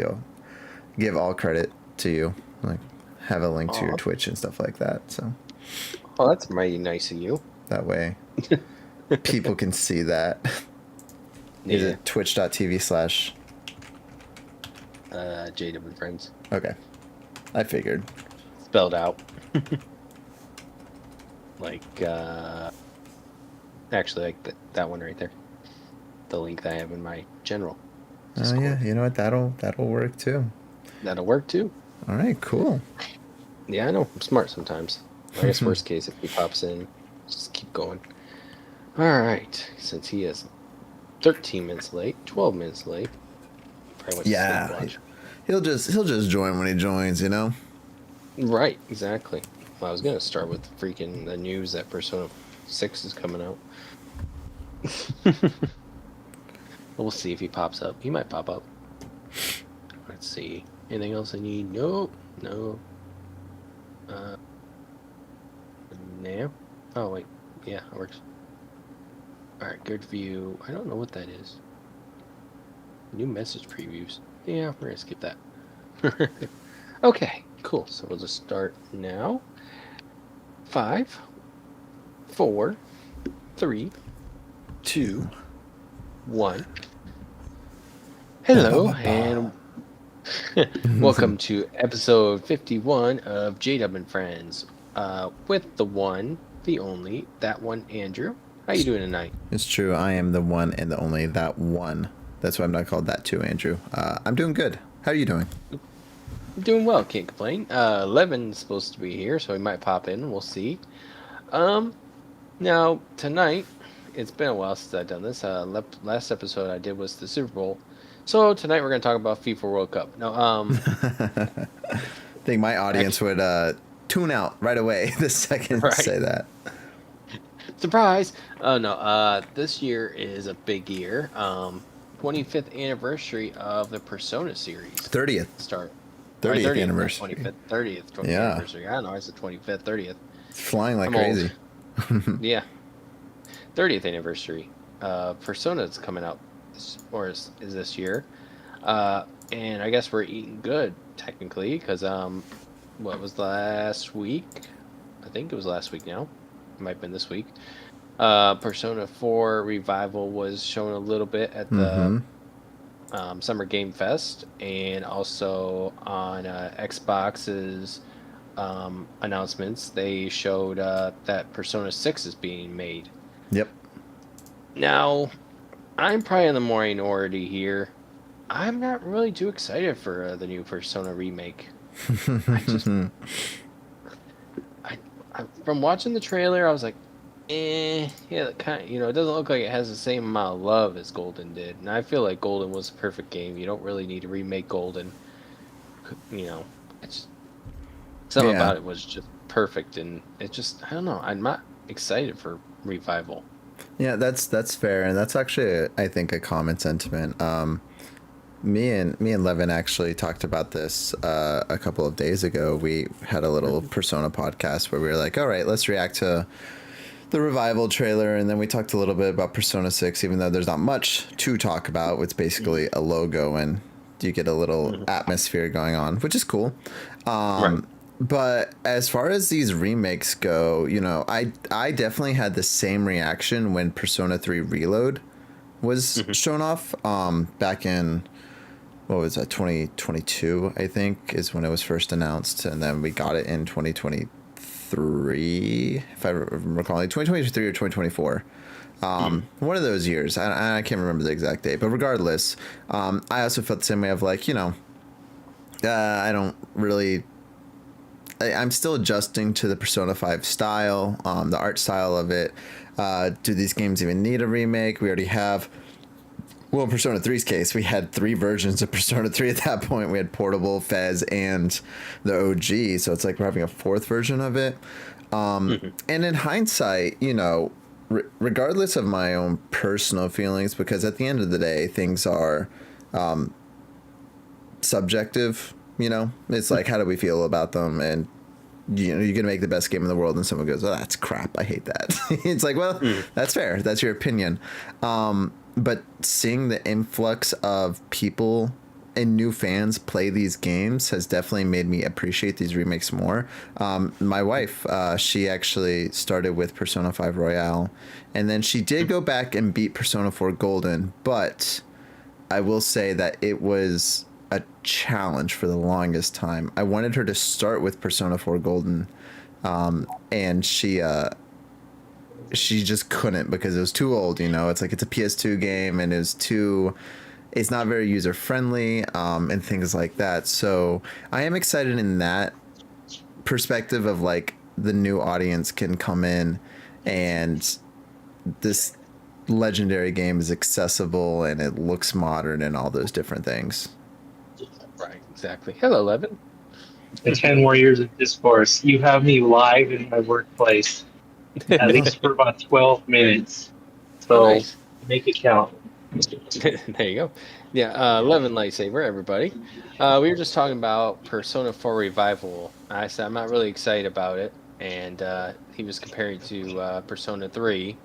he'll give all credit to you, like have a link to your Aw. Twitch and stuff like that. So Oh, that's mighty nice of you. that way people can see that. Is Yeah. it twitch.tv/? jdubandfriends. Okay. I figured. Spelled out. Like, actually, like that one right there. The link that I have in my general Discord. Oh yeah, you know what? That'll work too. That'll work too. All right, cool. Yeah, I know. I'm smart sometimes. I guess worst case, if he pops in, just keep going. All right. Since he is 13 minutes late, 12 minutes late. Probably went to sleep watch. He'll just join when he joins, you know? Right, exactly. Well, I was gonna start with freaking the news that Persona 6 is coming out. We'll see if he pops up. He might pop up. Let's see. Anything else I need? Nope. No. No. Oh wait. Yeah, it works. All right. Good view. I don't know what that is. New message previews. Yeah, we're gonna skip that. Okay. Cool. So we'll just start now. 5, 4, 3, 2, 1. Hello and welcome to episode 51 of jdubandfriends. With the one, the only, that one, Andrew. How you doing tonight? It's true. I am the one and the only that one. That's why I'm not called that too, Andrew. I'm doing good. How are you doing? I'm doing well. Can't complain. Levin's supposed to be here, so he might pop in. We'll see. Now tonight, it's been a while since I've done this. Last episode I did was the Super Bowl. So tonight we're going to talk about FIFA World Cup. No, I think my audience would tune out right away the second right. to say that. Surprise! Oh no, this year is a big year. 25th anniversary of the Persona series. 30th. Start. 30th anniversary. 30th anniversary. I don't know, it's the 25th, 30th. It's flying like I'm crazy. Yeah. 30th anniversary. Persona's coming out, is this year. And I guess we're eating good, technically, because, what was last week? I think it was last week now. It might have been this week. Persona 4 Revival was shown a little bit at the Summer Game Fest, and also on Xbox's announcements, they showed that Persona 6 is being made. Yep. Now, I'm probably in the minority here. I'm not really too excited for the new Persona remake. From watching the trailer, I was like, yeah, kind of, it doesn't look like it has the same amount of love as Golden did, and I feel like Golden was a perfect game. You don't really need to remake Golden. It's something about it was just perfect, and it just, I don't know. I'm not excited for Revival. Yeah, that's fair, and that's actually, I think, a common sentiment. Me and Levin actually talked about this a couple of days ago. We had a little Persona podcast where we were like, all right, let's react to the Revival trailer, and then we talked a little bit about Persona 6, even though there's not much to talk about. It's basically a logo, and you get a little atmosphere going on, which is cool. Right. But as far as these remakes go, I definitely had the same reaction when Persona 3 Reload was shown off back in, what was that, 2022, I think, is when it was first announced. And then we got it in 2023, if I recall, 2023 or 2024. One of those years. I can't remember the exact date. But regardless, I also felt the same way of like, I don't really... I'm still adjusting to the Persona 5 style, the art style of it. Do these games even need a remake? We already have... Well, in Persona 3's case, we had 3 versions of Persona 3 at that point. We had Portable, Fez, and the OG. So it's like we're having a 4th version of it. And in hindsight, regardless of my own personal feelings, because at the end of the day, things are subjective. It's like, how do we feel about them? And you're gonna make the best game in the world, and someone goes, "Oh, that's crap. I hate that." It's like, well, that's fair. That's your opinion. But seeing the influx of people and new fans play these games has definitely made me appreciate these remakes more. My wife, she actually started with Persona 5 Royale, and then she did go back and beat Persona 4 Golden, but I will say that it was a challenge for the longest time. I wanted her to start with Persona 4 Golden, and she just couldn't because it was too old. It's like it's a PS2 game, and it's not very user friendly, and things like that. So I am excited in that perspective of like the new audience can come in, and this legendary game is accessible and it looks modern and all those different things. Right, exactly. Hello, Levin. The 10 more years of discourse. You have me live in my workplace, at least for about 12 minutes. Oh, So nice. make it count. There you go. Yeah, Levin Lightsaber, everybody. We were just talking about Persona 4 Revival. I said I'm not really excited about it, and he was comparing to Persona 3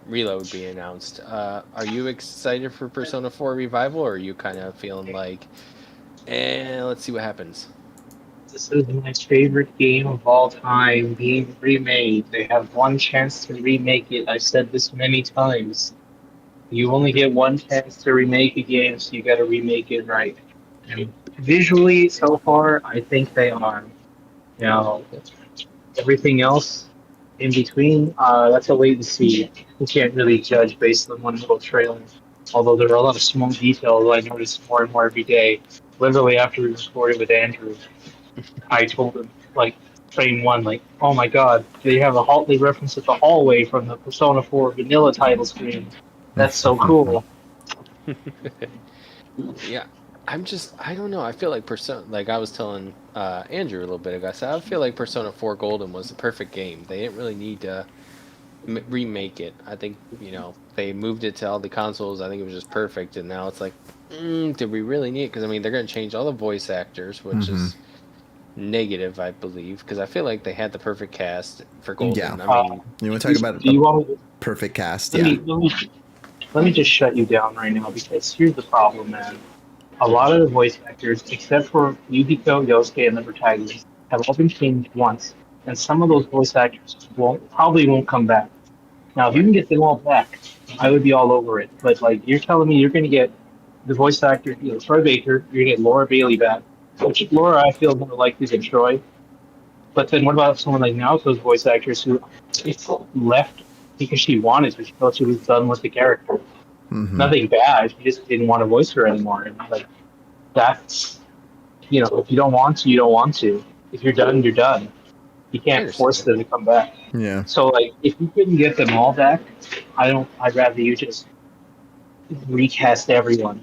Reload being announced. Are you excited for Persona 4 Revival, or are you kind of feeling like, let's see what happens? This is my favorite game of all time being remade. They have one chance to remake it. I've said this many times. You only get one chance to remake a game, so you got to remake it right. And visually, so far, I think they are. Now, everything else in between, that's a wait and see. You can't really judge based on one little trailer. Although there are a lot of small details I notice more and more every day. Literally, after we recorded with Andrew, I told him, like, frame one, like, oh my god, they have they reference it the hallway from the Persona 4 vanilla title screen. That's so cool. Yeah, I don't know. I feel like like I was telling Andrew a little bit ago, I said I feel like Persona 4 Golden was the perfect game. They didn't really need to remake it. I think, they moved it to all the consoles. I think it was just perfect, and now it's like, did we really need it? Because, I mean, they're going to change all the voice actors, which is negative, I believe, because I feel like they had the perfect cast for Golden. Yeah. I mean, You want to talk about do you want me to, perfect cast? let Yeah. let me just shut you down right now because here's the problem, man. A lot of the voice actors, except for Yukiko, Yosuke, and the protagonist, have all been changed once, and some of those voice actors probably won't come back. Now, if you can get them all back, I would be all over it. But like you're telling me, you're going to get the voice actor, Troy Baker, you're going to get Laura Bailey back, which Laura I feel more likely than Troy. But then what about someone like Naoto's voice actress who left because she wanted to? She felt she was done with the character. Nothing bad. She just didn't want to voice her anymore. And like that's, if you don't want to, you don't want to. If you're done, you're done. You can't force them to come back. Yeah. So like, if you couldn't get them all back, I'd rather you just recast everyone.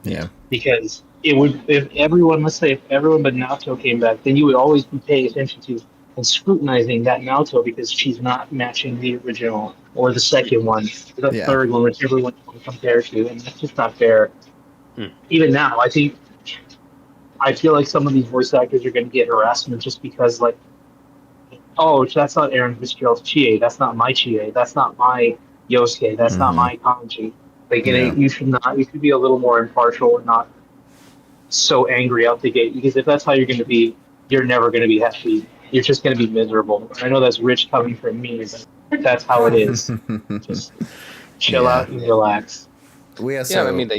Yeah. Because if everyone, let's say if everyone but Naoto came back, then you would always be paying attention to and scrutinizing that Naoto because she's not matching the original or the second one, the third one, which everyone can compare to, and that's just not fair. Even now, I feel like some of these voice actors are going to get harassment just because, like, oh, that's not Aaron Fitzgerald's Chie, that's not my Chie, that's not my Yosuke, that's not my Kanji. Like, you should be a little more impartial and not so angry out the gate, because if that's how you're going to be, you're never going to be happy. You're just going to be miserable. I know that's rich coming from me, but that's how it is. Just chill out and relax. We also, I mean,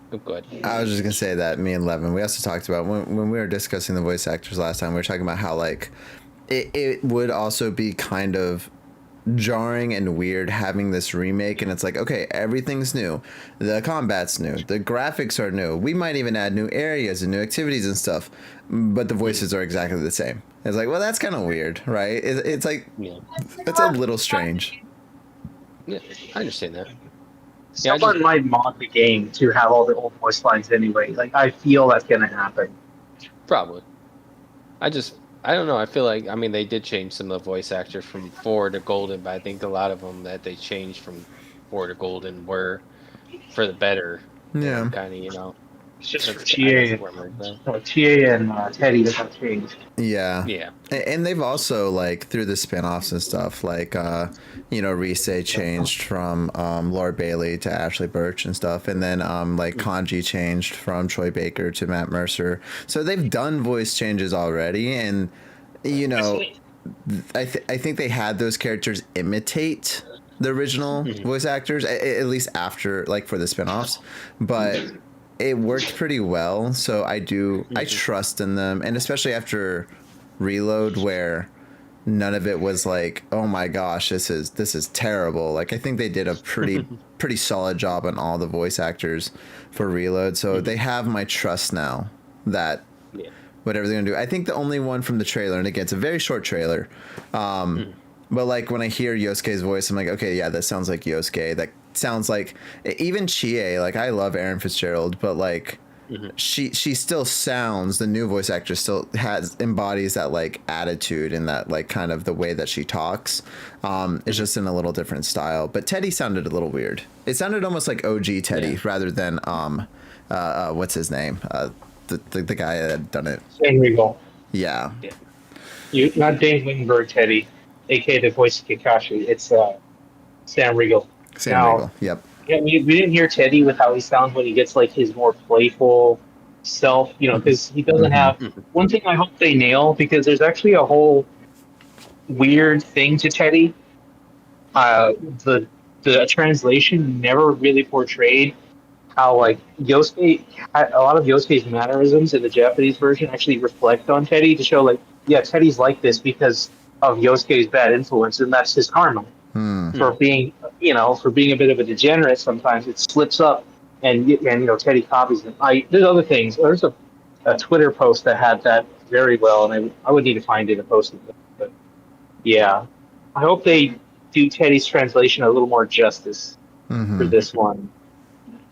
go ahead. I was just gonna say that me and Levin, we also talked about when we were discussing the voice actors last time. We were talking about how like it would also be kind of jarring and weird having this remake, and it's like, okay, everything's new, the combat's new, the graphics are new, we might even add new areas and new activities and stuff, but the voices are exactly the same. It's like, well, that's kind of weird, right? It's like, it's a little strange. Yeah, I understand that. Someone might mod the game to have all the old voice lines anyway. Like, I feel that's going to happen. Probably. I don't know. I feel like, I mean, they did change some of the voice actors from 4 to Golden, but I think a lot of them that they changed from 4 to Golden were for the better. Yeah. Kind of, It's just for That's, I guess, TA, where I'm at. TA and Teddy that have changed. Yeah. Yeah. And they've also like through the spin-offs and stuff like Rise changed from Laura Bailey to Ashley Birch and stuff, and then like Kanji changed from Troy Baker to Matt Mercer. So they've done voice changes already, and I think they had those characters imitate the original voice actors, at least after, like, for the spin-offs, but it worked pretty well. So I trust in them, and especially after Reload, where none of it was like, oh my gosh, this is terrible. Like, I think they did a pretty solid job on all the voice actors for Reload. So they have my trust now that whatever they're gonna do. I think the only one from the trailer, and again, it's a very short trailer, but like when I hear Yosuke's voice, I'm like, okay, yeah, that sounds like Yosuke. That sounds like even Chie. Like, I love Erin Fitzgerald, but like she still sounds, the new voice actor still embodies that like attitude and that like kind of the way that she talks. It's just in a little different style. But Teddy sounded a little weird. It sounded almost like OG Teddy rather than what's his name? The guy that had done it. Sam Riegel. Yeah. You not Dave Wingberg Teddy, aka the voice of Kakashi. It's Sam Riegel. Sam Riegel. Yep. Yeah, we didn't hear Teddy with how he sounds when he gets like his more playful self, because he doesn't have. One thing I hope they nail, because there's actually a whole weird thing to Teddy. The translation never really portrayed how like Yosuke, a lot of Yosuke's mannerisms in the Japanese version actually reflect on Teddy to show like, yeah, Teddy's like this because of Yosuke's bad influence, and that's his karma for being, for being a bit of a degenerate. Sometimes it slips up, and Teddy copies him. There's other things. There's a Twitter post that had that very well, and I would need to find it and post it. But yeah, I hope they do Teddy's translation a little more justice for this one.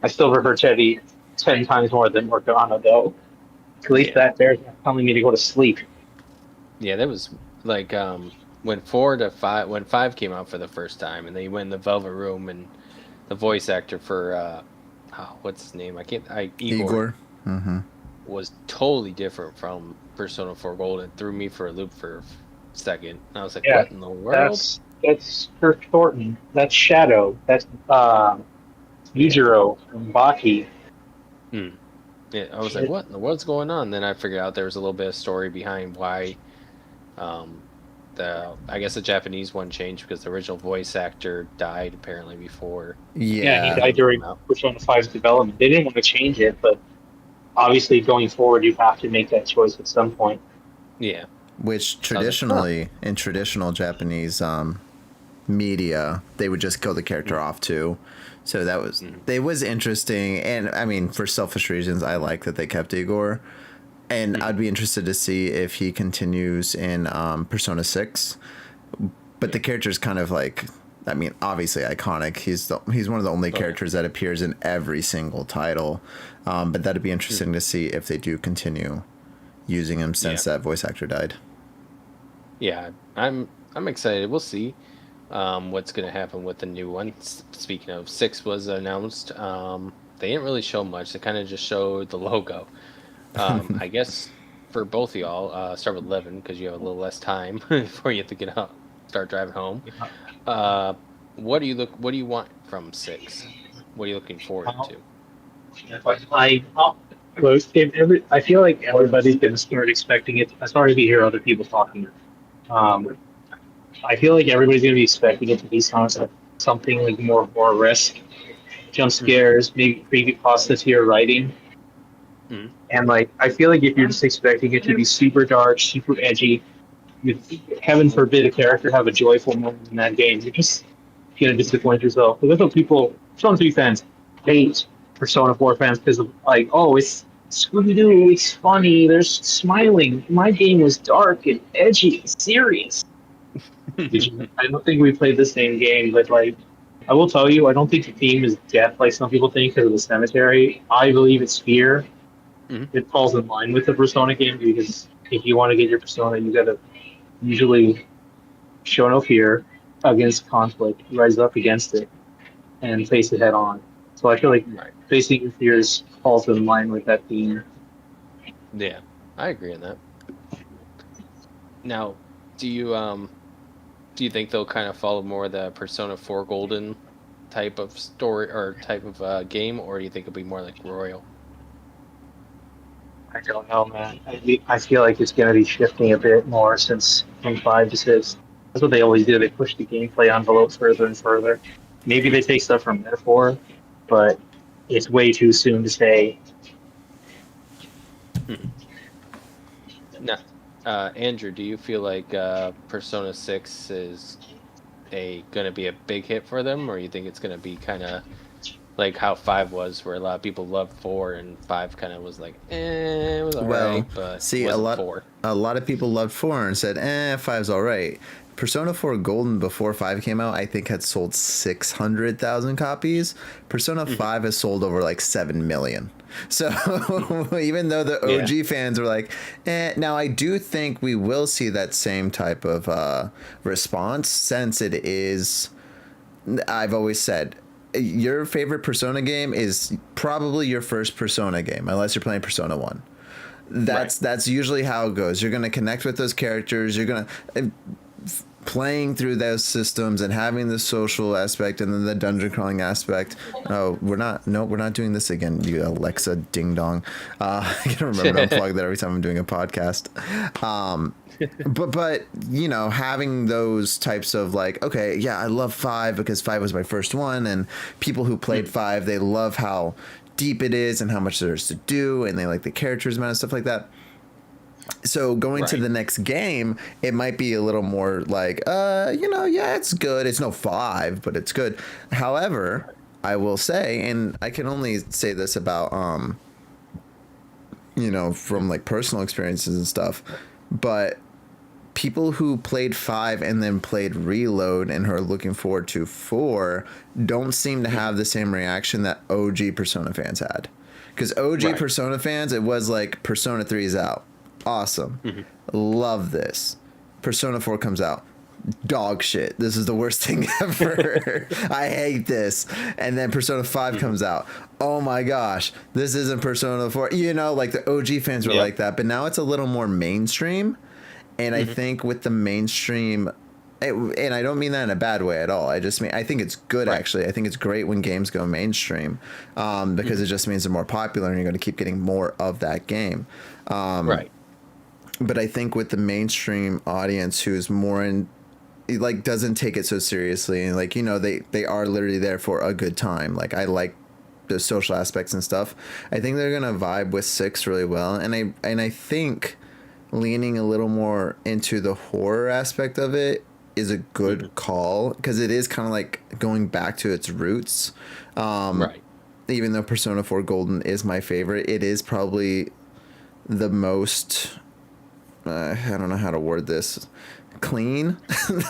I still prefer Teddy 10 times more than Morgana, though. At least that there's telling me to go to sleep. Yeah, that was like when 5 came out for the first time, and they went in the Velvet Room, and the voice actor for what's his name? Igor. Was totally different from Persona 4 Gold, and threw me for a loop for a second. I was like, what in the world? That's Kirk Thornton. That's Shadow. That's Yujiro from Baki. Yeah, I was like, what in the world's going on? Then I figured out there was a little bit of story behind why I guess the Japanese one changed, because the original voice actor died apparently before. Yeah, he died during Persona 5's development. They didn't want to change it, but obviously going forward you have to make that choice at some point. Yeah. Which traditionally, in traditional Japanese media, they would just kill the character off too. So that was it was interesting, and I mean, for selfish reasons, I like that they kept Igor, and I'd be interested to see if he continues in Persona 6. But the character's kind of like, I mean, obviously iconic. He's one of the only characters that appears in every single title. But that'd be interesting to see if they do continue using him since that voice actor died. Yeah, I'm excited. We'll see what's going to happen with the new one. Speaking of, 6 was announced. They didn't really show much. They kind of just showed the logo. I guess for both of y'all, start with 11 because you have a little less time before you have to get up, start driving home. What do you want from 6? What are you looking forward to? I feel like everybody's going to start expecting it. Sorry to hear other people talking. I feel like everybody's going to be expecting it to be something like more risk, jump scares, maybe creepypasta to your writing. And like, I feel like if you're just expecting it to be super dark, super edgy, heaven forbid a character have a joyful moment in that game, you're just going to disappoint yourself. But that's what Persona 3 fans hate Persona 4 fans, because of like, oh, it's Scooby-Doo, it's funny, there's smiling. My game was dark and edgy and serious. I don't think we played the same game, but like, I will tell you, I don't think the theme is death like some people think because of the cemetery. I believe it's fear. It falls in line with the Persona game, because if you want to get your Persona, you got to usually show no fear against conflict, rise up against it, and face it head on. So I feel like Right. Facing Your Fears falls in line with that theme. Yeah, I agree on that. Now, do you do you think they'll kind of follow more the Persona 4 Golden type of story or type of game, or do you think it'll be more like Royal? I don't know, man. I feel like it's going to be shifting a bit more since from 5 to 6. That's what they always do. They push the gameplay envelope further and further. Maybe they take stuff from Metaphor, but it's way too soon to say. Mhm. Now, Andrew, do you feel like Persona 6 is gonna be a big hit for them, or you think it's gonna be kind of like how 5 was, where a lot of people loved 4 and 5 kind of was like, it was all Well, right, but see, wasn't 4. a lot of people loved 4 and said, five's all right. Persona 4 Golden before 5 came out, I think had sold 600,000 copies. Persona 5 has sold over like 7 million. So even though the OG Yeah. fans were like, now I do think we will see that same type of response since it is, I've always said, your favorite Persona game is probably your first Persona game, unless you're playing Persona 1. That's usually how it goes. You're going to connect with those characters. You're going to playing through those systems and having the social aspect and then the dungeon crawling aspect. Oh, we're not doing this again, you Alexa ding dong. I gotta remember to unplug that every time I'm doing a podcast. But you know, having those types of like, okay, yeah, I love 5 because 5 was my first one, and people who played 5, they love how deep it is and how much there's to do, and they like the characters and stuff like that. So going to Right. the next game, it might be a little more like, yeah, it's good. It's no 5, but it's good. However, I will say, and I can only say this about, from like personal experiences and stuff, but people who played 5 and then played Reload and who are looking forward to 4 don't seem to have the same reaction that OG Persona fans had. Because OG Persona fans, it was like Persona 3 is out. Awesome. Love this. Persona 4 comes out. Dog shit. This is the worst thing ever. I hate this. And then Persona 5 comes out. Oh my gosh. This isn't Persona 4. You know, like the OG fans were like that. But now it's a little more mainstream. And I think with the mainstream, and I don't mean that in a bad way at all. I just mean, I think it's good, actually. I think it's great when games go mainstream because it just means they're more popular and you're going to keep getting more of that game. Right. But I think with the mainstream audience who's more in, like, doesn't take it so seriously, and like, they are literally there for a good time. Like, I like the social aspects and stuff. I think they're gonna vibe with 6 really well, and I think leaning a little more into the horror aspect of it is a good call, because it is kind of like going back to its roots. Right. Even though Persona 4 Golden is my favorite, it is probably the most I don't know how to word this, clean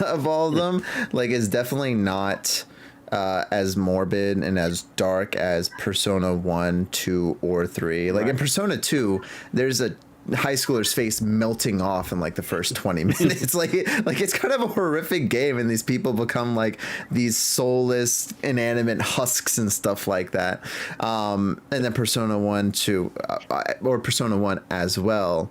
of all of them. Like, it's definitely not as morbid and as dark as Persona 1, 2, or 3. Like in Persona 2, there's a high schooler's face melting off in like the first 20 minutes. like it's kind of a horrific game, and these people become like these soulless inanimate husks and stuff like that. And then Persona 1 2 or Persona 1 as well,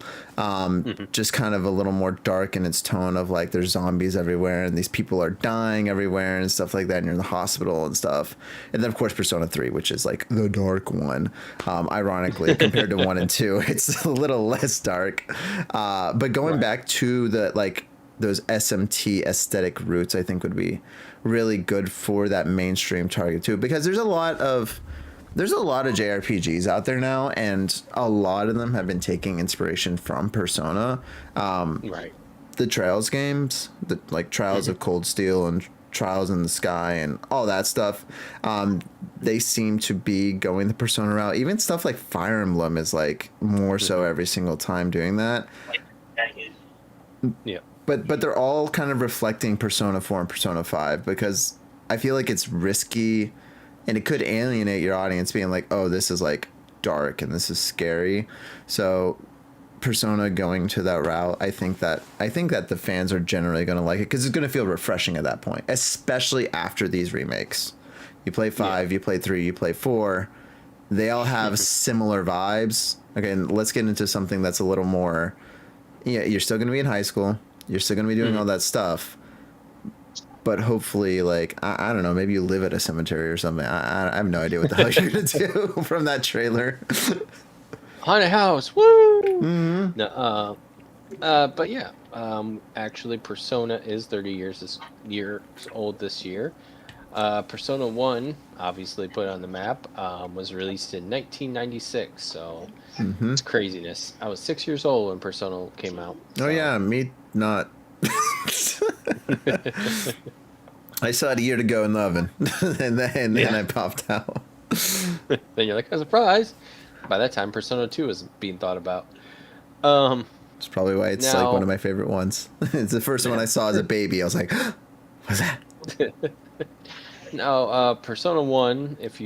just kind of a little more dark in its tone of like there's zombies everywhere and these people are dying everywhere and stuff like that, and you're in the hospital and stuff. And then of course Persona 3, which is like the dark one, ironically compared to 1 and 2, it's a little less dark, but going back to the like those SMT aesthetic roots, I think would be really good for that mainstream target too, because there's a lot of JRPGs out there now, and a lot of them have been taking inspiration from Persona. The Trials games, the like Trials of Cold Steel and Trials in the Sky and all that stuff, they seem to be going the Persona route. Even stuff like Fire Emblem is like more so every single time doing that. Yeah. But they're all kind of reflecting Persona 4 and Persona 5, because I feel like it's risky and it could alienate your audience, being like, oh, this is like dark and this is scary. So Persona going to that route, I think that the fans are generally going to like it, because it's going to feel refreshing at that point, especially after these remakes. You play 5, you play 3, you play 4. They all have similar vibes. Okay, and let's get into something that's a little more. Yeah, you're still going to be in high school. You're still going to be doing all that stuff. But hopefully, like, I don't know, maybe you live at a cemetery or something. I have no idea what the hell you're going to do from that trailer. Haunted house, woo! Mm-hmm. No, but yeah, actually, Persona is 30 years old this year. Persona 1, obviously put on the map, was released in 1996, so it's craziness. I was 6 years old when Persona came out. So. Oh, yeah, me not. I still had a year to go in the oven, and then I popped out. Then you're like, oh, surprise! By that time, Persona 2 was being thought about. It's probably why it's like one of my favorite ones. It's the first one I saw as a baby. I was like, what's that? Now, Persona 1, if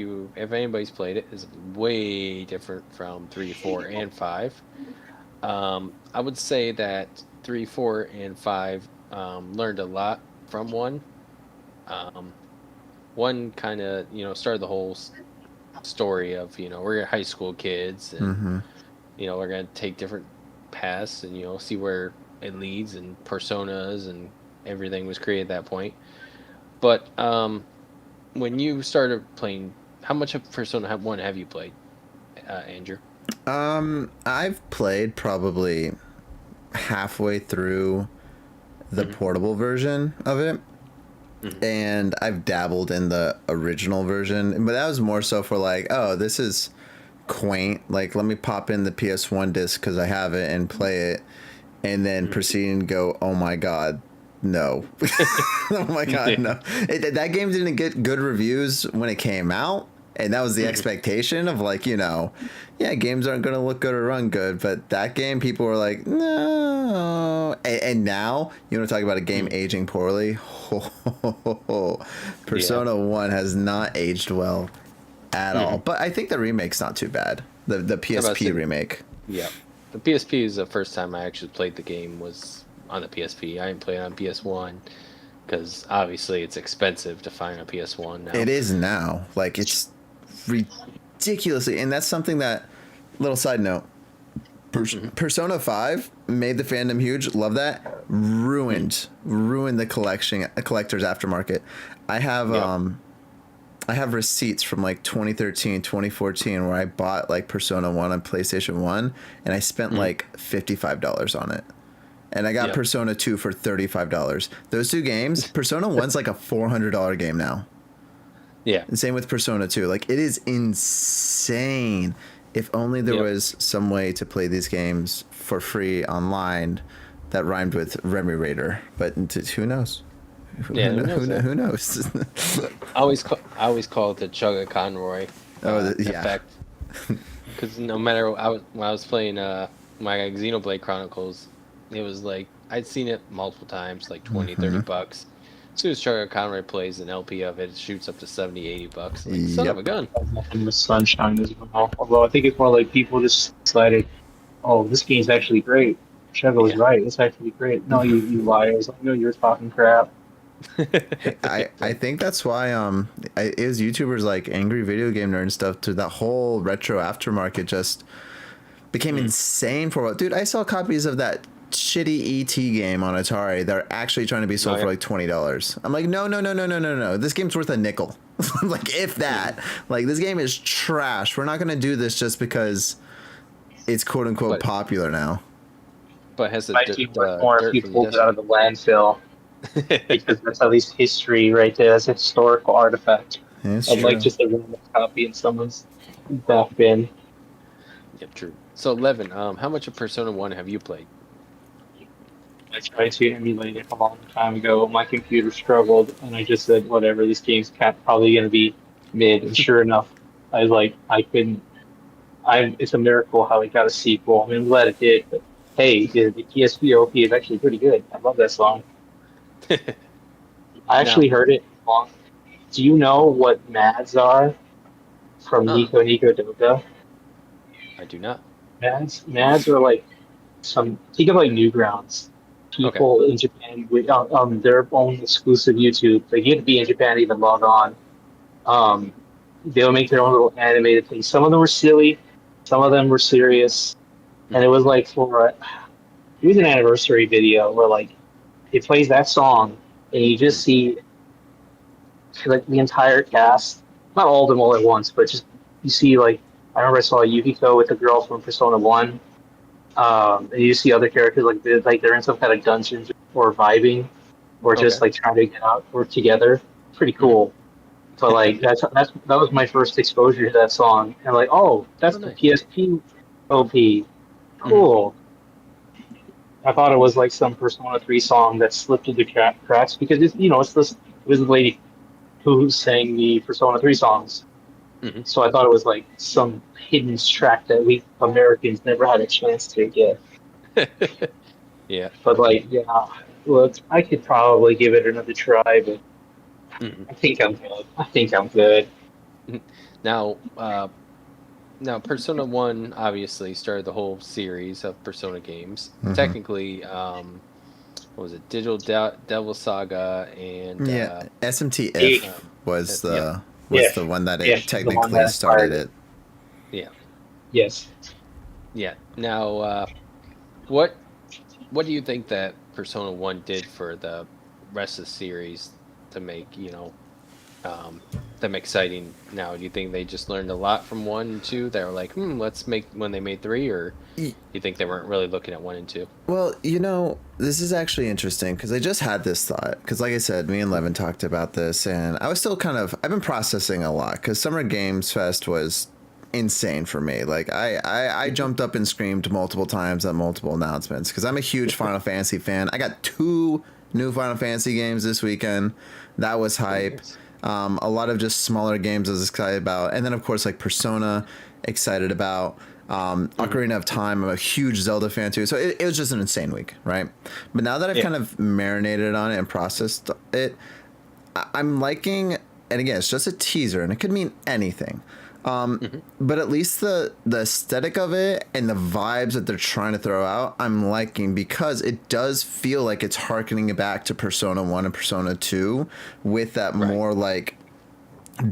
anybody's played it, is way different from 3, 4, and 5. I would say that 3, 4, and 5 learned a lot from 1. 1 kind of, started the whole story of, we're high school kids, and, we're going to take different paths and, see where it leads, and personas and everything was created at that point. But when you started playing, how much of Persona 1 have you played, Andrew? I've played probably halfway through the portable version of it. And I've dabbled in the original version, but that was more so for like, oh, this is quaint. Like, let me pop in the PS1 disc because I have it and play it, and then proceed and go, oh my god, no. Oh my god, no. That game didn't get good reviews when it came out, and that was the expectation of like, yeah, games aren't going to look good or run good, but that game, people were like, no. And now, you want to talk about a game aging poorly? Persona 1 has not aged well at all. But I think the remake's not too bad. The PSP remake. Yeah. The PSP is the first time I actually played the game was on the PSP. I didn't play it on PS1 because obviously it's expensive to find a PS1 now. It is now. Like, it's ridiculously, and that's something that, little side note, Persona 5 made the fandom huge. Love that. Ruined the collector's aftermarket. I have receipts from like 2013, 2014 where I bought like Persona 1 on PlayStation 1 and I spent like $55 on it. And I got Persona 2 for $35. Those two games, Persona 1's like a $400 game now. Yeah. And same with Persona 2. Like, it is insane. If only there was some way to play these games for free online that rhymed with Remunerator. But who knows? Who knows? I always call it the Chugga Conroy effect. Because no matter when I was playing my Xenoblade Chronicles, it was like I'd seen it multiple times, like $20-$30. As soon as Chugga Conroy plays an LP of it, it shoots up to $70-$80. Like, son of a gun. And with Sunshine as well. Although I think it's more like people just decided, oh, this game's actually great. Chugga was right. It's actually great. No, you liars. I know you're talking crap. I think that's why it was YouTubers like Angry Video Game Nerd and stuff to that whole retro aftermarket just became insane for a while. Dude, I saw copies of that shitty ET game on Atari that are actually trying to be sold for like $20. I'm like, no. This game's worth a nickel. Like, if that. Like, this game is trash. We're not going to do this just because it's quote unquote popular now. But has it might be worth more if you pulled it out of the landfill. Because that's at least history right there. That's a historical artifact. It's I'd true. like just a random copy in someone's back bin. Yep, true. So, Levin, how much of Persona 1 have you played? I tried to emulate it a long time ago. My computer struggled, and I just said, whatever, this game's probably going to be mid. And sure enough, I couldn't. It's a miracle how it got a sequel. I mean, I'm glad it did, but hey, the PSP OP is actually pretty good. I love that song. I actually heard it long. Do you know what MADs are from Nico Nico Doga? I do not. MADs are like think of like Newgrounds. People in Japan with their own exclusive YouTube. Like, you have to be in Japan to even log on. They'll make their own little animated things. Some of them were silly, some of them were serious, and it was like it was an anniversary video where like it plays that song, and you just see like the entire cast, not all of them all at once, but just you see like I remember I saw Yukiko with the girl from Persona One. And you see other characters they're in some kind of dungeon or vibing, or Okay. just like trying to get out or together. Pretty cool. But like that was my first exposure to that song, and like, oh, that's Oh, the nice. PSP OP. Cool. I thought it was like some Persona 3 song that slipped through the cracks because it was the lady who sang the Persona 3 songs. Mm-hmm. So I thought it was like some hidden track that we Americans never had a chance to get. Yeah. But like, yeah, look, I could probably give it another try, but Mm-hmm. I think I'm good. I think I'm good. Now, Persona 1 obviously started the whole series of Persona games. Mhm. Technically, what was it? Devil Saga and Yeah, SMT Eight. If was Yep. the one that Yeah, it the one technically that started inspired it. Yeah. Yes. Yeah. Now, what do you think that Persona 1 did for the rest of the series to make, them exciting now? Do you think they just learned a lot from 1 and 2? They were like, let's make when they made 3, or Y- you think they weren't really looking at 1 and 2? Well, this is actually interesting because I just had this thought. Because, like I said, me and Levin talked about this, and I was still I've been processing a lot because Summer Games Fest was insane for me. Like, I jumped up and screamed multiple times at multiple announcements because I'm a huge Final Fantasy fan. I got 2 new Final Fantasy games this weekend. That was hype. Nice. A lot of just smaller games I was excited about. And then, of course, like Persona, excited about. Ocarina of Time, I'm a huge Zelda fan too. So it was just an insane week, right? But now that I've kind of marinated on it and processed it, I'm liking, and again, it's just a teaser and it could mean anything. But at least the aesthetic of it and the vibes that they're trying to throw out, I'm liking because it does feel like it's harkening back to Persona 1 and Persona 2 with that more like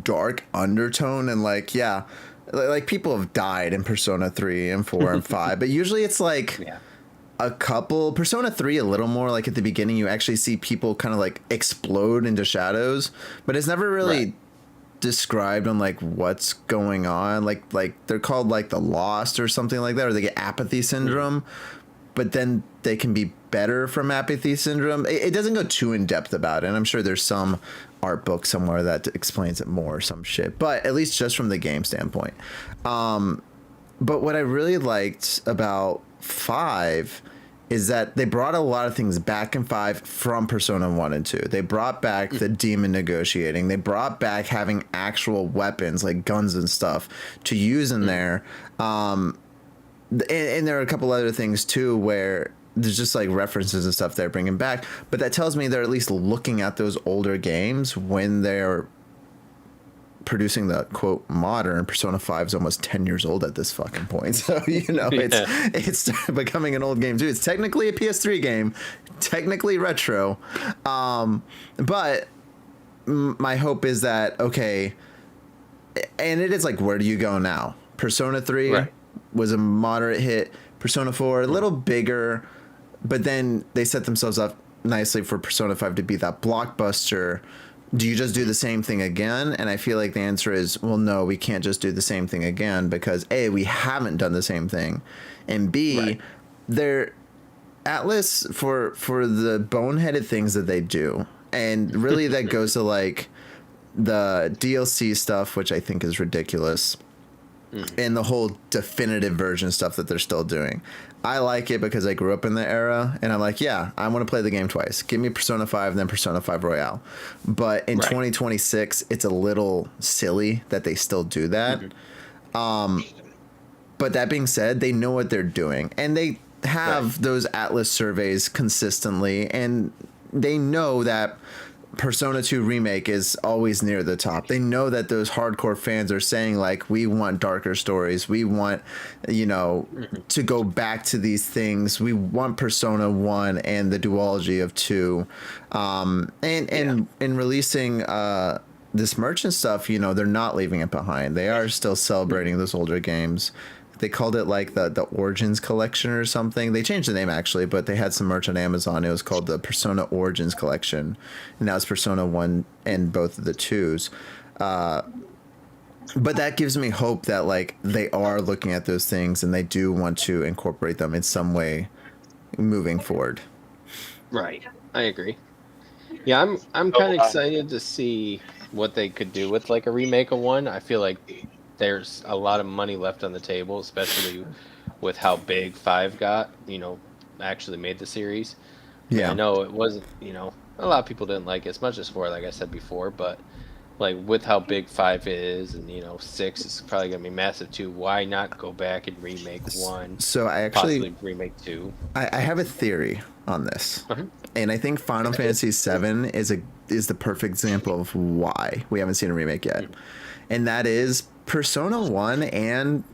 dark undertone and like, yeah, like people have died in Persona 3 and 4 and 5, but usually it's like a couple. Persona 3 a little more like at the beginning you actually see people kind of like explode into shadows, but it's never really described on like what's going on. Like they're called like the Lost or something like that, or they get apathy syndrome, but then they can be better from apathy syndrome. It doesn't go too in depth about it, and I'm sure there's some art book somewhere that explains it more or some shit, but at least just from the game standpoint. But what I really liked about 5 is that they brought a lot of things back in 5 from Persona 1 and 2. They brought back the demon negotiating. They brought back having actual weapons like guns and stuff to use in there. And there are a couple other things too where there's just like references and stuff they're bringing back. But that tells me they're at least looking at those older games when they're producing the quote modern. Persona 5 is almost 10 years old at this fucking point, so it's becoming an old game too. It's technically a PS3 game, technically retro, but my hope is that okay, and it is like, where do you go now? Persona 3 was a moderate hit. Persona 4 a little bigger, but then they set themselves up nicely for Persona 5 to be that blockbuster. Do you just do the same thing again? And I feel like the answer is, well, no, we can't just do the same thing again because A, we haven't done the same thing, and B, they're Atlas for the boneheaded things that they do. And really that goes to like the DLC stuff, which I think is ridiculous. And the whole definitive version stuff that they're still doing. I like it because I grew up in the era, and I'm like, yeah, I want to play the game twice. Give me Persona 5, then Persona 5 Royale. But in 2026, it's a little silly that they still do that. But that being said, they know what they're doing, and they have those Atlas surveys consistently, and they know that Persona 2 Remake is always near the top. They know that those hardcore fans are saying, like, we want darker stories. We want, to go back to these things. We want Persona 1 and the duology of 2. And releasing this merchant stuff, they're not leaving it behind. They are still celebrating those older games. They called it like the Origins Collection or something. They changed the name actually, but they had some merch on Amazon. It was called the Persona Origins Collection, and now it's Persona 1 and both of the 2s. But that gives me hope that like they are looking at those things and they do want to incorporate them in some way moving forward. Right. I agree. Yeah, I'm kind of excited to see what they could do with like a remake of 1. I feel like there's a lot of money left on the table, especially with how big 5 got, actually made the series. Yeah. I know it wasn't, a lot of people didn't like it as much as 4, like I said before, but like with how big 5 is and 6 is probably going to be massive too, why not go back and remake 1? So I actually possibly remake 2. I have a theory on this. Uh-huh. And I think Final Fantasy VII is the perfect example of why we haven't seen a remake yet. And that is Persona 1 and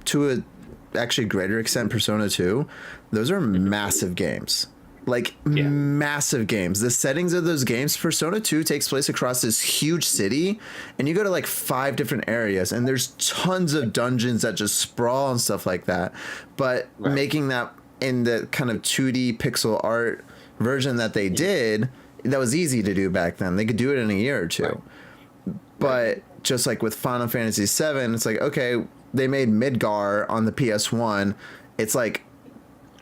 to a actually greater extent Persona 2. Those are massive games. Like massive games. The settings of those games, Persona 2 takes place across this huge city, and you go to like 5 different areas, and there's tons of dungeons that just sprawl and stuff like that. But making that in the kind of 2D pixel art version that they did, that was easy to do back then. They could do it in a year or two. But just like with Final Fantasy VII, it's like, okay, they made Midgar on the PS1. It's like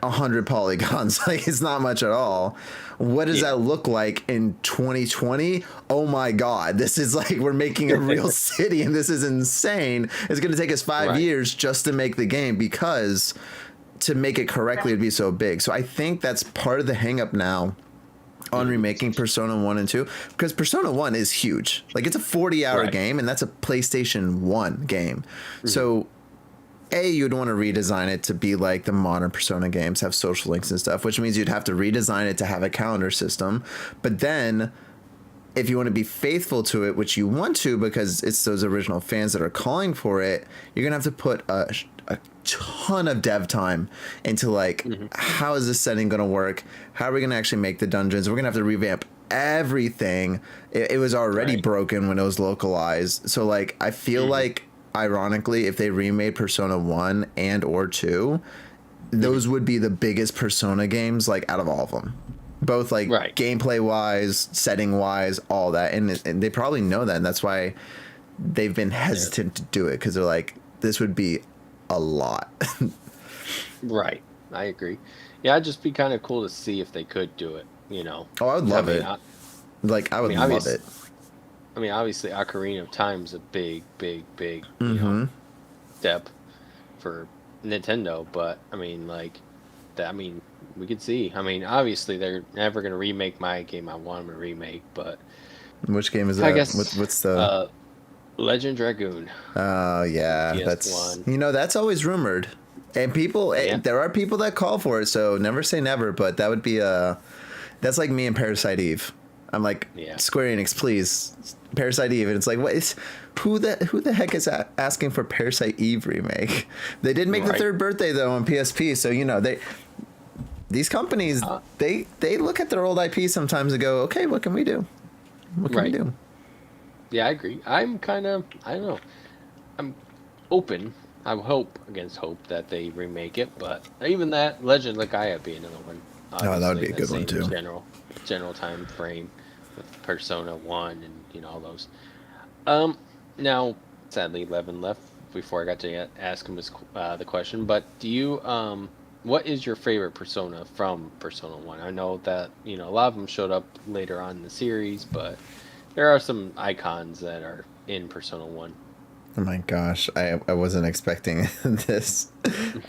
100 polygons. Like, it's not much at all. What does that look like in 2020? Oh my God, this is like, we're making a real city, and this is insane. It's going to take us 5 years just to make the game, because to make it correctly would be so big. So I think that's part of the hang up now on remaking Persona 1 and 2, because Persona 1 is huge. Like, it's a 40-hour game, and that's a PlayStation 1 game. So you'd want to redesign it to be like the modern Persona games, have social links and stuff, which means you'd have to redesign it to have a calendar system. But then if you want to be faithful to it, which you want to because it's those original fans that are calling for it, you're going to have to put a ton of dev time into like, how is this setting going to work? How are we going to actually make the dungeons? We're going to have to revamp everything. It was already broken when it was localized. So like, I feel like, ironically, if they remade Persona 1 and or 2, those would be the biggest Persona games, like, out of all of them. Both, like, gameplay wise, setting wise, all that. And they probably know that, and that's why they've been hesitant to do it, because they're like, this would be a lot. Right. I agree. Yeah, it'd just be kind of cool to see if they could do it, Oh, I would love it. I would love it. I mean, obviously, Ocarina of Time's a big step for Nintendo, but I mean, like, that. I mean, we could see. I mean, obviously, they're never gonna remake my game I want them to remake, but which game is that? I guess what's the Legend Dragoon. Oh yeah, PS1. That's that's always rumored, and people there are people that call for it. So never say never, but that would be that's like me and Parasite Eve. I'm like, Square Enix, please, Parasite Eve, and it's like, what is who the heck is asking for Parasite Eve remake? They did make the third birthday though on PSP, so these companies they look at their old IP sometimes and go, okay, what can we do? What can we do? Yeah, I agree. I'm kind of, I don't know, I'm open. I hope against hope that they remake it, but even that, Legend of Gaia be another one. Oh, that would be a good one too. General time frame with Persona 1 and all those. Now, sadly, 11 left before I got to ask him the question. But do you what is your favorite Persona from Persona 1? I know that a lot of them showed up later on in the series, but there are some icons that are in Persona 1. Oh my gosh, I wasn't expecting this.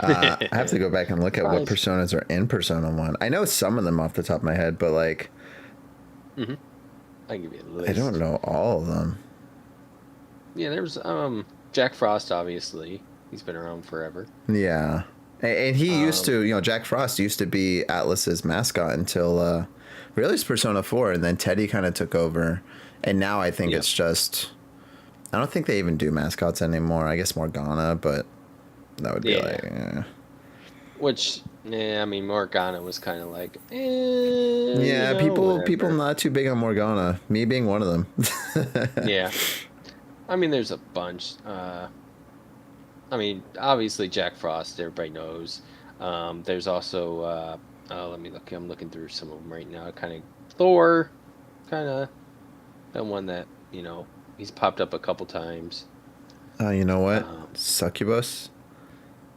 I have to go back and look at what personas are in Persona 1. I know some of them off the top of my head, but like, I can give you a list. I don't know all of them. Yeah, there's Jack Frost, obviously. He's been around forever. Yeah. And he used to, Jack Frost used to be Atlus's mascot until released Persona 4, and then Teddy kind of took over. And now I think it's just, I don't think they even do mascots anymore. I guess Morgana, but that would be like, Which Yeah, I mean Morgana was kind of like, Yeah, people whatever. not too big on Morgana. Me being one of them. Yeah, I mean there's a bunch. I mean obviously Jack Frost, everybody knows. There's also let me look. I'm looking through some of them right now. Kind of Thor, kind of the one that he's popped up a couple times. You know what? Um, Succubus.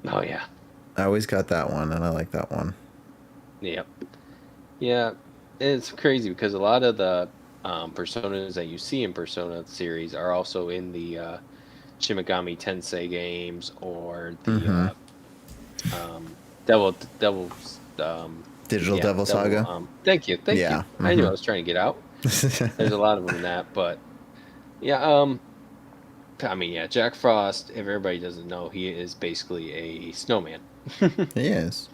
oh yeah, I always got that one, and I like that one. yep, yeah. It's crazy because a lot of the personas that you see in Persona series are also in the Shin Megami Tensei games or Mm-hmm. the Devil's Digital yeah, Devil Devil. Saga. Thank you. Yeah. I knew Mm-hmm. I was trying to get out. There's a lot of them in that, but yeah. I mean, yeah, Jack Frost. If everybody doesn't know, he is basically a snowman. He is.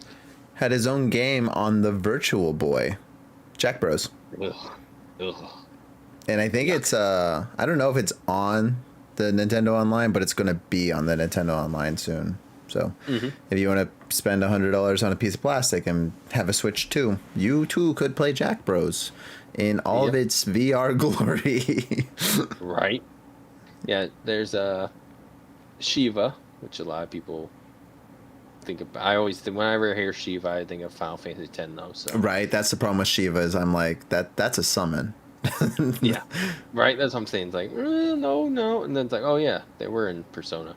Had his own game on the Virtual Boy, Jack Bros. Ugh, ugh, And I think yuck. it's I don't know if it's on the Nintendo Online, but it's gonna be on the Nintendo Online soon. So Hmm. if you want to spend $100 on a piece of plastic and have a Switch too, you too could play Jack Bros in all of Yep. its VR glory. Right. Yeah. There's Shiva, which a lot of people think of. I always think whenever I hear Shiva, I think of Final Fantasy X though. So Right, that's the problem with Shiva is I'm like that's a summon. yeah, right. That's what I'm saying. It's like no, no, and then it's like oh yeah, they were in Persona.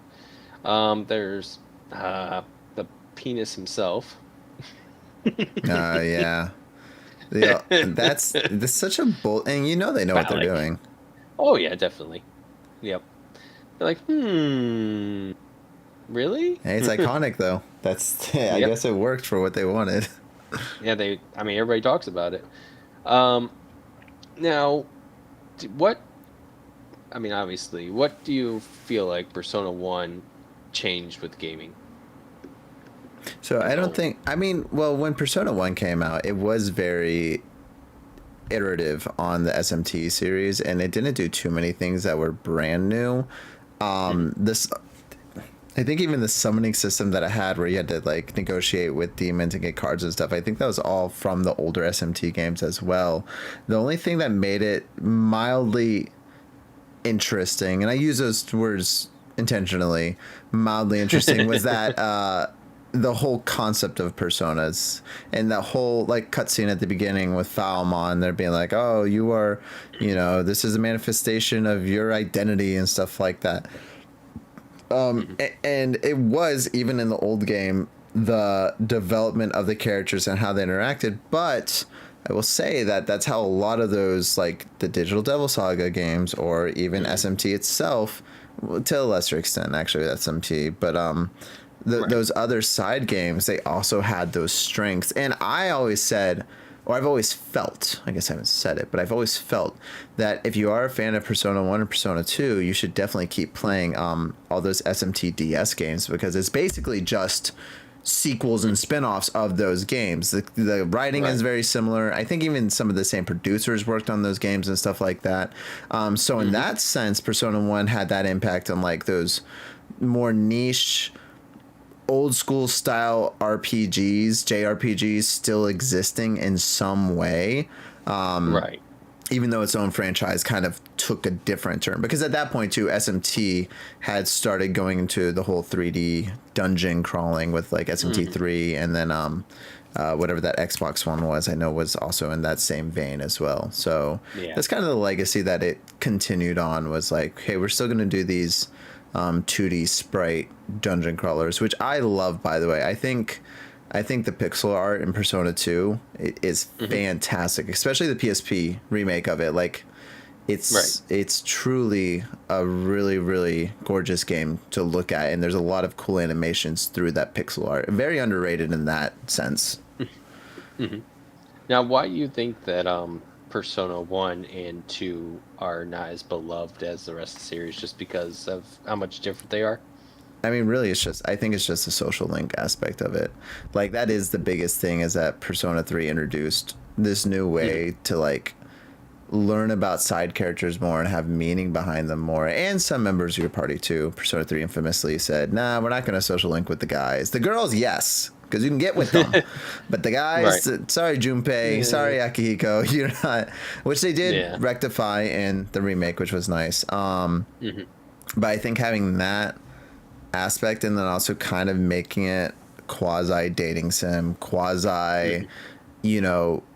There's the penis himself. Yeah. Yeah, that's such a bold, and you know they know what they're Phallic. doing. Oh yeah, definitely. Yep. They're like, really? Hey, it's iconic though. That's I Yep. guess it worked for what they wanted. Yeah, I mean, everybody talks about it. Um, now, what? I mean, obviously, what do you feel like Persona One changed with gaming So as I a don't whole? think. I mean, well, when Persona One came out, it was very iterative on the SMT series, and it didn't do too many things that were brand new. Hmm. This, I think, even the summoning system that I had, where you had to like negotiate with demons and get cards and stuff. I think that was all from the older SMT games as well. The only thing that made it mildly interesting, and I use those words intentionally, mildly interesting, was that the whole concept of personas and that whole like cutscene at the beginning with Falmon, they're being like, "Oh, you are, this is a manifestation of your identity and stuff like that." Hmm. And it was even in the old game the development of the characters and how they interacted, but I will say that that's how a lot of those like the Digital Devil Saga games or even Hmm. SMT itself, well, to a lesser extent actually SMT, but Right. those other side games, they also had those strengths. And I always said, or I've always felt, I guess I haven't said it, but I've always felt that if you are a fan of Persona 1 and Persona 2, you should definitely keep playing all those SMT DS games, because it's basically just sequels and spin-offs of those games. The writing is Right. very similar. I think even some of the same producers worked on those games and stuff like that. So in Hmm. that sense, Persona 1 had that impact on like those more niche old school style RPGs, JRPGs still existing in some way, Right. even though its own franchise kind of took a different turn. Because at that point, too, SMT had started going into the whole 3D dungeon crawling with like Hmm. SMT3, and then whatever that Xbox one was, I know was also in that same vein as well. So Yeah. that's kind of the legacy that it continued on, was like, hey, we're still going to do these 2D sprite dungeon crawlers, which I love, by the way. I think the pixel art in Persona 2 is Hmm. fantastic, especially the PSP remake of it. Like Right. it's truly a really really gorgeous game to look at, and there's a lot of cool animations through that pixel art. Very underrated in that sense. Hmm. Now, why do you think that Persona 1 and 2 are not as beloved as the rest of the series just because of how much different they are? I mean, really, I think it's just the social link aspect of it. Like, that is the biggest thing, is that Persona 3 introduced this new Hmm. way to, like, learn about side characters more and have meaning behind them more. And some members of your party, too. Persona 3 infamously said, nah, we're not going to social link with the guys. The girls, yes. because you can get with them. But the guys, sorry Junpei, sorry Akihiko, you're not. Which they did rectify in the remake, which was nice. But I think having that aspect and then also kind of making it quasi dating sim, quasi,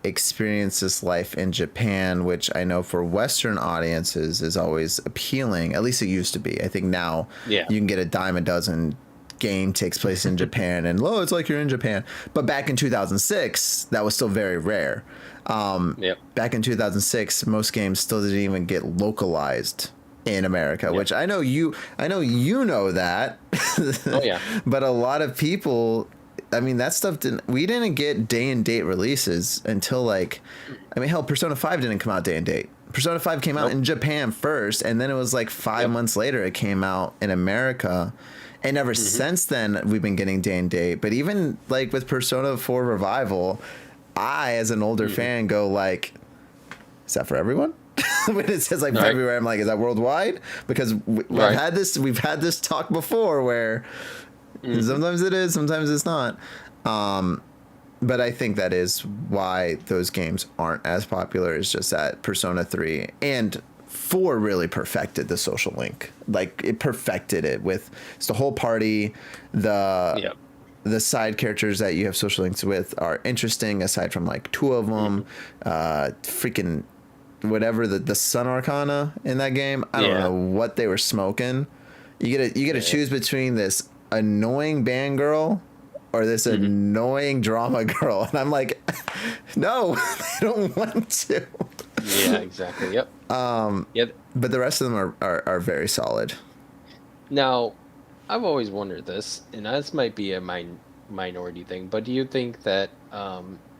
experience this life in Japan, which I know for Western audiences is always appealing. At least it used to be. I think now you can get a dime a dozen game takes place in Japan and it's like you're in Japan. But back in 2006, that was still very rare. Back in 2006, most games still didn't even get localized in America, which I know you know that. Oh yeah. But a lot of people, I mean, that stuff we didn't get day and date releases until hell, Persona 5 didn't come out day and date. Persona 5 came out in Japan first, and then it was like 5 months later it came out in America. And ever since then we've been getting day and date. But even like with Persona 4 Revival, I as an older fan go like, is that for everyone? When it says like February, I'm like, is that worldwide? Because we've had this talk before where sometimes it is, sometimes it's not. But I think that is why those games aren't as popular. It's just that Persona 3 and 4 really perfected the social link. Like it perfected it with it's the whole party. The side characters that you have social links with are interesting aside from like 2 of them. Freaking whatever the Sun Arcana in that game, I don't know what they were smoking. You get to choose between this annoying band girl or this annoying drama girl, and I'm like, no, I don't want to. Yeah, exactly. Yep. But the rest of them are very solid. Now, I've always wondered this, and this might be a minority thing, but do you think that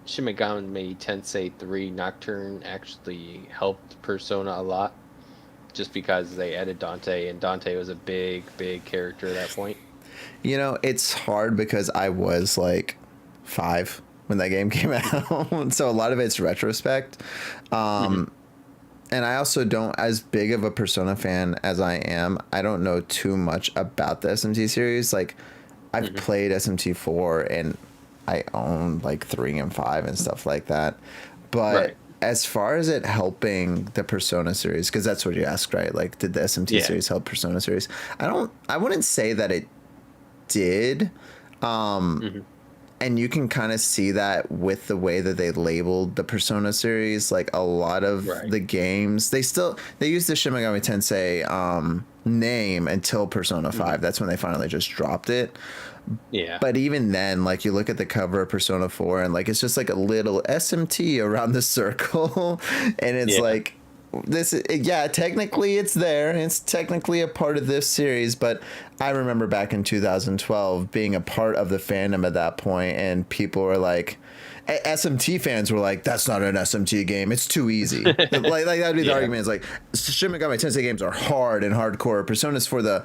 Shin Megami Tensei 3 Nocturne actually helped Persona a lot? Just because they added Dante, and Dante was a big character at that point? It's hard because I was like 5 when that game came out. So a lot of it's retrospect. And I also don't, as big of a Persona fan as I am, I don't know too much about the SMT series. Like, I've played SMT4 and I own like 3 and 5 and stuff like that. But as far as it helping the Persona series, because that's what you asked, right? Like, did the SMT series help Persona series? I wouldn't say that it did. And you can kind of see that with the way that they labeled the Persona series. Like a lot of the games, they use the Shin Megami Tensei name until Persona 5. That's when they finally just dropped it. Yeah. But even then, like you look at the cover of Persona 4 and like it's just like a little SMT around the circle, and it's like technically it's there and it's technically a part of this series, but I remember back in 2012 being a part of the fandom at that point, and people were like, SMT fans were like, that's not an SMT game, it's too easy. like that would be the argument. It's like Shin Megami Tensei games are hard and hardcore. Persona's for the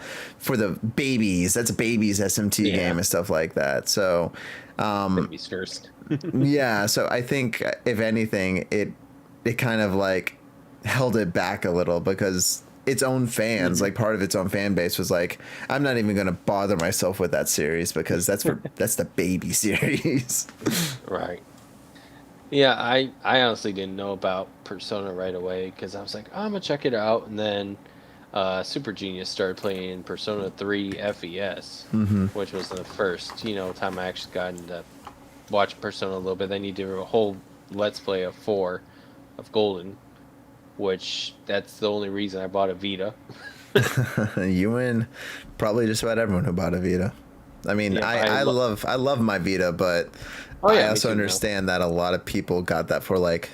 babies. That's a baby's SMT game and stuff like that. So babies first. So I think if anything it kind of like held it back a little because its own fans, like part of its own fan base was like, I'm not even going to bother myself with that series because that's the baby series. Right. Yeah, I honestly didn't know about Persona right away because I was like, I'm going to check it out. And then Super Genius started playing Persona 3 FES, which was the first, time I actually got into watching Persona a little bit. Then you did a whole Let's Play of 4 of Golden, which that's the only reason I bought a Vita. You and probably just about everyone who bought a Vita. I mean, I love my Vita, but I also understand that a lot of people got that for like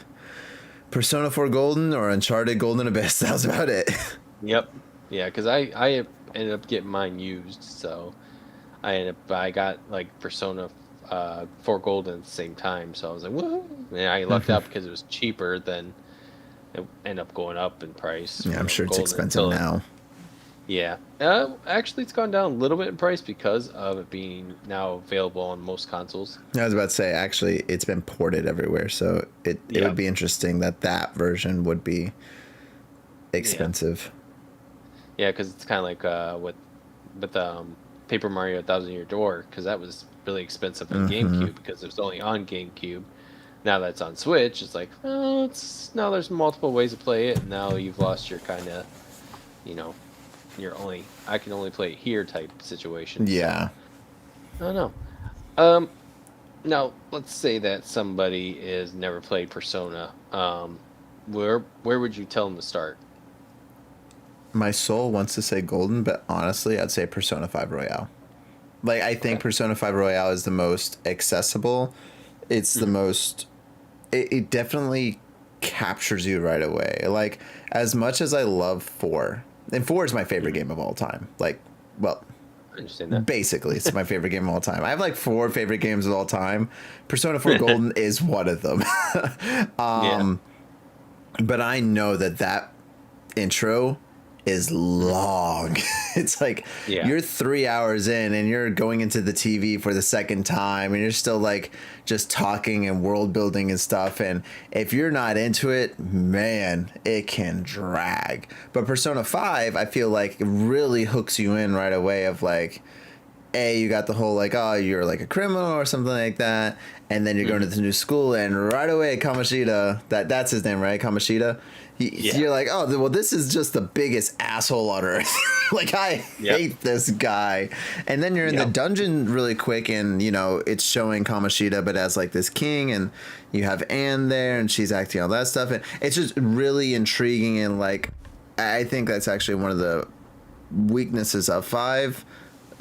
Persona 4 Golden or Uncharted Golden Abyss. That was about it. Yep. Yeah, because I ended up getting mine used, so I got like Persona 4 Golden at the same time, so I was like, woohoo! And I lucked out because it was cheaper than it ended up going up in price. Yeah, I'm sure it's expensive now. Yeah. Actually, it's gone down a little bit in price because of it being now available on most consoles. I was about to say, actually, it's been ported everywhere, so it would be interesting that version would be expensive. Yeah, because it's kind of like with Paper Mario: Thousand Year Door, because that was really expensive on Mm-hmm. GameCube because it was only on GameCube. Now that's on Switch, it's like, oh, now there's multiple ways to play it, and now you've lost your kind of, you know, I can only play it here type situation. Yeah. So, I don't know. Um, Now let's say that somebody is never played Persona. Where would you tell them to start? My soul wants to say Golden, but honestly, I'd say Persona 5 Royale. Like, I think Okay. Persona 5 Royale is the most accessible. It's the most. It definitely captures you right away. Like, as much as I love 4, and 4 is my favorite game of all time. Like, well, I understand that. basically, it's my favorite game of all time. I have like 4 favorite games of all time. Persona 4 Golden is one of them. Yeah. But I know that intro is long. It's like Yeah. you're 3 hours in and you're going into the TV for the second time and you're still like just talking and world building and stuff. And if you're not into it, man, it can drag. But Persona 5, I feel like it really hooks you in right away of like, you got the whole like, oh, you're like a criminal or something like that, and then you're going to the new school, and right away Kamoshida, that's his name, right? Kamoshida. Yeah. You're like, oh, well, this is just the biggest asshole on earth. Like, I hate this guy. And then you're in the dungeon really quick, and it's showing Kamoshida, but as like this king, and you have Anne there, and she's acting all that stuff, and it's just really intriguing, and like, I think that's actually one of the weaknesses of 5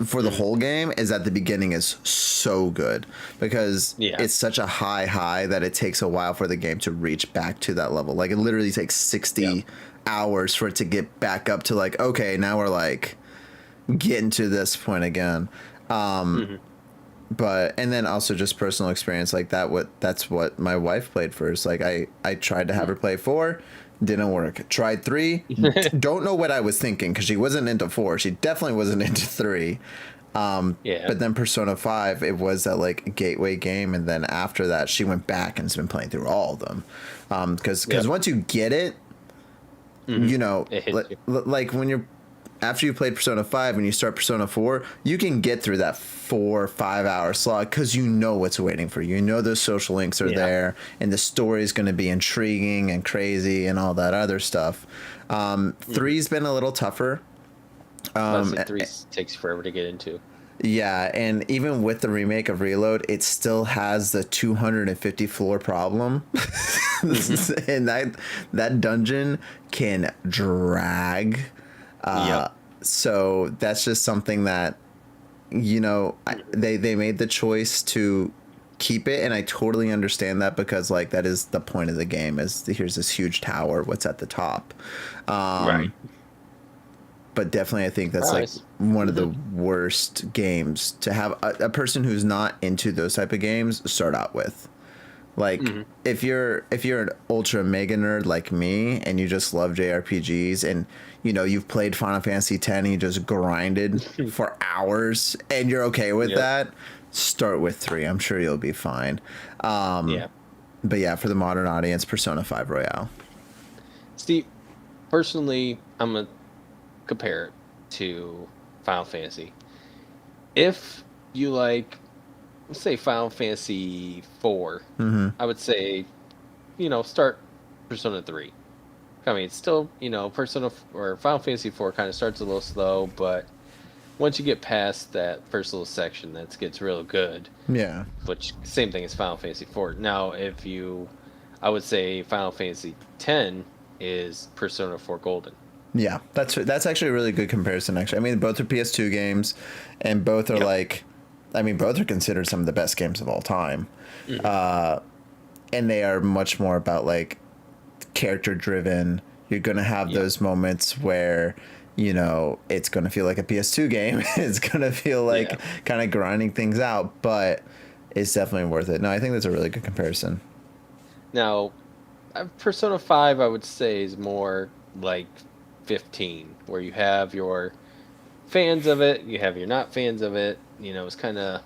for the whole game is that the beginning is so good because it's such a high that it takes a while for the game to reach back to that level. Like, it literally takes 60 hours for it to get back up to like, okay, now we're like getting to this point again. But and then also just personal experience like that's what my wife played first. Like, I tried to have her play 4, didn't work. Tried 3, don't know what I was thinking because she wasn't into 4. She definitely wasn't into 3. But then Persona 5, it was that like gateway game, and then after that she went back and has been playing through all of them. Because once you get it, like when you're after you played Persona 5 and you start Persona 4, you can get through that 4 or 5 hour slog because you know what's waiting for you. You know those social links are there, and the story is going to be intriguing and crazy and all that other stuff. 3's been a little tougher. 3 takes forever to get into. Yeah, and even with the remake of Reload, it still has the 250 floor problem. And that dungeon can drag. So that's just something that they made the choice to keep it, and I totally understand that because like that is the point of the game is here's this huge tower, what's at the top. Right. But definitely I think that's like one of the worst games to have a person who's not into those type of games start out with. Like, if you're an ultra mega nerd like me and you just love JRPGs and you've played Final Fantasy X and you just grinded for hours and you're okay with that, start with 3. I'm sure you'll be fine. But yeah, for the modern audience, Persona 5 Royale. Steve, personally, I'm gonna compare it to Final Fantasy. If you like, let's say Final Fantasy 4, I would say, start Persona 3. I mean, it's still, Persona or Final Fantasy 4 kind of starts a little slow, but once you get past that first little section, that gets real good. Yeah. Which same thing as Final Fantasy 4. Now, I would say Final Fantasy 10 is Persona 4 Golden. Yeah, that's actually a really good comparison. Actually, I mean, both are PS2 games, and both are both are considered some of the best games of all time. And they are much more about like character driven. You're gonna have those moments where it's gonna feel like a PS2 game. It's gonna feel like kind of grinding things out, but it's definitely worth it. No, I think that's a really good comparison. Now, Persona 5, I would say, is more like 15, where you have your fans of it, you have your not fans of it. It's kind of,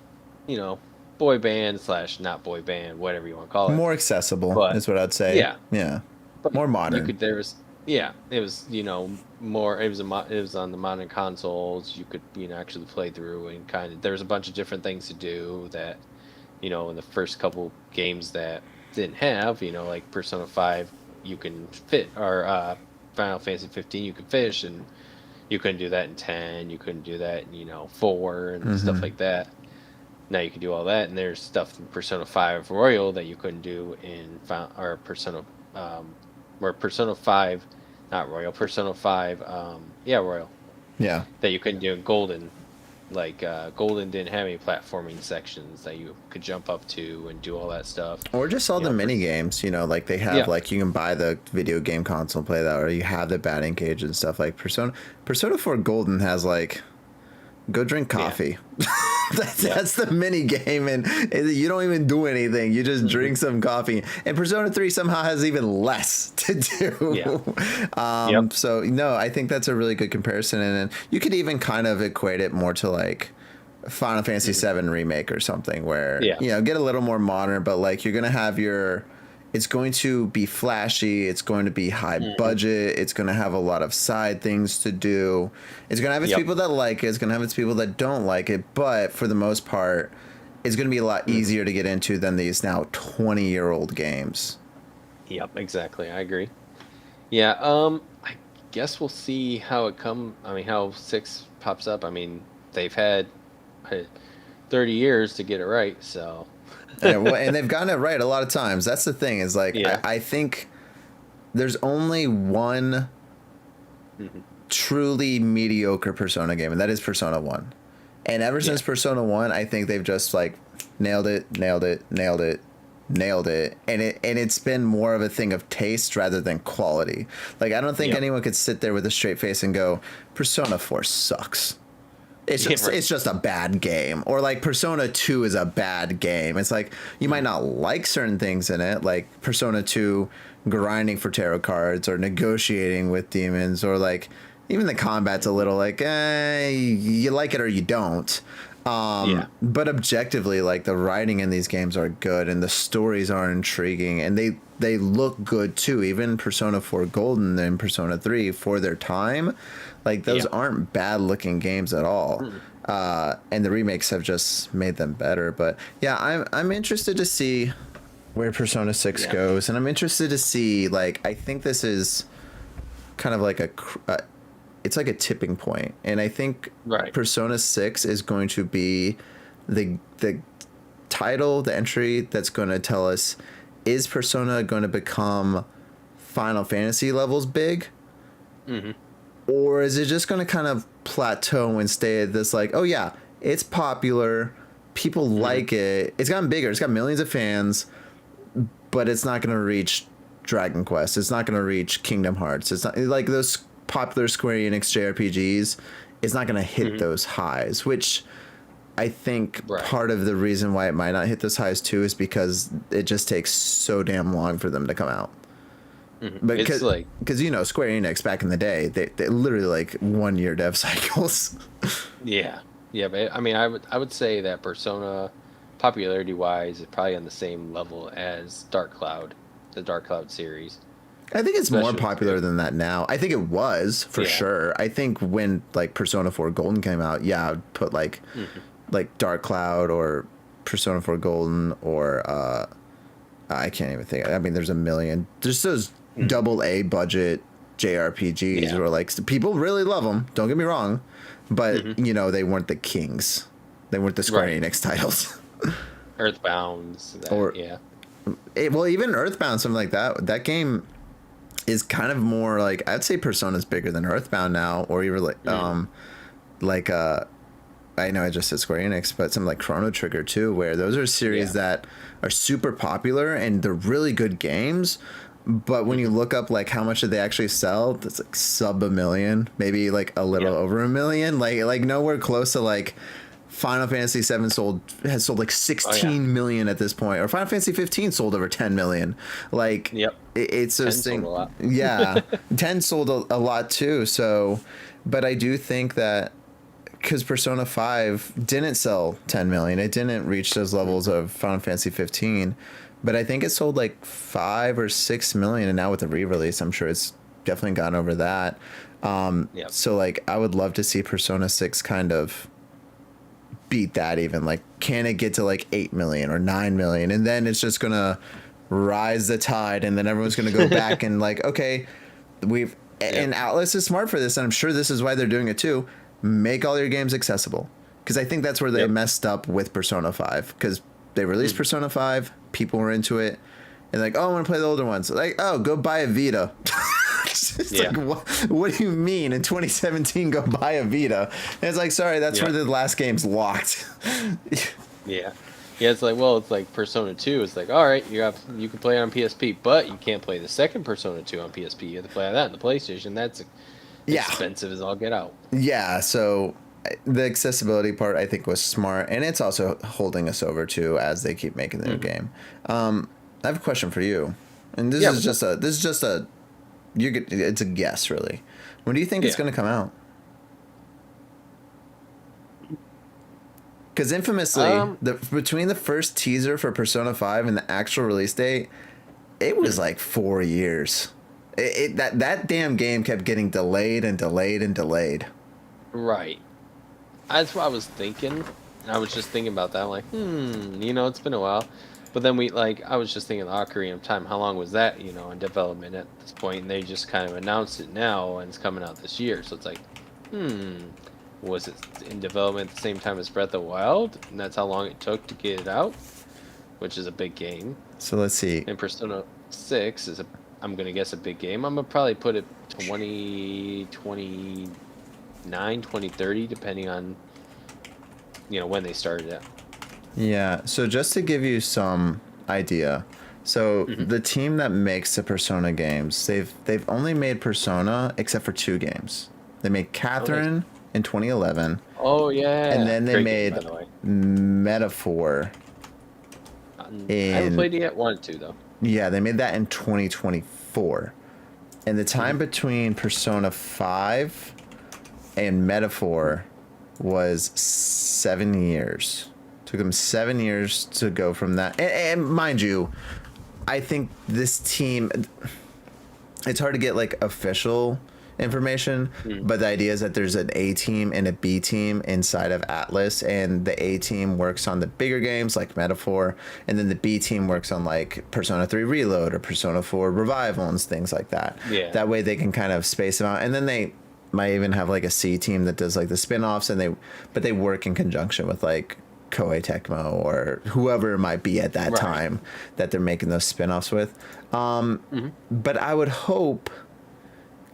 boy band / not boy band, whatever you want to call it. More accessible is what I'd say. Yeah. But more modern. Yeah, it was, more. It was on the modern consoles. You could, actually play through and kind of. There was a bunch of different things to do that, in the first couple games that didn't have. Like Persona 5, you can fit, or Final Fantasy 15, you could fish, and you couldn't do that in 10. You couldn't do that in 4 and stuff like that. Now you can do all that, and there's stuff in Persona 5 Royal that you couldn't do in Persona, or Persona 5, not Royal, Persona 5, yeah, Royal, Yeah. that you couldn't do in Golden. Like Golden didn't have any platforming sections that you could jump up to and do all that stuff. Or just all the mini games, like they have, like you can buy the video game console and play that, or you have the batting cage and stuff. Like Persona 4 Golden has like, go drink coffee. Yeah. That's the mini game, and you don't even do anything. You just drink some coffee. And Persona 3 somehow has even less to do. Yeah. So no, I think that's a really good comparison, and you could even kind of equate it more to like Final Fantasy 7 remake or something, where get a little more modern, but like you're gonna have it's going to be flashy. It's going to be high budget. It's going to have a lot of side things to do. It's going to have its people that like it. It's going to have its people that don't like it. But for the most part, it's going to be a lot easier to get into than these now 20-year-old games. Yep, exactly. I agree. Yeah, I guess we'll see how how 6 pops up. I mean, they've had 30 years to get it right, so... and they've gotten it right a lot of times. That's the thing, is like I think there's only one truly mediocre Persona game, and that is Persona 1. And ever since Persona 1, I think they've just like nailed it. And it's been more of a thing of taste rather than quality. Like, I don't think anyone could sit there with a straight face and go, Persona 4 sucks. It's just a bad game. Or like Persona 2 is a bad game. It's like you might not like certain things in it, like Persona 2 grinding for tarot cards or negotiating with demons, or like even the combat's a little like you like it or you don't. But objectively, like the writing in these games are good and the stories are intriguing and they look good too. Even Persona 4 Golden and Persona 3 for their time, like those aren't bad looking games at all. And the remakes have just made them better. But yeah, I'm interested to see where Persona 6 goes, and I'm interested to see, like, I think this is kind of like it's like a tipping point, and I think Persona 6 is going to be the title, the entry that's going to tell us, is Persona going to become Final Fantasy levels big? Or is it just going to kind of plateau and stay at this, like, oh yeah, it's popular, people like it, it's gotten bigger, it's got millions of fans, but it's not going to reach Dragon Quest, it's not going to reach Kingdom Hearts, it's not like those popular Square Enix JRPGs, it's not going to hit those highs, which I think part of the reason why it might not hit those highs too is because it just takes so damn long for them to come out. But because Square Enix back in the day, they literally like 1 year dev cycles. But I mean, I would say that Persona, popularity wise, is probably on the same level as Dark Cloud, the Dark Cloud series. I think it's more popular than that now. I think it was for sure. I think when like Persona 4 Golden came out, I'd put like Dark Cloud or Persona 4 Golden or I can't even think. I mean, there's a million. There's those double A budget JRPGs where like people really love them. Don't get me wrong, but they weren't the kings. They weren't the Square Enix titles. Earthbound's well, even Earthbound, something like that. That game is kind of more like, I'd say Persona's bigger than Earthbound now, or even like I know I just said Square Enix, but something like Chrono Trigger too, where those are series that are super popular and they're really good games. But when you look up like how much did they actually sell, it's like sub 1 million, maybe like a little over 1 million, like nowhere close to like Final Fantasy 7 has sold like 16 million at this point, or Final Fantasy 15 sold over 10 million. Like it's those things. 10 sold a lot too. So, but I do think that because Persona 5 didn't sell 10 million, it didn't reach those levels of Final Fantasy 15. But I think it sold like 5 or 6 million, and now with the re-release, I'm sure it's definitely gotten over that. Yep. So like I would love to see Persona 6 kind of beat that even. Like, can it get to like 8 million or 9 million? And then it's just gonna rise the tide, and then everyone's gonna go back and like, okay, we've and Atlas is smart for this, and I'm sure this is why they're doing it too. Make all your games accessible, because I think that's where they messed up with Persona 5, because they released Persona 5, people were into it, and like, oh, I want to play the older ones. Like, oh, go buy a Vita. It's like, what do you mean in 2017 go buy a Vita? And it's like, sorry, that's where the last game's locked. Yeah. Yeah, it's like, well, it's like Persona 2. It's like, all right, you can play it on PSP, but you can't play the second Persona 2 on PSP. You have to play that on the PlayStation. That's expensive as all get out. Yeah, so the accessibility part I think was smart, and it's also holding us over too as they keep making the new game. I have a question for you, and this is just a it's a guess really. When do you think it's going to come out? Because infamously, between the first teaser for Persona 5 and the actual release date, it was like 4 years. That damn game kept getting delayed and delayed and delayed. Right. That's what I was thinking. I was just thinking about that. I'm like, it's been a while. But then I was just thinking the Ocarina of Time, how long was that, in development at this point? And they just kind of announced it now, and it's coming out this year. So it's like, was it in development at the same time as Breath of the Wild? And that's how long it took to get it out, which is a big game. So let's see. And Persona 6 is, I'm going to guess, a big game. I'm going to probably put it 2029, 2030, depending on, when they started it. Yeah, so just to give you some idea, so the team that makes the Persona games, they've only made Persona except for 2 games. They made Catherine in 2011. Oh yeah, and then they made game, by the way. Metaphor. I haven't played it yet. Wanted to though. Yeah, they made that in 2024, and the time between Persona 5 and Metaphor was 7 years. Took them 7 years to go from that. And mind you, I think this team, it's hard to get like official information, but the idea is that there's an A team and a B team inside of Atlas, and the A team works on the bigger games like Metaphor, and then the B team works on like Persona 3 Reload or Persona 4 Revival and things like that. Yeah. That way they can kind of space them out, and then they might even have like a C team that does like the spin-offs, and they work in conjunction with like Koei Tecmo or whoever it might be at that time that they're making those spin-offs with. But I would hope,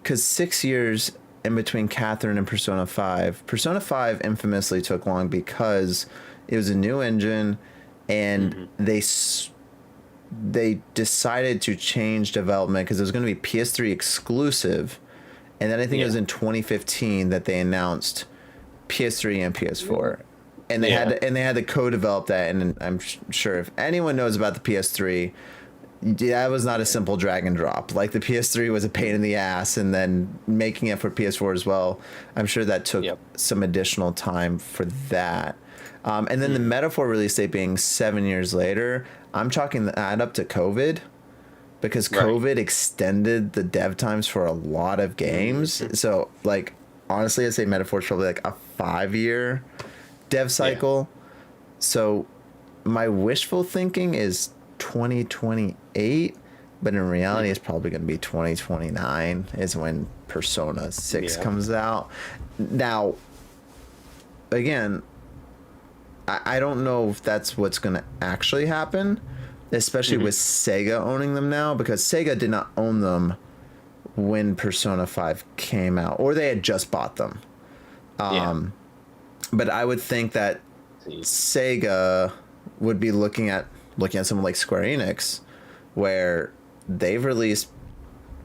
because 6 years in between Catherine and Persona 5 infamously took long because it was a new engine, and they decided to change development because it was going to be PS3 exclusive, and then I think it was in 2015 that they announced PS3 and PS4. And they had to co-develop that, and I'm sure if anyone knows about the PS3, that was not a simple drag and drop. Like, the PS3 was a pain in the ass, and then making it for PS4 as well, I'm sure that took some additional time for that. And then the Metaphor release date being 7 years later, I'm chalking that up to COVID, because COVID extended the dev times for a lot of games. So, like, honestly, I'd say Metaphor is probably like a 5-year dev cycle. So my wishful thinking is 2028, but in reality it's probably going to be 2029 is when Persona 6 comes out. Now, again, I don't know if that's what's going to actually happen, especially with Sega owning them now, because Sega did not own them when Persona 5 came out, or they had just bought them. But I would think that Sega would be looking at someone like Square Enix, where they've released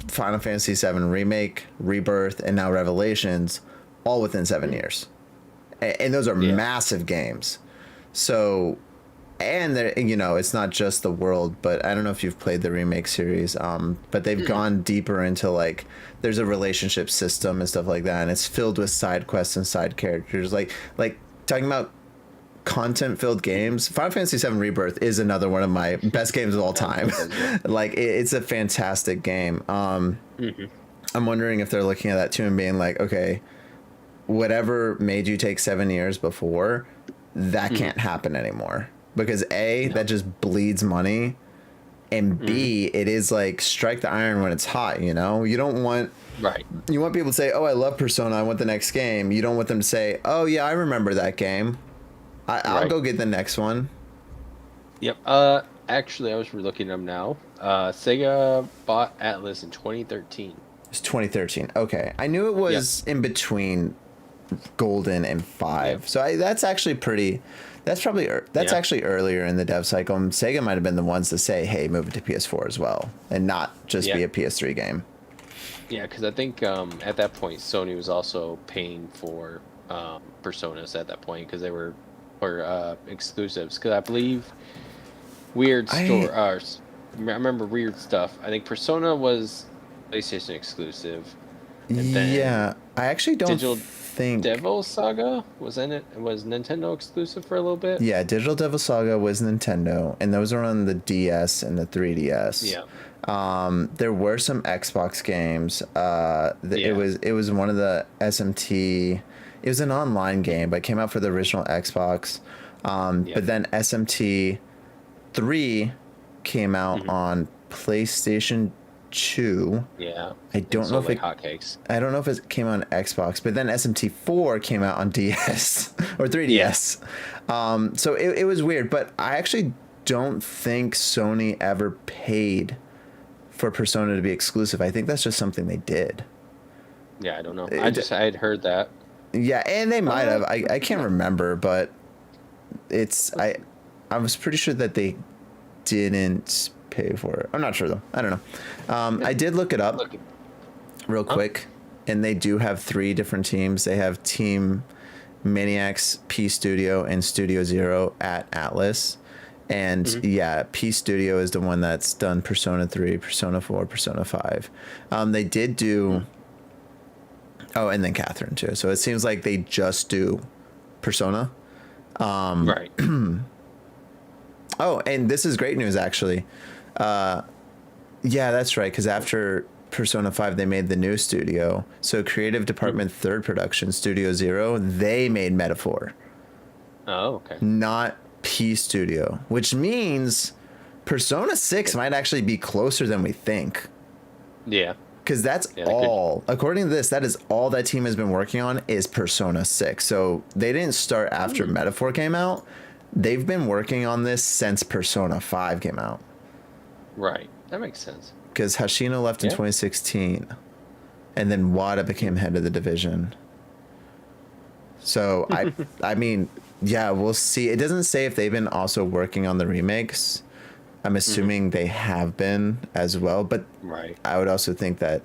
Final Fantasy VII Remake, Rebirth, and now Revelations, all within 7 years, and those are massive games. So, and it's not just the world, but I don't know if you've played the Remake series, but they've gone deeper into, like, there's a relationship system and stuff like that, and it's filled with side quests and side characters. Like talking about content-filled games, Final Fantasy VII Rebirth is another one of my best games of all time. Like, it's a fantastic game. I'm wondering if they're looking at that too and being like, okay, whatever made you take 7 years before, that can't happen anymore. Because A, No. that just bleeds money. And B, it is like strike the iron when it's hot, you know? You don't want Right. you want people to say, "Oh, I love Persona. I want the next game." You don't want them to say, "Oh, yeah, I remember that game. I'll Right. go get the next one." Yep. Actually, I was looking them now. Sega bought Atlas in 2013. It's 2013. Okay, I knew it Yep. was in between Golden and 5. Yep. So that's actually pretty. That's probably that's Yeah. actually earlier in the dev cycle. And Sega might have been the ones to say, "Hey, move it to PS4 as well," and not just be Yeah. a PS3 game. Yeah, because I think at that point Sony was also paying for Personas at that point because they were exclusives. Because I believe I I remember Weird Stuff. I think Persona was PlayStation exclusive, and then yeah, I actually don't Digital think. Devil Saga was in it. It was Nintendo exclusive for a little bit. Yeah, Digital Devil Saga was Nintendo, and those are on the DS and the 3DS. Yeah. There were some Xbox games. Yeah. It was one of the SMT. It was an online game, but it came out for the original Xbox. Yeah. But then SMT 3 came out on PlayStation 2. Yeah. I don't know if like it hotcakes. I don't know if it came on Xbox, but then SMT4 came out on DS or 3DS. So it was weird, but I actually don't think Sony ever paid for Persona to be exclusive. I think that's just something they did. Yeah, I don't know. It- I had heard that. Yeah, and they might have. I can't remember, but I was pretty sure that they didn't pay for it. I'm not sure though. I don't know. I did look it up Look, real quick, and they do have 3 different teams. They have Team Maniacs, P Studio, and Studio Zero at Atlas. And yeah, P Studio is the one that's done Persona 3, Persona 4, Persona 5. They did do. Oh, and then Catherine too. So it seems like they just do Persona. right. Oh, and this is great news actually. Yeah, that's right. Because after Persona 5, they made the new studio. So Creative Department Third Production, Studio Zero, they made Metaphor, Oh, okay. not P Studio, which means Persona 6 might actually be closer than we think. Yeah. Because that's Yeah, they could- all, according to this, that is all that team has been working on is Persona 6. So they didn't start after Metaphor came out. They've been working on this since Persona 5 came out. Right. That makes sense. Because Hashino left in Yeah. 2016, and then Wada became head of the division. So I mean, yeah, we'll see. It doesn't say if they've been also working on the remakes. I'm assuming they have been as well, but Right. I would also think that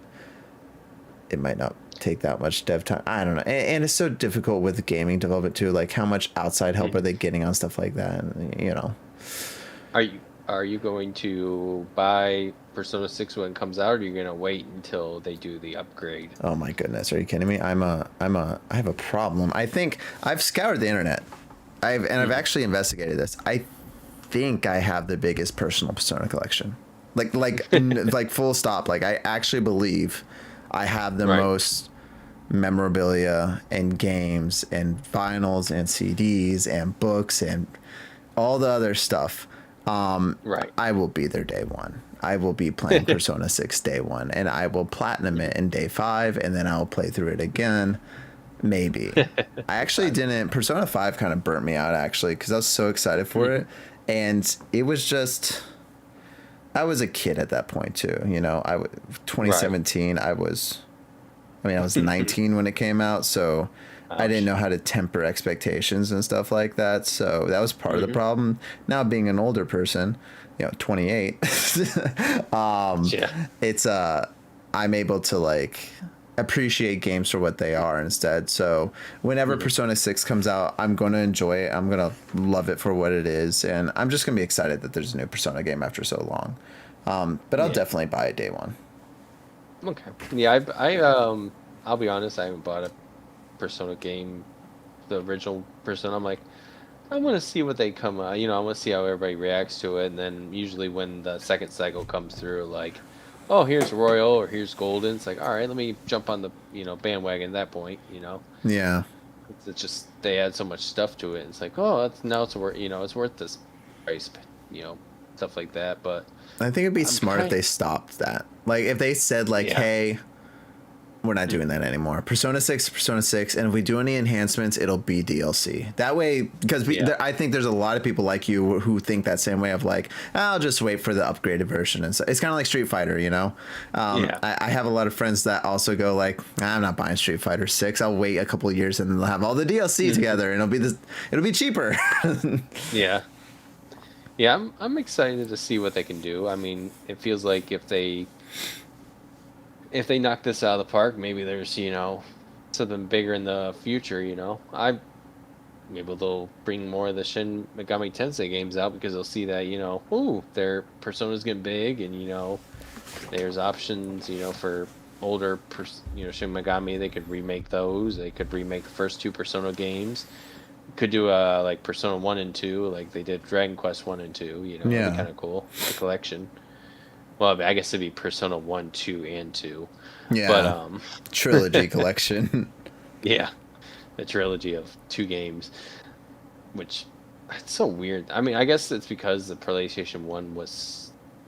it might not take that much dev time. I don't know, and it's so difficult with gaming development too. Like, how much outside help are they getting on stuff like that? And, you know. Are you going to buy Persona 6 when it comes out, or are you going to wait until they do the upgrade? Oh my goodness, are you kidding me? I have a problem. I think I've scoured the internet. I've actually investigated this. I think I have the biggest personal Persona collection. Like full stop. Like, I actually believe I have the Right. most memorabilia and games and vinyls and CDs and books and all the other stuff. Right. I will be there day one. I will be playing Persona 6 day one, and I will platinum it in day 5, and then I'll play through it again. Maybe. I actually didn't. Persona 5 kind of burnt me out, actually, because I was so excited for it. And it was just. I was a kid at that point, too. You know, 2017, I was 19 when it came out, so. I didn't know how to temper expectations and stuff like that. So that was part of the problem. Now, being an older person, 28, Yeah. it's I'm able to like appreciate games for what they are instead. So whenever Persona 6 comes out, I'm going to enjoy it. I'm going to love it for what it is, and I'm just going to be excited that there's a new Persona game after so long. But I'll definitely buy it day one. Okay. Yeah, I'll be honest, I haven't bought a Persona game, the original Persona. I'm like, I want to see what they come. I want to see how everybody reacts to it, and then usually when the second cycle comes through, like, oh, here's Royal or here's Golden. It's like, all right, let me jump on the bandwagon at that point. Yeah. It's just they add so much stuff to it. It's like, oh, it's worth it's worth this price, you know, stuff like that. But I think it'd be I'm smart if kind they stopped that. Like if they said like, yeah. hey, we're not doing that anymore. Persona 6, and if we do any enhancements, it'll be DLC. That way, because I think there's a lot of people like you who think that same way of like, I'll just wait for the upgraded version. And so it's kind of like Street Fighter, Yeah. I have a lot of friends that also go like, I'm not buying Street Fighter 6. I'll wait a couple of years and then they'll have all the DLC together and it'll be cheaper. Yeah. Yeah, I'm excited to see what they can do. I mean, it feels like if they knock this out of the park, maybe there's, something bigger in the future, maybe they'll bring more of the Shin Megami Tensei games out because they'll see that, ooh, their persona's getting big and, there's options, for older, Shin Megami. They could remake those. They could remake the first two Persona games. Could do like Persona 1 and 2, like they did Dragon Quest 1 and 2, Yeah. It'd be kind of cool. The collection. Well, I guess it'd be Persona 1, 2, and 2. Yeah. But trilogy collection. yeah. The trilogy of 2 games, which it's so weird. I mean, I guess it's because the PlayStation 1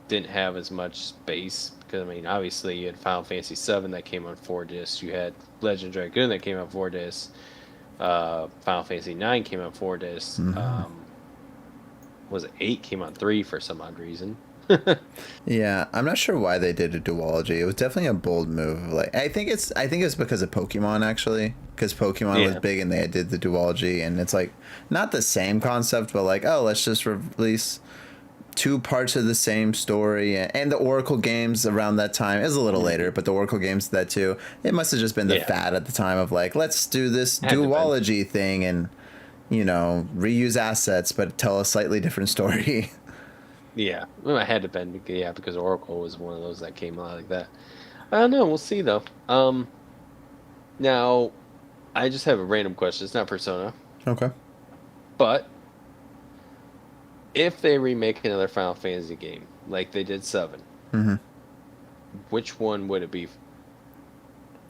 didn't have as much space because I mean, obviously you had Final Fantasy 7 that came on 4 discs, you had Legend of Dragoon that came on 4 discs. Final Fantasy 9 came on 4 discs. Was it 8 came on 3 for some odd reason? Yeah, I'm not sure why they did a duology. It was definitely a bold move. Like I think it's because of Pokemon actually, because Pokemon was big and they did the duology, and it's like not the same concept, but like let's just release 2 parts of the same story. And the Oracle games around that time is a little later, but the Oracle games that too. It must have just been the fad at the time of like let's do this duology thing and reuse assets but tell a slightly different story. Yeah, well, I had to bend, because Oracle was one of those that came out like that. I don't know. We'll see though. Now, I just have a random question. It's not Persona, Okay. but if they remake another Final Fantasy game like they did 7, which one would it be?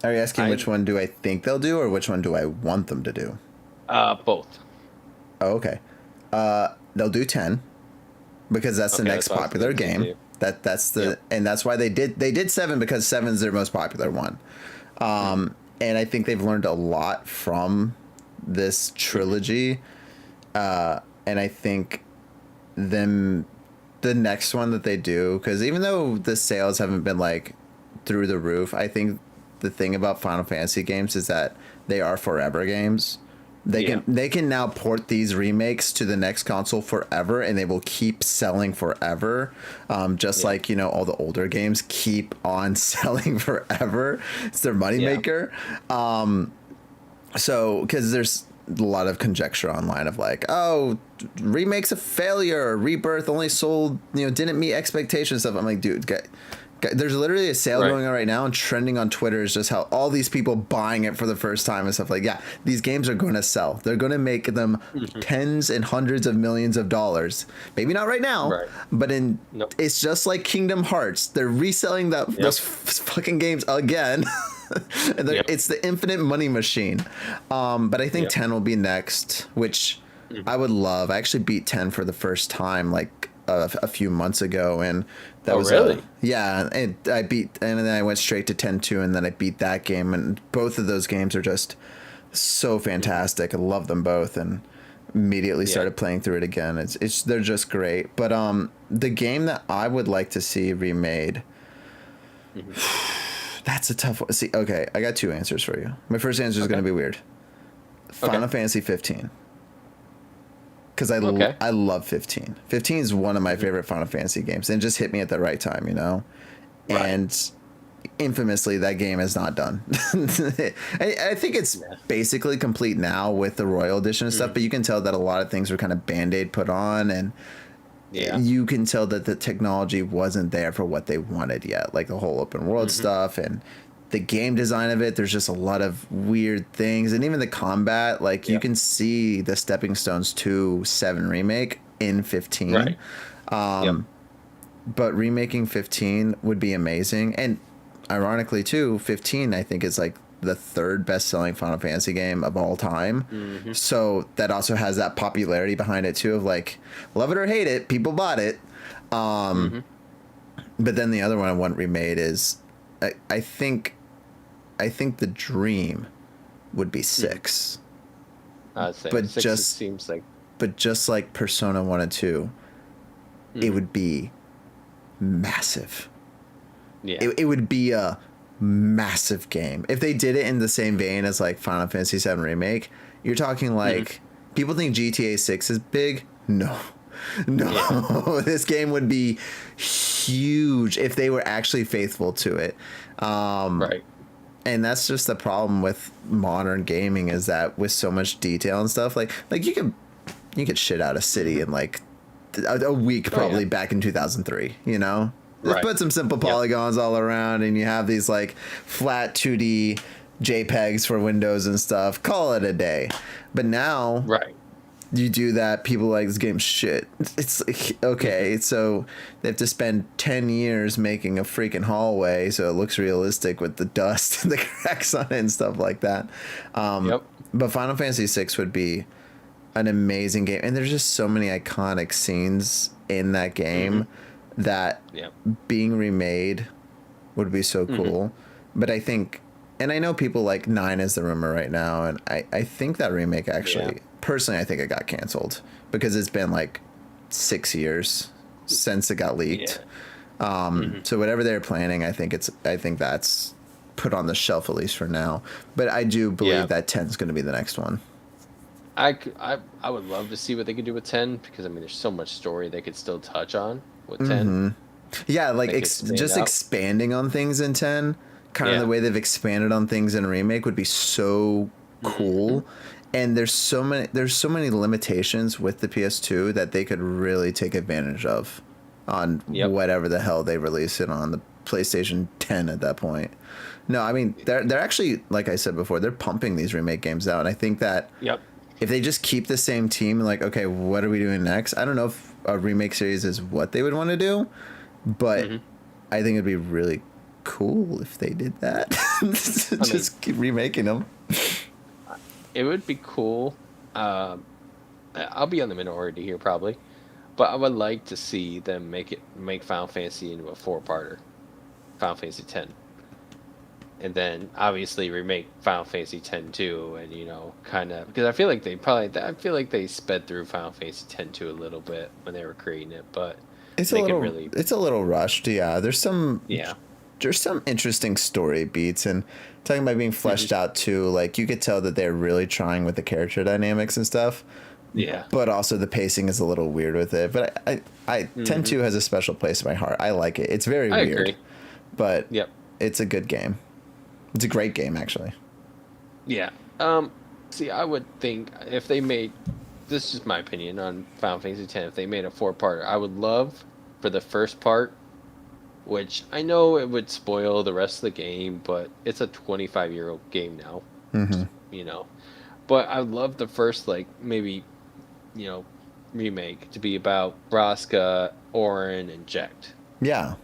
Are you asking which one do I think they'll do, or which one do I want them to do? Both. Oh, okay. They'll do 10. Because that's the next popular game. That's the and that's why they did 7 because 7's their most popular one. And I think they've learned a lot from this trilogy. And I think the next one that they do, because even though the sales haven't been like through the roof, I think the thing about Final Fantasy games is that they are forever games. They can now port these remakes to the next console forever, and they will keep selling forever. Just like all the older games keep on selling forever. It's their moneymaker. So because there's a lot of conjecture online of like, remakes a failure, Rebirth only sold didn't meet expectations. Stuff. I'm like, dude, there's literally a sale going on right now, and trending on Twitter is just how all these people buying it for the first time and stuff like, these games are going to sell. They're going to make them tens and hundreds of millions of dollars. Maybe not right now, but it's just like Kingdom Hearts. They're reselling those fucking games again. And it's the infinite money machine. But I think 10 will be next, which I would love. I actually beat 10 for the first time like a few months ago, and that was really? And I beat, and then I went straight to 10-2, and then I beat that game, and both of those games are just so fantastic. I love them both, and immediately started playing through it again. They're just great. But the game that I would like to see remade, that's a tough one. See, okay, I got 2 answers for you. My first answer is going to be weird. Final Fantasy 15. Because I love 15. 15 is one of my favorite Final Fantasy games, and it just hit me at the right time, And infamously, that game is not done. I think it's basically complete now with the Royal Edition and stuff, but you can tell that a lot of things were kind of Band-Aid put on, and you can tell that the technology wasn't there for what they wanted yet, like the whole open world stuff and the game design of it. There's just a lot of weird things, and even the combat, like you can see the stepping stones to 7 remake in 15. but remaking 15 would be amazing. And ironically too, 15 I think is like the third best selling Final Fantasy game of all time. Mm-hmm. So that also has that popularity behind it too, of like, love it or hate it, people bought it. Mm-hmm. But then the other one I want remade is I think the dream would be 6. I'd say But 6 just seems like. but just like Persona 1 and 2, it would be massive. Yeah. It would be a massive game. If they did it in the same vein as like Final Fantasy 7 Remake, you're talking like people think GTA 6 is big. No. Yeah. This game would be huge if they were actually faithful to it. Right. And that's just the problem with modern gaming, is that with so much detail and stuff, like you could shit out a city in like a week probably back in 2003, you know? Just Right. put some simple polygons all around and you have these like flat 2D JPEGs for Windows and stuff. Call it a day. But now Right. you do that, people are like, this game's shit. It's like, okay, so they have to spend 10 years making a freaking hallway so it looks realistic with the dust and the cracks on it and stuff like that. Yep. But Final Fantasy VI would be an amazing game, and there's just so many iconic scenes in that game that Yep. being remade would be so cool. But I think, and I know people like 9 is the rumor right now, and I think that remake actually, personally, I think it got canceled because it's been like 6 years since it got leaked. So whatever they're planning, I think that's put on the shelf, at least for now. But I do believe that 10 is going to be the next one. I would love to see what they could do with 10, because I mean there's so much story they could still touch on with 10. Yeah, like Make it stand just out. expanding on things in 10, kind of the way they've expanded on things in remake would be so cool. And there's so many limitations with the PS2 that they could really take advantage of on whatever the hell they release it on, the PlayStation 10 at that point. No, I mean they're actually, like I said before, they're pumping these remake games out, and I think that if they just keep the same team, like, okay, what are we doing next? I don't know if a remake series is what they would want to do, but I think it'd be really cool if they did that. Just keep remaking them. It would be cool. I'll be on the minority here probably, but I would like to see them make Final Fantasy into a 4-parter, Final Fantasy 10. And then obviously remake Final Fantasy 10 too, and kind of, because I feel like they sped through Final Fantasy 10 too a little bit when they were creating it, but it's a little rushed. Yeah, there's some interesting story beats, and talking about being fleshed out too. Like you could tell that they're really trying with the character dynamics and stuff. Yeah, but also the pacing is a little weird with it. But I 10-2 has a special place in my heart. I like it. It's very weird, agree. But it's a good game. It's a great game, actually. Yeah. See, I would think if they made, this is just my opinion on Final Fantasy X, if they made a 4-parter, I would love for the first part, which I know it would spoil the rest of the game, but it's a 25-year-old game now. But I would love the first, like, maybe, remake to be about Braska, Auron, and Jecht. Yeah.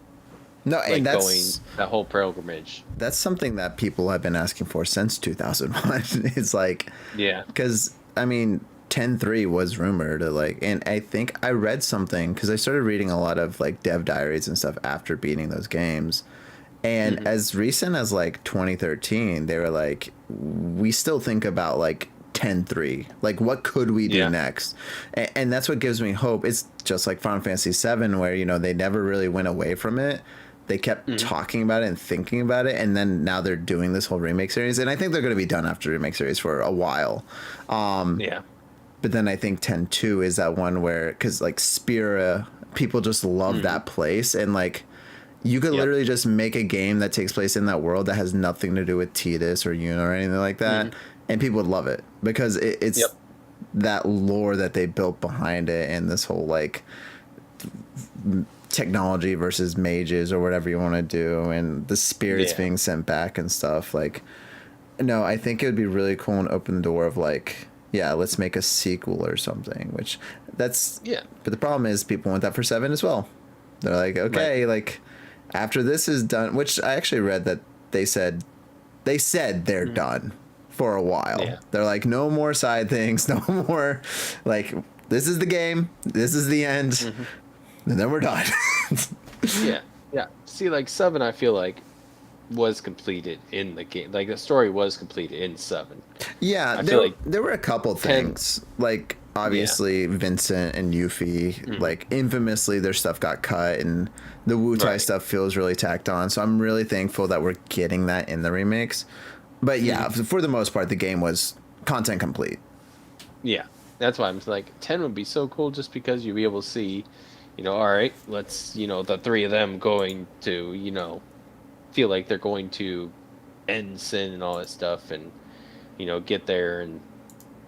No, like and that's going that whole pilgrimage. That's something that people have been asking for since 2001. It's like, because I mean, 10-3 was rumored to like, and I think I read something because I started reading a lot of like dev diaries and stuff after beating those games, and as recent as like 2013, they were like, we still think about like 10-3, like what could we do next, and that's what gives me hope. It's just like Final Fantasy 7, where they never really went away from it. They kept talking about it and thinking about it, and then now they're doing this whole remake series, and I think they're going to be done after remake series for a while. But then I think 10-2 is that one where, because like Spira, people just love that place, and like you could literally just make a game that takes place in that world that has nothing to do with Tidus or Yuna or anything like that, and people would love it because it's that lore that they built behind it, and this whole like technology versus mages or whatever you want to do, and the spirits being sent back and stuff. Like, no, I think it would be really cool and open the door of like, let's make a sequel or something, which but the problem is people want that for 7 as well. They're like, okay, Right. like after this is done, which I actually read that they said they're Mhm. done for a while. Yeah. They're like, no more side things, no more, like, this is the game, this is the end, Hmm. and then we're done. Yeah. Yeah. See, like 7, I feel like was completed in the game. Like the story was completed in 7. Yeah, I feel like there were a couple 10. things, like Yeah. obviously Vincent and Yuffie, Hmm. like infamously their stuff got cut, and the Wu Tai Right. stuff feels really tacked on. So I'm really thankful that we're getting that in the remakes. But yeah, Hmm. for the most part, the game was content complete. Yeah. That's why I'm like 10 would be so cool just because you'd be able to see, all right, let's, the three of them going to, feel like they're going to end sin and all that stuff and, get there and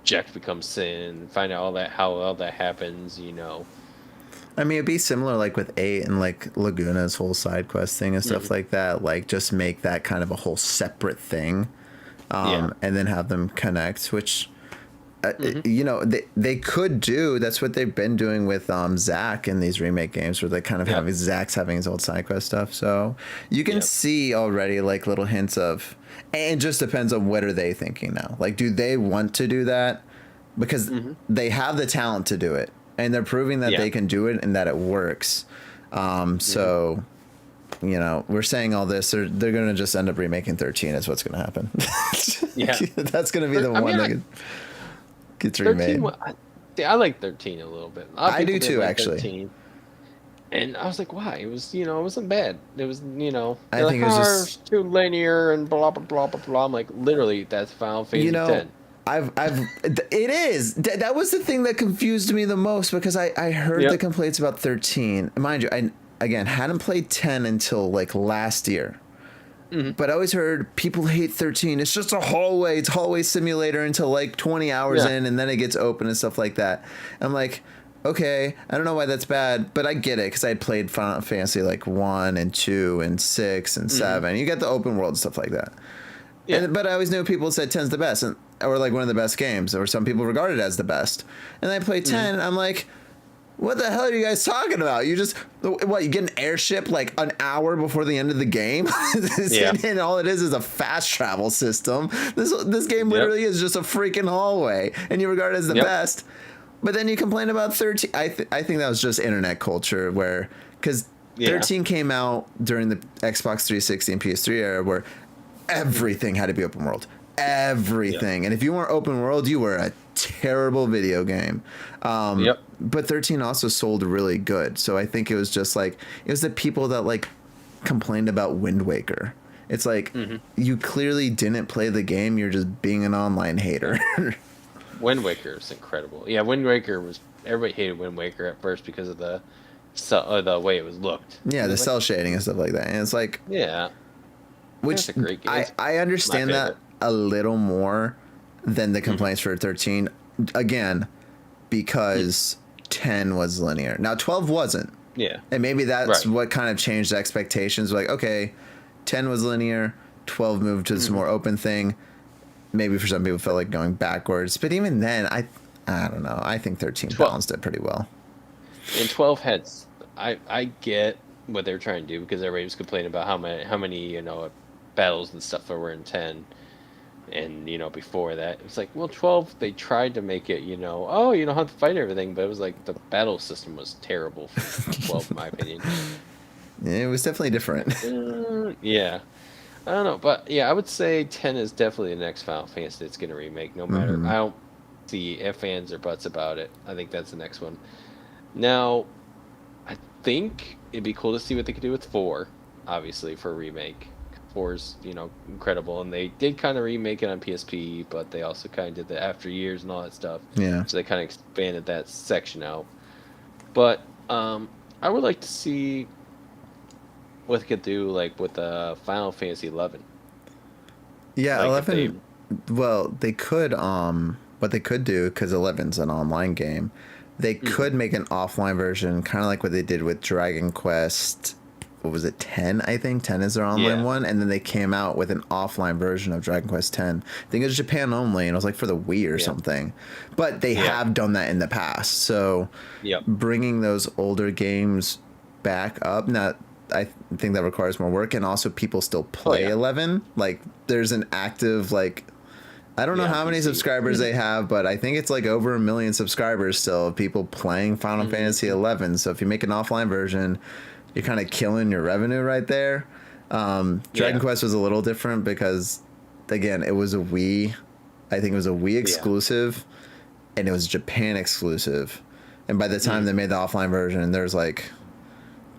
Jack becomes sin and find out how all that happens. I mean, it'd be similar like with 8 and like Laguna's whole side quest thing and stuff Hmm. like that. Like, just make that kind of a whole separate thing, Yeah. and then have them connect, which Hmm. they could do. That's what they've been doing with Zack in these remake games, where they kind of Yep. have Zack's having his old side quest stuff. So you can Yep. see already like little hints of, and it just depends on what are they thinking now. Like, do they want to do that? Because Hmm. they have the talent to do it, and they're proving that Yeah. they can do it and that it works. So we're saying all this. They're gonna just end up remaking 13. Is what's gonna happen. Yeah. That's gonna be the I one mean, that gets 13. remade. See, I like 13 a little bit. A lot of I do people didn't too, like actually. 13. And I was like, why? It was, it wasn't bad. It was, I they're like, think it was it's just, too linear and blah, blah, blah, blah, blah. I'm like, literally, that's Final you Fantasy know, 10. it is. That was the thing that confused me the most, because I heard Yep. the complaints about 13. Mind you, I, again, hadn't played 10 until like last year. Hmm. But I always heard people hate 13. It's just a hallway. It's hallway simulator until like 20 hours Yeah. in, and then it gets open and stuff like that. I'm like, okay, I don't know why that's bad, but I get it, because I had played Final Fantasy like 1 and 2 and 6 and 7. You get the open world and stuff like that. Yeah. But I always knew people said 10's the best, or like one of the best games, or some people regard it as the best. And I played 10, and I'm like, what the hell are you guys talking about? You just, what, you get an airship like an hour before the end of the game? Yeah. And all it is a fast travel system. This game literally is just a freaking hallway, and you regard it as the Yep. best. But then you complain about 13. I think that was just internet culture, where, because Yeah. 13 came out during the Xbox 360 and PS3 era, where everything had to be open world. Everything. And if you weren't open world, you were a terrible video game. Yep. But 13 also sold really good. So I think it was just like, it was the people that like complained about Wind Waker. It's like, you clearly didn't play the game. You're just being an online hater. Wind Waker is incredible. Yeah, Wind Waker was, everybody hated Wind Waker at first because of the way it was looked. Yeah, It the was cell like, shading and stuff like that. And it's like, yeah. which It's a great game. It's I understand my that favorite. a little more than the complaints for 13. Again, because 10 was linear. Now 12 wasn't. Yeah. And maybe that's Right. what kind of changed expectations. Like, okay, 10 was linear, 12 moved to this more open thing. Maybe for some people felt like going backwards. But even then, I don't know. I think 13 balanced it pretty well. And 12 heads. I get what they're trying to do because everybody was complaining about how many battles and stuff there were in 10. And before that, it's like, well, 12 they tried to make it, oh, you don't have to fight everything, but it was like the battle system was terrible for 12 in my opinion. It was definitely different. Yeah. I don't know, but yeah, I would say 10 is definitely the next Final Fantasy that's going to remake, no matter. I don't see if, ands, or buts about it. I think that's the next one. Now, I think it'd be cool to see what they could do with 4, obviously, for a remake. 4's, incredible, and they did kind of remake it on PSP, but they also kind of did the after years and all that stuff. Yeah. So they kind of expanded that section out. But I would like to see what they could do, like with Final Fantasy 11. Yeah, Like, if 11. Well, they could. What they could do, because 11's an online game, they could make an offline version, kind of like what they did with Dragon Quest. What was it, 10? I think 10 is their online one, and then they came out with an offline version of Dragon Quest 10. I think it was Japan only, and it was like for the Wii or something. But they have done that in the past, so Yep. bringing those older games back up. Now, I think that requires more work, and also people still play yeah. 11. Like, there's an active, like, I don't know Yeah, how many PC. subscribers they have, but I think it's like over 1 million subscribers still of people playing Final Fantasy 11. So if you make an offline version, you're kind of killing your revenue right there. Dragon Quest was a little different because, again, it was a Wii. I think it was a Wii exclusive, and it was Japan exclusive. And by the time they made the offline version, there's like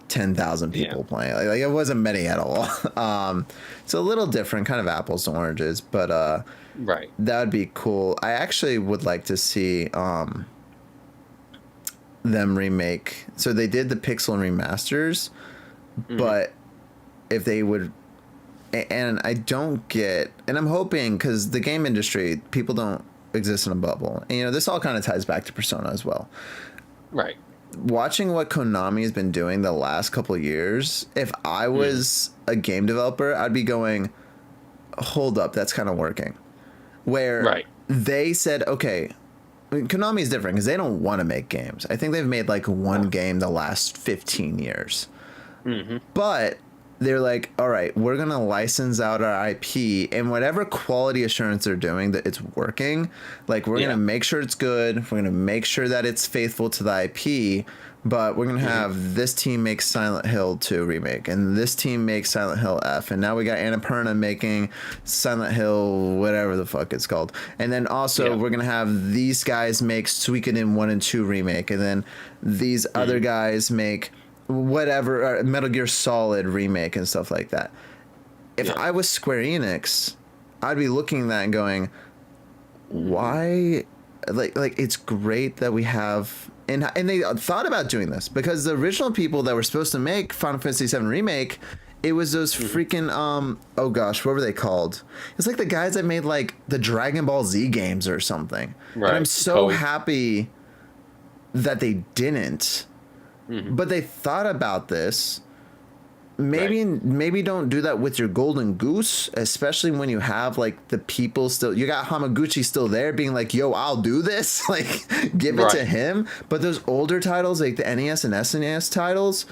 10,000 people playing. Like, it wasn't many at all. It's a little different, kind of apples to oranges, but Right. that would be cool. I actually would like to see them remake. So they did the pixel and remasters, but if they would, and I don't get, and I'm hoping, because the game industry, people don't exist in a bubble. And, you know, this all kind of ties back to Persona as well. Right. Watching what Konami has been doing the last couple of years, if I was a game developer, I'd be going, hold up, that's kind of working. Where they said, okay, I mean, Konami is different because they don't want to make games. I think they've made like one game the last 15 years. But they're like, all right, we're going to license out our IP, and whatever quality assurance they're doing that it's working, like, we're going to make sure it's good. We're going to make sure that it's faithful to the IP, but we're going to have this team make Silent Hill 2 remake, and this team makes Silent Hill F, and now we got Annapurna making Silent Hill whatever the fuck it's called. And then also we're going to have these guys make Suikoden 1 and 2 remake, and then these other guys make whatever, Metal Gear Solid remake and stuff like that. If I was Square Enix, I'd be looking at that and going, why? Like it's great that we have, and they thought about doing this, because the original people that were supposed to make Final Fantasy VII remake, it was those freaking oh gosh, what were they called? It's like the guys that made like the Dragon Ball Z games or something. Right. And I'm so happy that they didn't. But they thought about this. Maybe don't do that with your Golden Goose, especially when you have like the people still. You got Hamaguchi still there, being like, "Yo, I'll do this." Like, give it to him. But those older titles, like the NES and SNES titles,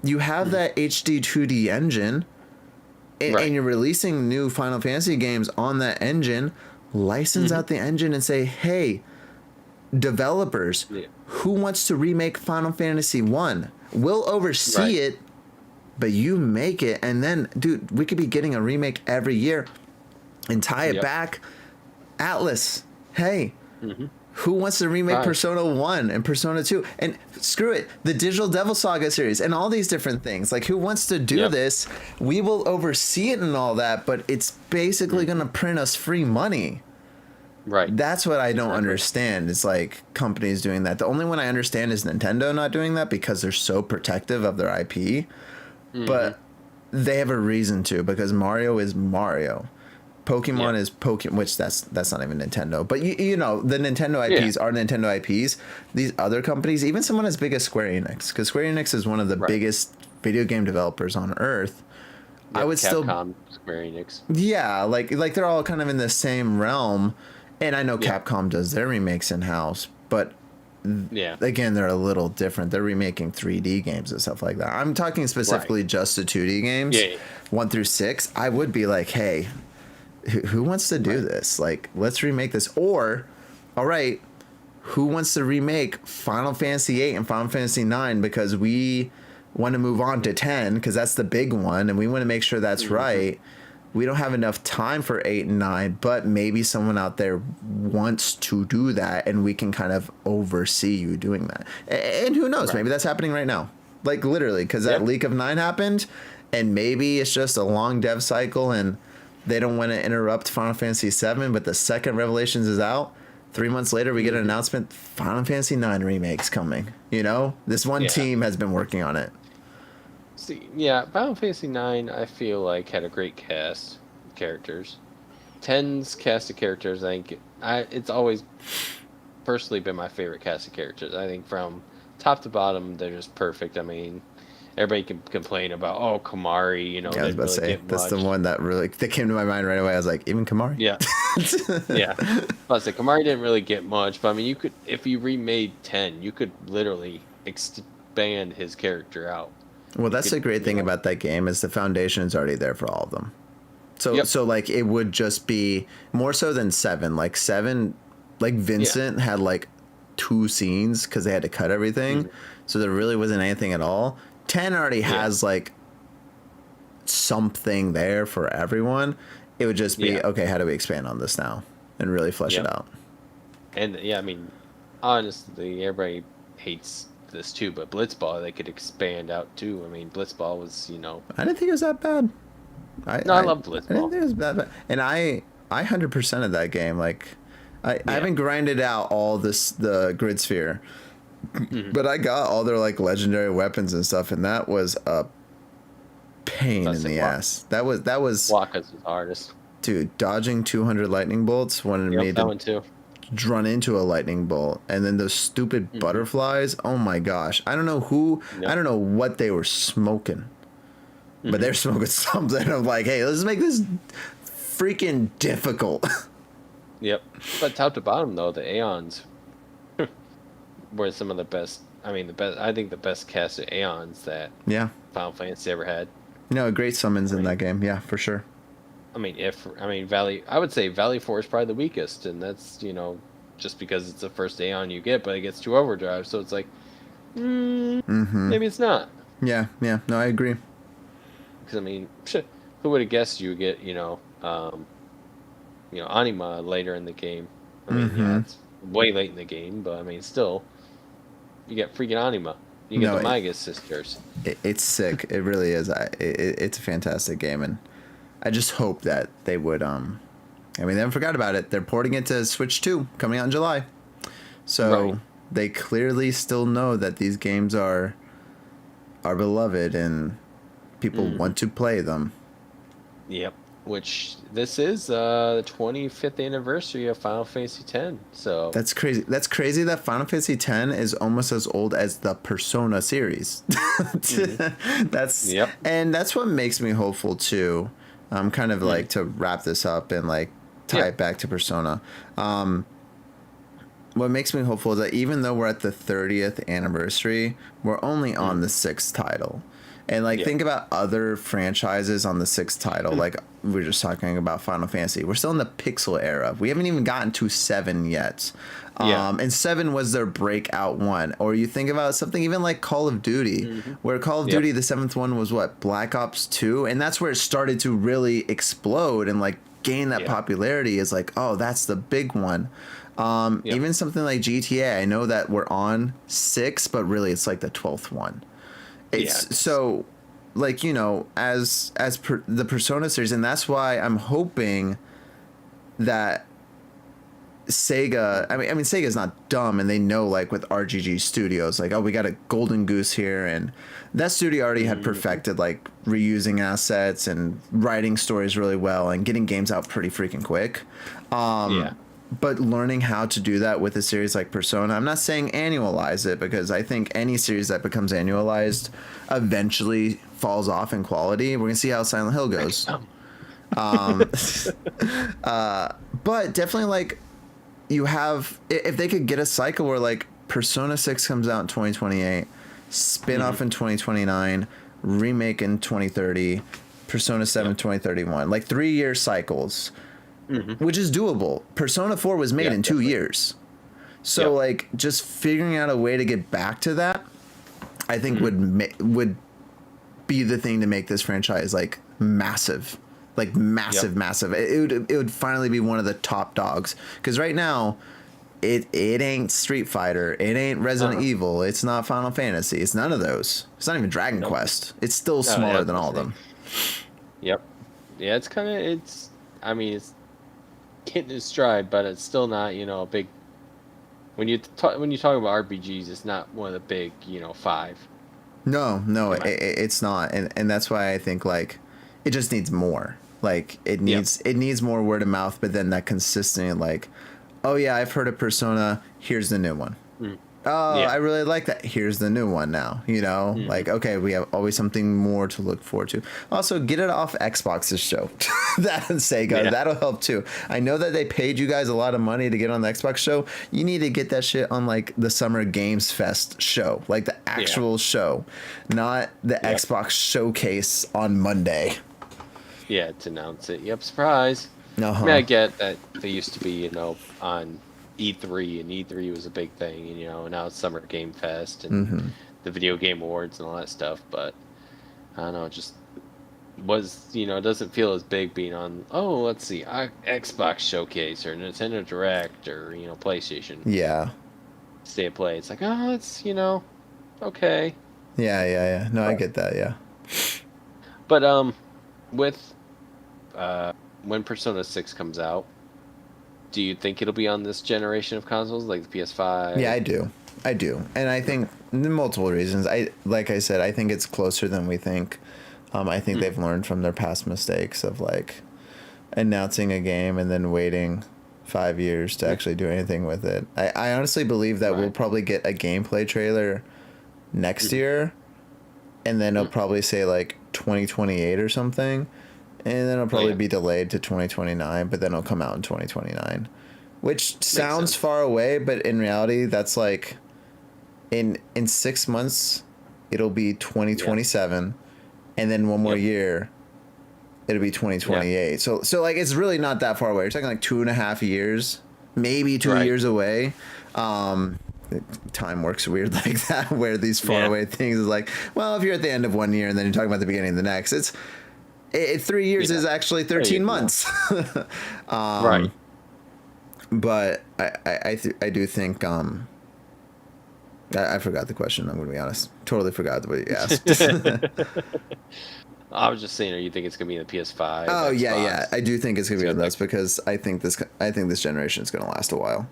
you have that HD 2D engine, and you're releasing new Final Fantasy games on that engine. License out the engine and say, "Hey, developers, who wants to remake Final Fantasy 1? We'll oversee it, but you make it." And then, dude, we could be getting a remake every year and tie it back. Atlas, hey, who wants to remake Persona 1 and Persona 2? And screw it, the Digital Devil Saga series and all these different things. Like, who wants to do this? We will oversee it and all that, but it's basically going to print us free money. Right. That's what I don't understand. It's like companies doing that. The only one I understand is Nintendo not doing that, because they're so protective of their IP. But they have a reason to, because Mario is Mario. Pokemon is Pokemon, which that's not even Nintendo. But you know, the Nintendo IPs are Nintendo IPs. These other companies, even someone as big as Square Enix, because Square Enix is one of the biggest video game developers on Earth. I would Capcom, Square Enix. Yeah, like they're all kind of in the same realm. And I know Capcom does their remakes in-house, but again, they're a little different. They're remaking 3D games and stuff like that. I'm talking specifically just the 2D games, 1 through 6. I would be like, hey, who wants to do this? Like, let's remake this. Or, all right, who wants to remake Final Fantasy 8 and Final Fantasy 9, because we want to move on to 10, because that's the big one, and we want to make sure that's right. We don't have enough time for 8 and 9, but maybe someone out there wants to do that, and we can kind of oversee you doing that. And who knows? Maybe that's happening right now. Like, literally, because that leak of 9 happened, and maybe it's just a long dev cycle, and they don't want to interrupt Final Fantasy 7, but the second Revelations is out, 3 months later, we get an announcement, Final Fantasy 9 remake's coming. You know? This one team has been working on it. See, Final Fantasy 9, I feel like, had a great cast of characters. 10's cast of characters, I think, it's always personally been my favorite cast of characters. I think from top to bottom, they're just perfect. I mean, everybody can complain about, Kamari, you know. Yeah, I was about to say, that's the one that came to my mind right away. I was like, even Kamari? Yeah. Plus, Kamari didn't really get much, but I mean, you could, if you remade 10, you could literally expand his character out. Well, that's could, the great thing know. about that game is the foundation is already there for all of them. So Yep. so like it would just be more so than 7. Like 7, like Vincent had like 2 scenes because they had to cut everything, so there really wasn't anything at all. 10 already has like something there for everyone. It would just be okay. How do we expand on this now and really flesh it out? And yeah, I mean, honestly, everybody hates this too, but Blitzball they could expand out too. I mean, Blitzball was I didn't think it was that bad. I love Blitzball. I didn't think it was that bad. And I 100% of that game. Like I haven't grinded out all the grid sphere, but I got all their like legendary weapons and stuff, and that was a pain in the ass. That was Waka's was hardest. Dude, dodging 200 lightning bolts wanted me that one too. Run into a lightning bolt, and then those stupid butterflies. Oh my gosh, I don't know who, I don't know what they were smoking, but they're smoking something. I'm like, hey, let's make this freaking difficult. Yep, but top to bottom though, the Aeons were some of the best. I mean, I think the best cast of Aeons that Final Fantasy ever had. Great summons in that game. Yeah, for sure. I mean, Valley, I would say Valley 4 is probably the weakest, and that's, just because it's the first Aeon you get, but it gets 2 overdrive, so it's like, maybe it's not. Yeah, no, I agree. Because, I mean, who would have guessed you would get, Anima later in the game? I mean, it's way late in the game, but, I mean, still, you get freaking Anima. You get the Magus sisters. It's sick. It really is. It's a fantastic game, and I just hope that they would, I mean, they haven't forgot about it. They're porting it to Switch 2, coming out in July. So they clearly still know that these games are beloved and people want to play them. Yep. Which, this is the 25th anniversary of Final Fantasy X. So That's crazy. That's crazy that Final Fantasy X is almost as old as the Persona series. And that's what makes me hopeful too. Kind of like to wrap this up and like tie it back to Persona. What makes me hopeful is that even though we're at the 30th anniversary, we're only on the 6th title. And like think about other franchises on the 6th title. Like we were just talking about Final Fantasy. We're still in the pixel era. We haven't even gotten to 7 yet. And 7 was their breakout one. Or you think about something even like Call of Duty, where Call of Duty, the 7th one was what? Black Ops 2? And that's where it started to really explode and like gain that popularity is like, oh, that's the big one. Even something like GTA, I know that we're on 6, but really it's like the 12th one. It's so like, as the Persona series, and that's why I'm hoping that Sega, I mean Sega's not dumb, and they know like with RGG Studios, like, oh, we got a golden goose here, and that studio already had perfected like reusing assets and writing stories really well and getting games out pretty freaking quick. But learning how to do that with a series like Persona, I'm not saying annualize it, because I think any series that becomes annualized eventually falls off in quality. We're going to see how Silent Hill goes. But definitely, like, you have, if they could get a cycle where like Persona 6 comes out in 2028, spin-off in 2029, remake in 2030, Persona 7 2031, like 3-year cycles. Which is doable. Persona 4 was made in 2 years. So like just figuring out a way to get back to that, I think would be the thing to make this franchise like massive. Like massive. It would finally be one of the top dogs, cuz right now it ain't Street Fighter, it ain't Resident Evil, it's not Final Fantasy, it's none of those. It's not even Dragon Quest. It's still smaller than all of them. Yeah, it's kind of I mean, it's hitting its stride, but it's still not, a big. When you talk about RPGs, it's not one of the big, 5. No, it's not, and that's why I think like it just needs more. Like it needs more word of mouth, but then that consistency, like, oh yeah, I've heard of Persona. Here's the new one. oh, Yeah. I really like that. Here's the new one now. Like, okay, we have always something more to look forward to. Also, get it off Xbox's show. That's Sega. Yeah. That'll help too. I know that they paid you guys a lot of money to get on the Xbox show. You need to get that shit on like the Summer Games Fest show, like the actual show, not the Xbox showcase on Monday. Yeah, to announce it. Yep, surprise. Uh-huh. I mean, I get that they used to be, on E3, and E3 was a big thing, and now it's Summer Game Fest and the Video Game Awards and all that stuff, but I don't know, it just it doesn't feel as big being on, let's see, Xbox Showcase or Nintendo Direct or, PlayStation. Yeah. State of Play. It's like, it's, okay. Yeah. No, I get that, yeah. But, with, when Persona 6 comes out, do you think it'll be on this generation of consoles, like the PS5? Yeah, I do. And I think multiple reasons. Like I said, I think it's closer than we think. I think they've learned from their past mistakes of like announcing a game and then waiting 5 years to actually do anything with it. I honestly believe that we'll probably get a gameplay trailer next year, and then it'll probably say like 2028 or something. And then it'll probably be delayed to 2029, but then it'll come out in 2029, which sounds far away, but in reality, that's like in 6 months, it'll be 2027, and then one more year, it'll be 2028. So like it's really not that far away. You're talking like 2.5 years, maybe 2 years away. Time works weird like that, where these far away things is like, well, if you're at the end of 1 year and then you're talking about the beginning of the next, 3 years is actually 13 months. Right. But I do think I forgot the question. I'm gonna be honest. Totally forgot what you asked. I was just saying, you think it's gonna be in the PS5? Oh Xbox? yeah. I do think it's gonna be on those because I think this generation is gonna last a while.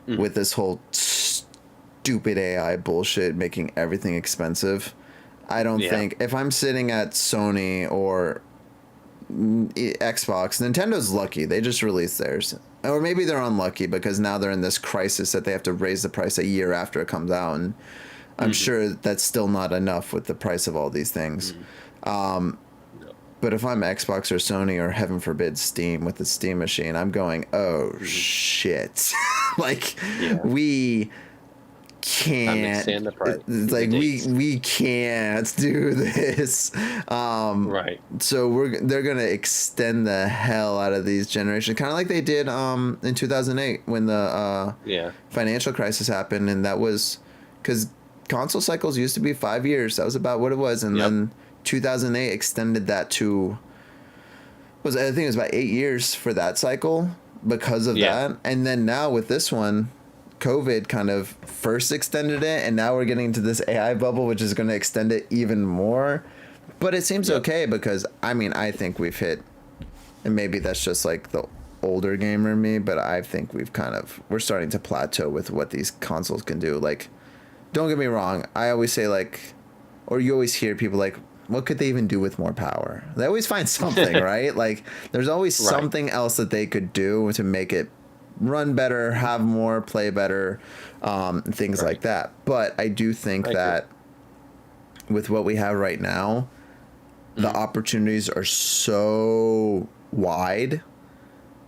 With this whole stupid AI bullshit making everything expensive. I don't think if I'm sitting at Sony or Xbox, Nintendo's lucky. They just released theirs. Or maybe they're unlucky because now they're in this crisis that they have to raise the price a year after it comes out. And I'm sure that's still not enough with the price of all these things. But if I'm Xbox or Sony or heaven forbid Steam with the Steam machine, I'm going, shit. Like we can't like we can't do this, right? So they're gonna extend the hell out of these generations, kind of like they did in 2008 when the financial crisis happened, and that was because console cycles used to be 5 years. That was about what it was, and then 2008 extended that to I think it was about 8 years for that cycle because of that, and then now with this one, COVID kind of first extended it, and now we're getting into this AI bubble, which is going to extend it even more. But it seems okay because, I think we've hit, and maybe that's just like the older gamer in me, but I think we're starting to plateau with what these consoles can do. Like, don't get me wrong, I always say or you always hear people like, what could they even do with more power? They always find something, right? Like, there's always something else that they could do to make it run better, have more, play better, things like that. But I do think that with what we have right now, the opportunities are so wide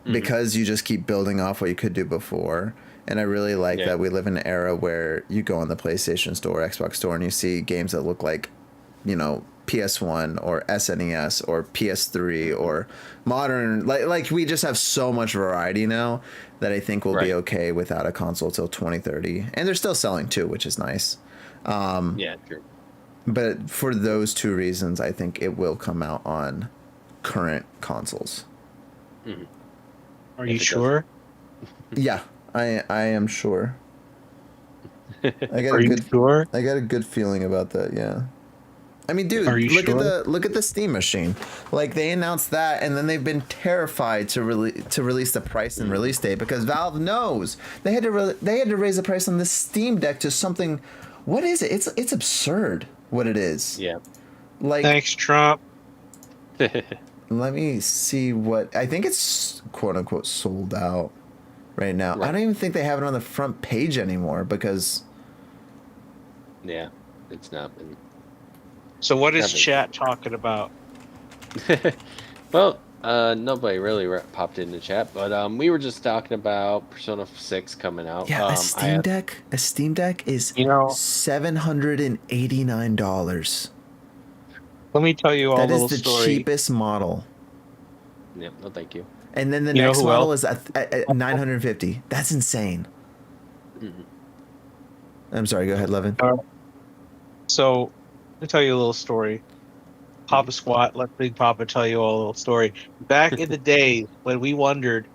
because you just keep building off what you could do before. And I really like that we live in an era where you go on the PlayStation Store, Xbox Store, and you see games that look like, PS1 or SNES or PS3 or modern. Like we just have so much variety now that I think we'll be okay without a console till 2030. And they're still selling too, which is nice. True. But for those two reasons, I think it will come out on current consoles. Are you sure? Yeah, I am sure. I got Are you sure? I got a good feeling about that. Yeah. I mean, dude, look at the Steam machine. Like, they announced that, and then they've been terrified to release the price and release date because Valve knows they had to raise the price on the Steam Deck to something. What is it? It's absurd what it is. Yeah. Like, thanks, Trump. Let me see what I think it's quote unquote sold out right now. I don't even think they have it on the front page anymore because Yeah, it's not been. So what is Nothing. chat talking about? Well, nobody really popped in the chat, but we were just talking about Persona 6 coming out. Yeah, a Steam Deck is $789. Let me tell you all That a is little the story. cheapest model. Yep, no thank you. And then the You know next who model else? is at 950. That's insane. Mm-hmm. I'm sorry, go ahead, Levin. So let me tell you a little story. Papa Squat, let Big Papa tell you all a little story. Back in the days when we wondered,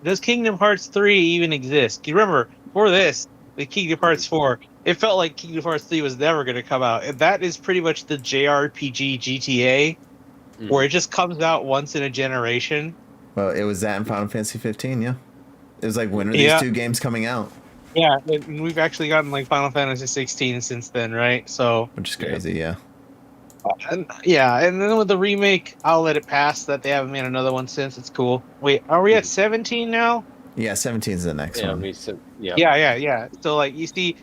does Kingdom Hearts 3 even exist? You remember, before this, with Kingdom Hearts 4, it felt like Kingdom Hearts 3 was never going to come out. And that is pretty much the JRPG GTA, where it just comes out once in a generation. Well, it was that in Final Fantasy 15, yeah. It was like, when are these Yeah. two games coming out? Yeah, and we've actually gotten like Final Fantasy 16 since then, right? So, Which is crazy, yeah. and then with the remake, I'll let it pass that they haven't made another one since. It's cool. Wait, are we at 17 now? Yeah, 17 is the next Yeah, one. Yeah. So like you see,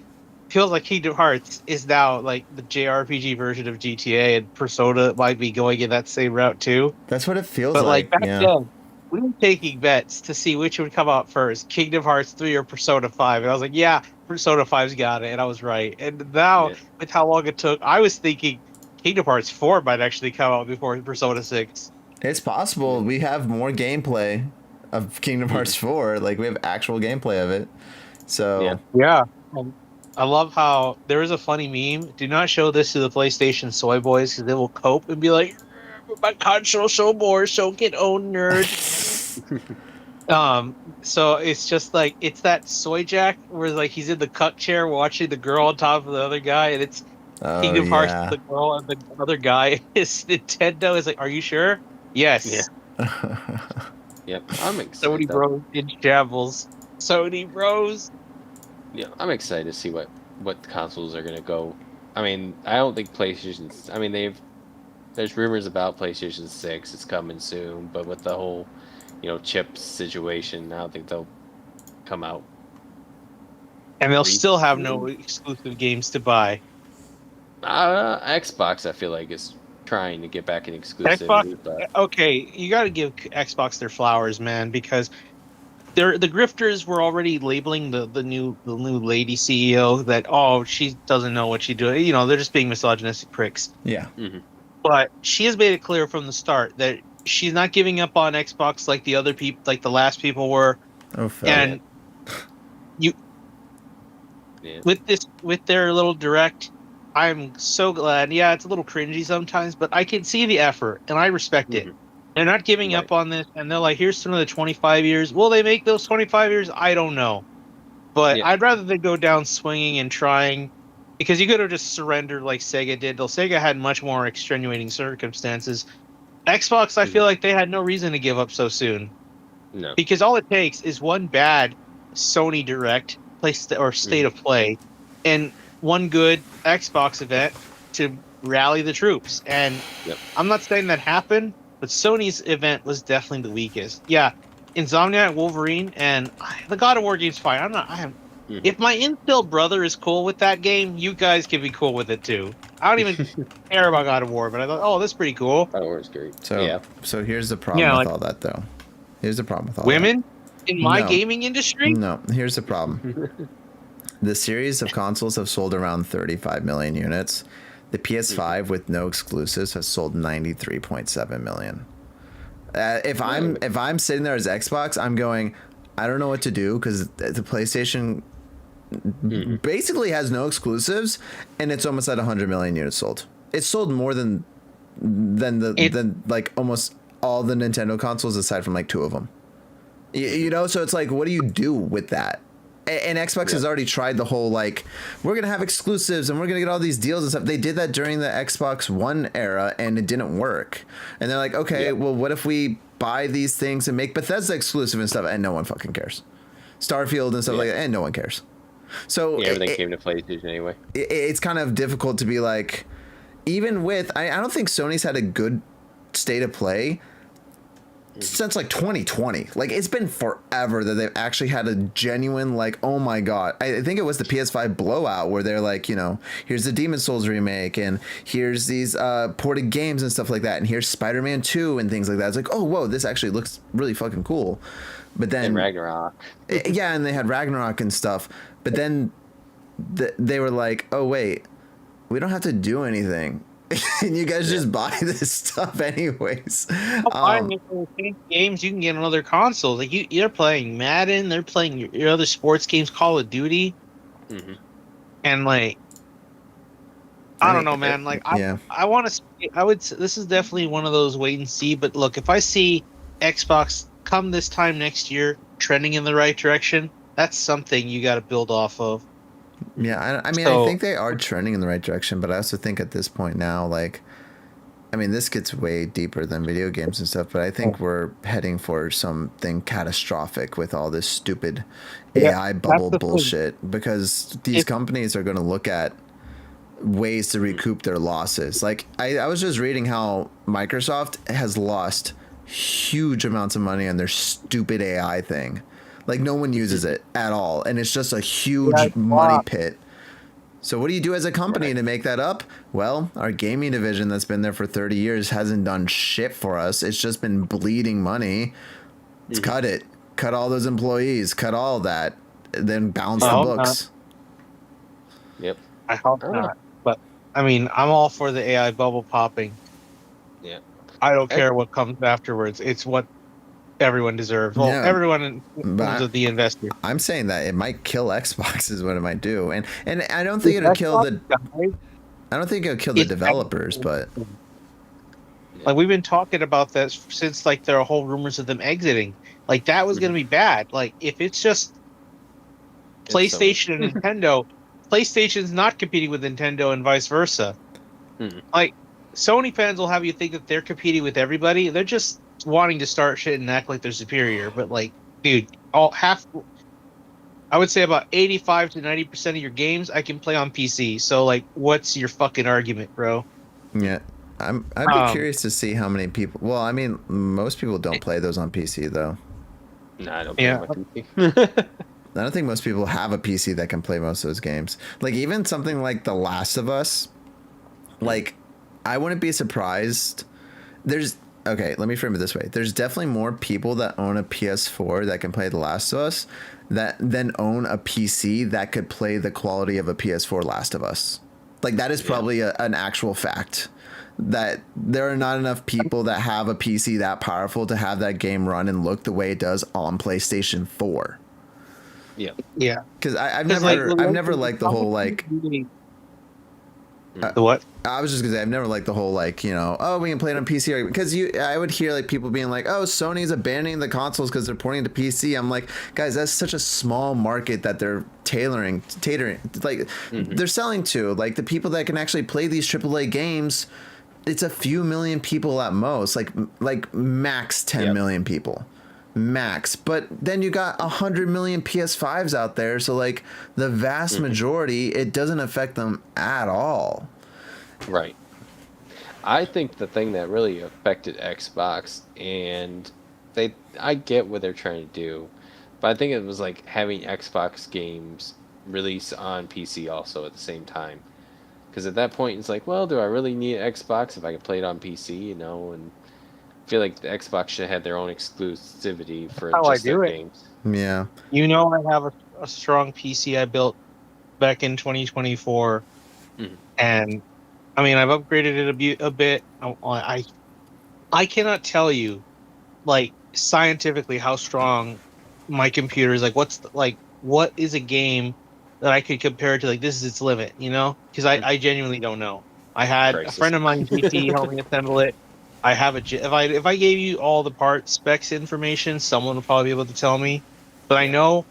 feels like Kingdom Hearts is now like the JRPG version of GTA, and Persona might be going in that same route too. That's what it feels But like back yeah. then, we were taking bets to see which would come out first, Kingdom Hearts 3 or Persona 5. And I was like, yeah, Persona 5's got it. And I was right. And now, with how long it took, I was thinking Kingdom Hearts 4 might actually come out before Persona 6. It's possible. We have more gameplay of Kingdom Hearts 4. Like, we have actual gameplay of it. So, yeah. I love how there is a funny meme. Do not show this to the PlayStation soy boys because they will cope and be like, my console so more, so get owned, nerd. So it's just like it's that soy jack where like he's in the cuck chair watching the girl on top of the other guy, and it's Kingdom Hearts, the girl, and the other guy is Nintendo. Is like, are you sure? Yes. Yeah. Yep. I'm excited. Sony bros in shambles. Sony bros. Yeah, I'm excited to see what consoles are gonna go. I mean, I don't think PlayStation's. I mean, there's rumors about PlayStation 6. It's coming soon, but with the whole, chip situation, I don't think they'll come out. And they'll still have no exclusive games to buy. Xbox, I feel like, is trying to get back in exclusivity. Okay, you got to give Xbox their flowers, man, because the grifters were already labeling the new lady CEO that she doesn't know what she's doing. They're just being misogynistic pricks. Yeah. Mm-hmm. But she has made it clear from the start that she's not giving up on Xbox like the other people, like the last people were. Oh, Phil. And with their little direct, I'm so glad. Yeah, it's a little cringy sometimes, but I can see the effort and I respect it. They're not giving up on this, and they're like, here's another 25 years. Will they make those 25 years? I don't know. But I'd rather they go down swinging and trying, because you could have just surrendered like Sega did. Though Sega had much more extenuating circumstances. Xbox, I feel like they had no reason to give up so soon. No. Because all it takes is one bad Sony Direct State of Play and one good Xbox event to rally the troops. And I'm not saying that happened, but Sony's event was definitely the weakest. Yeah, Insomniac, Wolverine, and the God of War game's fine. If my infill brother is cool with that game, you guys can be cool with it too. I don't even care about God of War, but I thought, that's pretty cool. God of War is great. So here's the problem with all that, though. Here's the problem with all women in my gaming industry? No, here's the problem. The series of consoles have sold around 35 million units. The PS5 with no exclusives has sold 93.7 million. If I'm sitting there as Xbox, I'm going, I don't know what to do, because the PlayStation basically has no exclusives, and it's almost at 100 million units sold. It's sold more than like almost all the Nintendo consoles aside from like two of them. So it's like, what do you do with that? And Xbox has already tried the whole, like, we're going to have exclusives and we're going to get all these deals and stuff. They did that during the Xbox One era and it didn't work. And they're like, okay, well, what if we buy these things and make Bethesda exclusive and stuff? And no one fucking cares. Starfield and stuff like that, and no one cares. So everything came to PlayStation anyway. It's kind of difficult to be like, even with, I don't think Sony's had a good state of play. since like 2020. Like it's been forever that they've actually had a genuine like, oh my god. I think it was the PS5 blowout where they're like, you know, here's the Demon Souls remake and here's these ported games and stuff like that, and here's Spider-Man 2 and things like that. It's like, oh whoa, this actually looks really fucking cool. But then And Ragnarok. yeah, and they had Ragnarok and stuff. But then they were like, oh wait, we don't have to do anything. And you guys just buy this stuff anyways. Buying it for the same games you can get on other consoles. Like you're playing Madden, they're playing your other sports games, Call of Duty, and like I don't know, man. Like I want to. I would. This is definitely one of those wait and see. But look, if I see Xbox come this time next year trending in the right direction, that's something you got to build off of. Yeah, I mean, I think they are trending in the right direction, but I also think at this point now, like, I mean, this gets way deeper than video games and stuff, but I think we're heading for something catastrophic with all this stupid AI bubble bullshit, because these companies are going to look at ways to recoup their losses. Like, I was just reading how Microsoft has lost huge amounts of money on their stupid AI thing. Like, no one uses it at all, and it's just a huge money pit. So what do you do as a company to make that up? Well, our gaming division that's been there for 30 years hasn't done shit for us. It's just been bleeding money. Let's cut it. Cut all those employees. Cut all that. Then balance the books. Yep. I hope not. But, I mean, I'm all for the AI bubble popping. Yeah. I don't care what comes afterwards. It's what everyone deserves. Well, everyone in terms of the investor. I'm saying that it might kill Xbox is what it might do, and I don't think it'll kill the. I don't think it'll kill the developers, but like we've been talking about that since like there are whole rumors of them exiting. Like that was going to be bad. Like if it's just PlayStation and Nintendo, PlayStation's not competing with Nintendo and vice versa. Like Sony fans will have you think that they're competing with everybody. They're just wanting to start shit and act like they're superior, but like, dude, I would say about 85 to 90% of your games I can play on PC. So like, what's your fucking argument, bro? Yeah, I'd be curious to see how many people. Well, I mean, most people don't play those on PC though. No, I don't play on PC. I don't think most people have a PC that can play most of those games. Like even something like The Last of Us, like I wouldn't be surprised. Okay, let me frame it this way. There's definitely more people that own a PS4 that can play The Last of Us than own a PC that could play the quality of a PS4 Last of Us. Like, that is probably an actual fact. That there are not enough people that have a PC that powerful to have that game run and look the way it does on PlayStation 4. Yeah. Yeah. Because I've never liked the whole, like... the what? I was just gonna say I've never liked the whole like, you know, oh, we can play it on PC, because I would hear like people being like, oh, Sony's abandoning the consoles because they're porting to PC. I'm like, guys, that's such a small market that they're catering like they're selling to, like the people that can actually play these AAA games. It's a few million people at most, like max 10 million people. Max. But then you got 100 million PS5s out there, so like the vast majority, it doesn't affect them at all. Right. I think the thing that really affected Xbox, and I get what they're trying to do, but I think it was like having Xbox games release on PC also at the same time. Because at that point, it's like, well, do I really need an Xbox if I can play it on PC, you know? And I feel like the Xbox should have their own exclusivity for just their games. Yeah. You know, I have a strong PC I built back in 2024, and I mean, I've upgraded it a bit. I cannot tell you, like, scientifically how strong my computer is. Like, what is a game that I could compare it to? Like, this is its limit, you know? Because I genuinely don't know. I had a friend of mine, GT, help me assemble it. I have if I gave you all the part specs information, someone would probably be able to tell me. But I know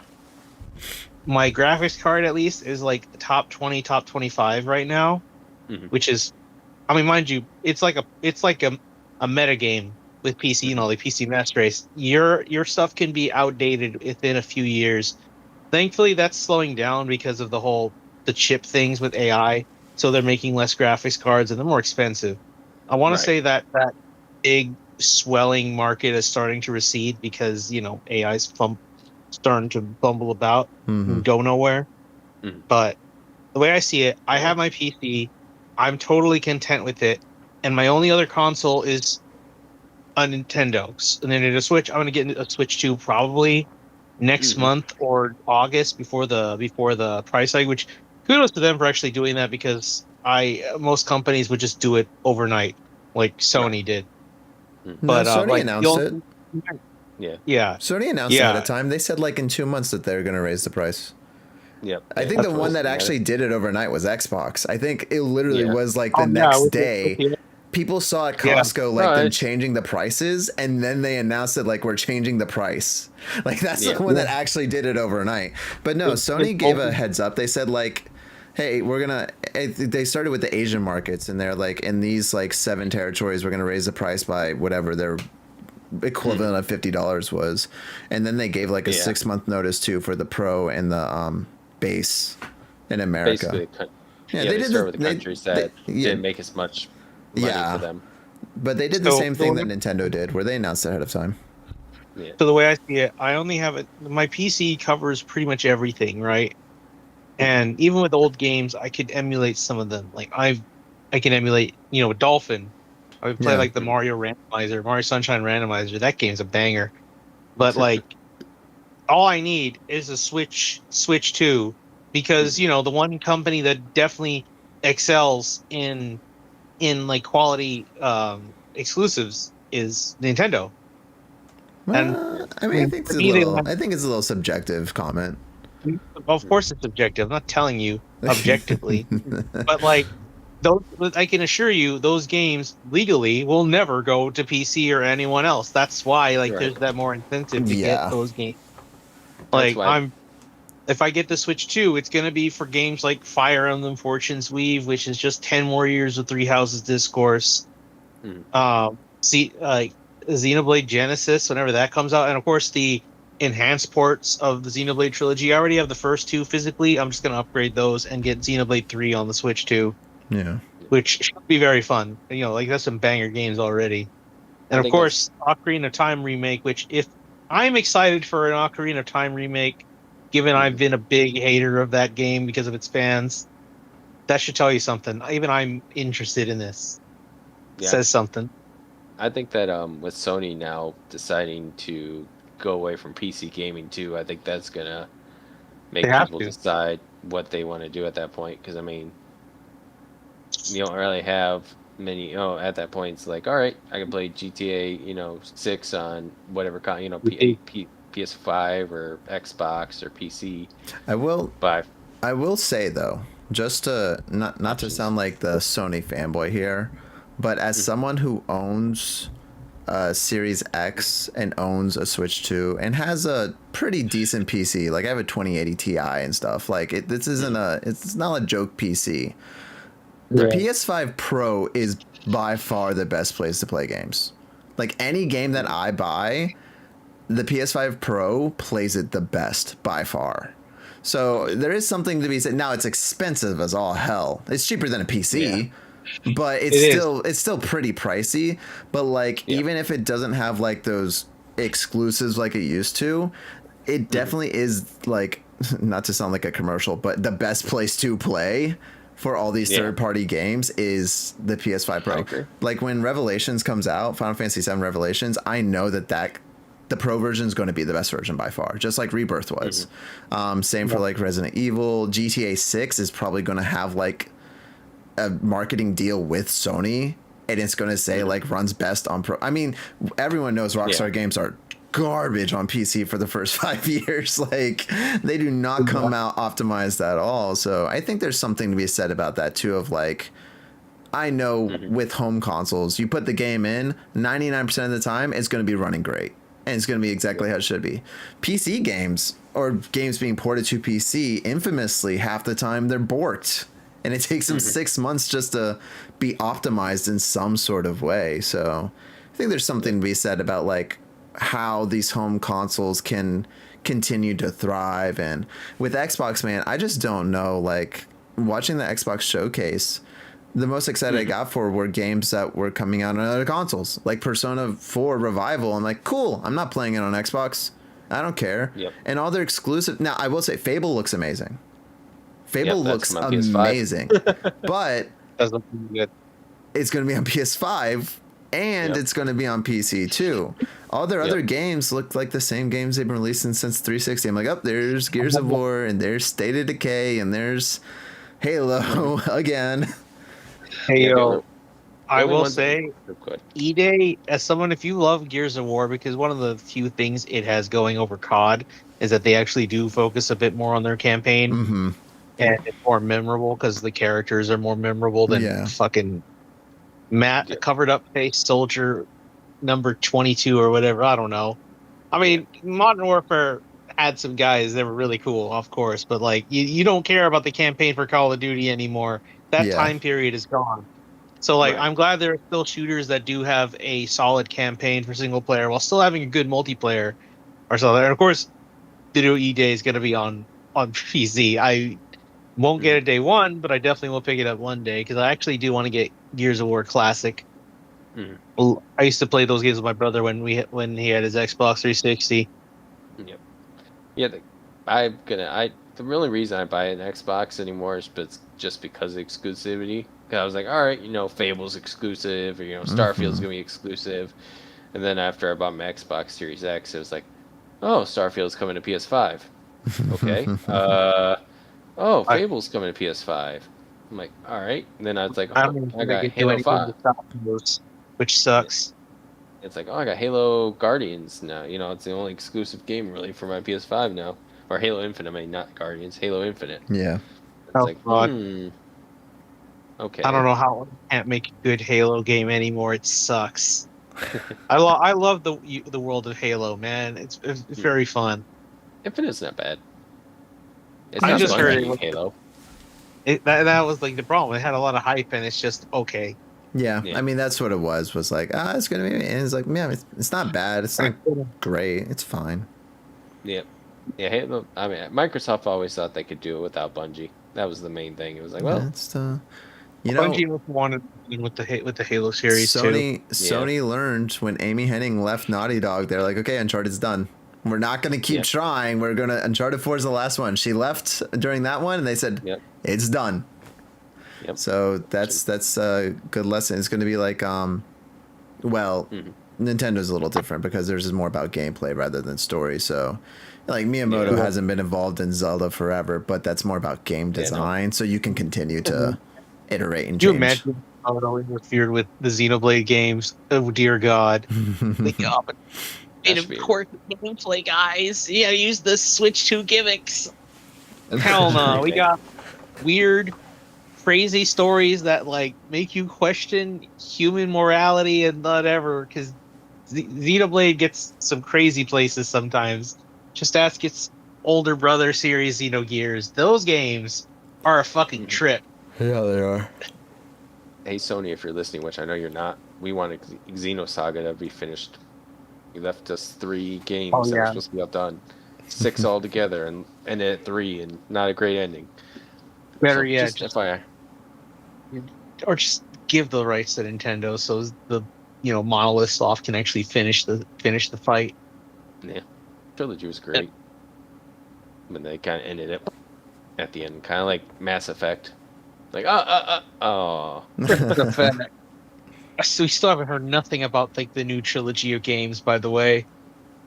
my graphics card at least is like top 20, top 25 right now, which is, I mean, mind you, it's like a meta game with PC, you know, like PC Master Race. Your stuff can be outdated within a few years. Thankfully, that's slowing down because of the chip things with AI. So they're making less graphics cards and they're more expensive. I want to say that big swelling market is starting to recede because AI's starting to bumble about and go nowhere. Mhm. But the way I see it, I have my PC. I'm totally content with it, and my only other console is a Nintendo Switch. I'm gonna get a Switch 2 probably next Mhm. month or August before the price hike. Which kudos to them for actually doing that, because most companies would just do it overnight, like Sony did. Mhm. No, But Sony like the announced it. only Yeah. yeah Sony announced ahead of yeah time. They said like in 2 months that they're going to raise the price. Yep. I They think the That's one posted that it. actually did it overnight was Xbox. I think it literally Yeah. was like the oh yeah next with day. the People saw at yeah Costco like No, them it's changing the prices, and then they announced it like we're changing the price. Like that's yeah. the one that actually did it overnight. But no, it's Sony gave both a heads up. They said like, "Hey, we're gonna." They started with the Asian markets, and they're like, in these like 7 territories, we're gonna raise the price by whatever their equivalent of $50 was, and then they gave like a Yeah. 6-month notice too for the Pro and the base in America. Basically, Yeah, yeah. they They did start with the they, countries they that yeah, didn't make as much money for yeah, them. but they did the so same thing that Nintendo did, where they announced ahead of time. Yeah. So the way I see it, I only have it. My PC covers pretty much everything, right? And even with old games, I could emulate some of them. Like I can emulate, Dolphin. I would play Yeah, like the Mario Randomizer, Mario Sunshine Randomizer. That game's a banger. But like, all I need is a Switch 2, because the one company that definitely excels in like quality exclusives is Nintendo. And well, I I mean, mean, for me, they don't I think it's a little subjective comment. Of course, it's subjective. I'm not telling you objectively, but like those, but I can assure you, those games legally will never go to PC or anyone else. That's why, like, Right. there's that more incentive to get Yeah, those games. That's Like, why. if I get the Switch 2, it's gonna be for games like Fire Emblem Fortune's Weave, which is just 10 more years of Three Houses Discourse. Mhm. See, Xenoblade Genesis, whenever that comes out, and of course the enhanced ports of the Xenoblade trilogy. I already have the first 2 physically. I'm just gonna upgrade those and get Xenoblade 3 on the Switch 2, yeah. which should be very fun. Like that's some banger games already. I And of think that's course, Ocarina of Time remake, which if I'm excited for an Ocarina of Time remake, given I've mhm. been a big hater of that game because of its fans, that should tell you something. Even I'm interested in this. Yeah. Says something. I think that with Sony now deciding to go away from PC gaming too, I think that's gonna They make have people to. decide what they want to do at that point. Because I mean, you don't really have many. Oh, at that point, it's like, all right, I can play GTA, 6 on whatever PS5 or Xbox or PC. I will But I will say though, just to not to options. sound like the Sony fanboy here, but as Mhm. someone who owns a Series X and owns a Switch 2 and has a pretty decent PC, like I have a 2080 Ti and stuff. Like this isn't it's not a joke PC. The Yeah. PS5 Pro is by far the best place to play games. Like any game that I buy, the PS5 Pro plays it the best by far. So there is something to be said. Now it's expensive as all hell. It's cheaper than a PC, but It is. it's still pretty pricey. But like Yeah. even if it doesn't have like those exclusives like it used to, it definitely is like not to sound like a commercial, but the best place to play for all these Yeah. third-party games is the PS5 I Pro. agree. Like when Revelations comes out, Final Fantasy VII Revelations, I know that the Pro version is going to be the best version by far, just like Rebirth was. Same for like Resident Evil. GTA 6 is probably going to have like a marketing deal with Sony, and it's going to say like runs best on Pro. I mean, everyone knows Rockstar Yeah. games are garbage on PC for the first 5 years. Like they do not come out optimized at all. So I think there's something to be said about that too. Of like, I know with home consoles, you put the game in, 99% of the time, it's going to be running great. And it's going to be exactly how it should be. PC games or games being ported to PC, infamously, half the time they're borked. And it takes them 6 months just to be optimized in some sort of way. So I think there's something to be said about like how these home consoles can continue to thrive. And with Xbox, man, I just don't know. Like watching the Xbox showcase, The most excited I got for were games that were coming out on other consoles, like Persona 4 Revival. I'm like, cool. I'm not playing it on Xbox. I don't care. Yep. And all their exclusive. Now, I will say, Fable looks amazing. Fable Yep, that's looks coming on PS5. amazing, but Does look pretty good. it's going to be on PS5 and it's going to be on PC too. All their other games look like the same games they've been releasing since 360. I'm like, oh, there's Gears of War and there's State of Decay and there's Halo again. Hey, Yeah, yo, I only will one say, thing- good. E-Day, as someone, if you love Gears of War, because one of the few things it has going over COD is that they actually do focus a bit more on their campaign, Mm-hmm. and it's more memorable because the characters are more memorable than fucking Matt, covered up face soldier number 22 or whatever. I don't know. I mean, Modern Warfare had some guys that were really cool, of course, but like you don't care about the campaign for Call of Duty anymore. That time period is gone. So like, I'm glad there are still shooters that do have a solid campaign for single player while still having a good multiplayer or something. And of course, Video E-Day is going to be on PC. I won't get it day one, but I definitely will pick it up one day because I actually do want to get Gears of War Classic. Well, I used to play those games with my brother when he had his Xbox 360. Yep. Yeah, the only reason I buy an Xbox anymore is just because of exclusivity. 'Cause I was like, all right, Fable's exclusive, or Starfield's gonna be exclusive, and then after I bought my Xbox Series X, it was like, oh, Starfield's coming to PS5. Okay. Fable's coming to PS5. I'm like, all right. And then I was like, I got Halo 5. Which sucks. It's like, I got Halo Guardians now. It's the only exclusive game really for my PS5 now. Or Halo Infinite, I mean, not Guardians, Halo Infinite. Yeah. It's okay. I don't know how I can't make a good Halo game anymore. It sucks. I love the world of Halo, man. It's very fun. Infinite's not bad. It's I not just fun heard being Halo. That was like the problem. It had a lot of hype, and it's just okay. Yeah, I mean that's what it was like, it's gonna be, and it's like, man, it's not bad, it's not great, it's fine. Yeah, Halo. I mean, Microsoft always thought they could do it without Bungie. That was the main thing. It was like, well, it's Bungie wanted with the Halo series too. Sony learned when Amy Hennig left Naughty Dog. They're like, okay, Uncharted's done. We're not gonna keep trying. We're gonna Uncharted 4 is the last one. She left during that one, and they said, it's done. Yep. So that's a good lesson. It's going to be like, Nintendo's a little different because theirs is more about gameplay rather than story. So, like Miyamoto hasn't been involved in Zelda forever, but that's more about game design. So you can continue to iterate and change. Do you imagine how it always interfered with the Xenoblade games? Oh dear God! Made of quirky gameplay, guys. You gotta use the Switch 2 gimmicks. Hell no, we got weird, crazy stories that like make you question human morality and whatever. Because Xenoblade gets some crazy places sometimes. Just ask its older brother series, Xenogears. Those games are a fucking trip. Yeah, they are. Hey Sony, if you're listening, which I know you're not, we wanted Xenosaga to be finished. You left us 3 games that were supposed to be all done. 6 altogether, and ended at 3, and not a great ending. Better yet, just FYI. Or just give the rights to Nintendo so the Monolith Soft can actually finish the fight. Yeah, trilogy was great, but they kind of ended it at the end, kind of like Mass Effect. Like So we still haven't heard nothing about like the new trilogy of games. By the way,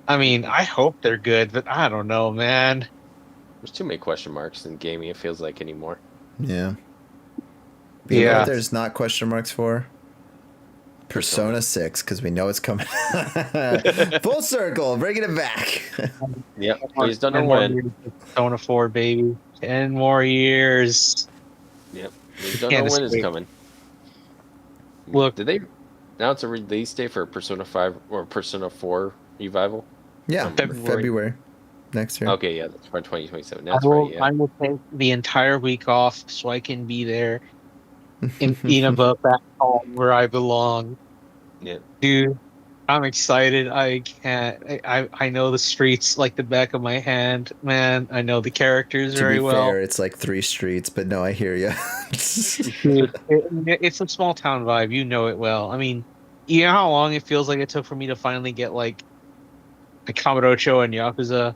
I mean I hope they're good, but I don't know, man. There's too many question marks in gaming. It feels like anymore. Yeah. You know what there's not question marks for? Persona 6, because we know it's coming. Full circle, bringing it back. Yep, please don't know when. Persona 4, baby. 10 more years. Yep, please don't know when it's coming. Look, did they announce a release date for Persona 5 or Persona 4 Revival? Yeah, February next year. Okay, yeah, that's for 2027. That's I will take the entire week off so I can be there in Inaba back home where I belong. Yeah. Dude, I'm excited. I can't. I know the streets like the back of my hand, man. I know the characters To be very well. fair, it's like 3 streets, but no, I hear you. Dude, it's a small town vibe. You know it well. I mean, you know how long it feels like it took for me to finally get like a Kamurocho and Yakuza,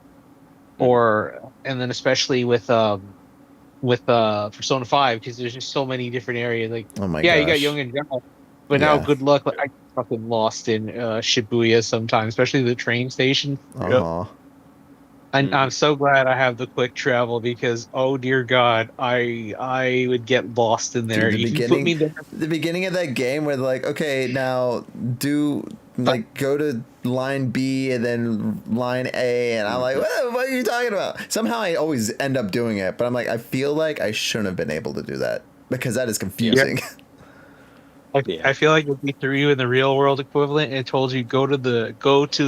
or and then especially with Persona 5 because there's just so many different areas. Like, Oh my yeah, you got gosh. Young and Gentle, but now Yeah. good luck. Like, I get fucking lost in Shibuya sometimes, especially the train station. Uh huh. And I'm so glad I have the quick travel because oh dear God, I would get lost in there Dude, if you put me there. the beginning of that game where like, okay, now do like go to line B and then line A, and I'm like, what are you talking about? Somehow I always end up doing it, but I'm like, I feel like I shouldn't have been able to do that because that is confusing. Yeah. I feel like if we threw you in the real world equivalent and told you go to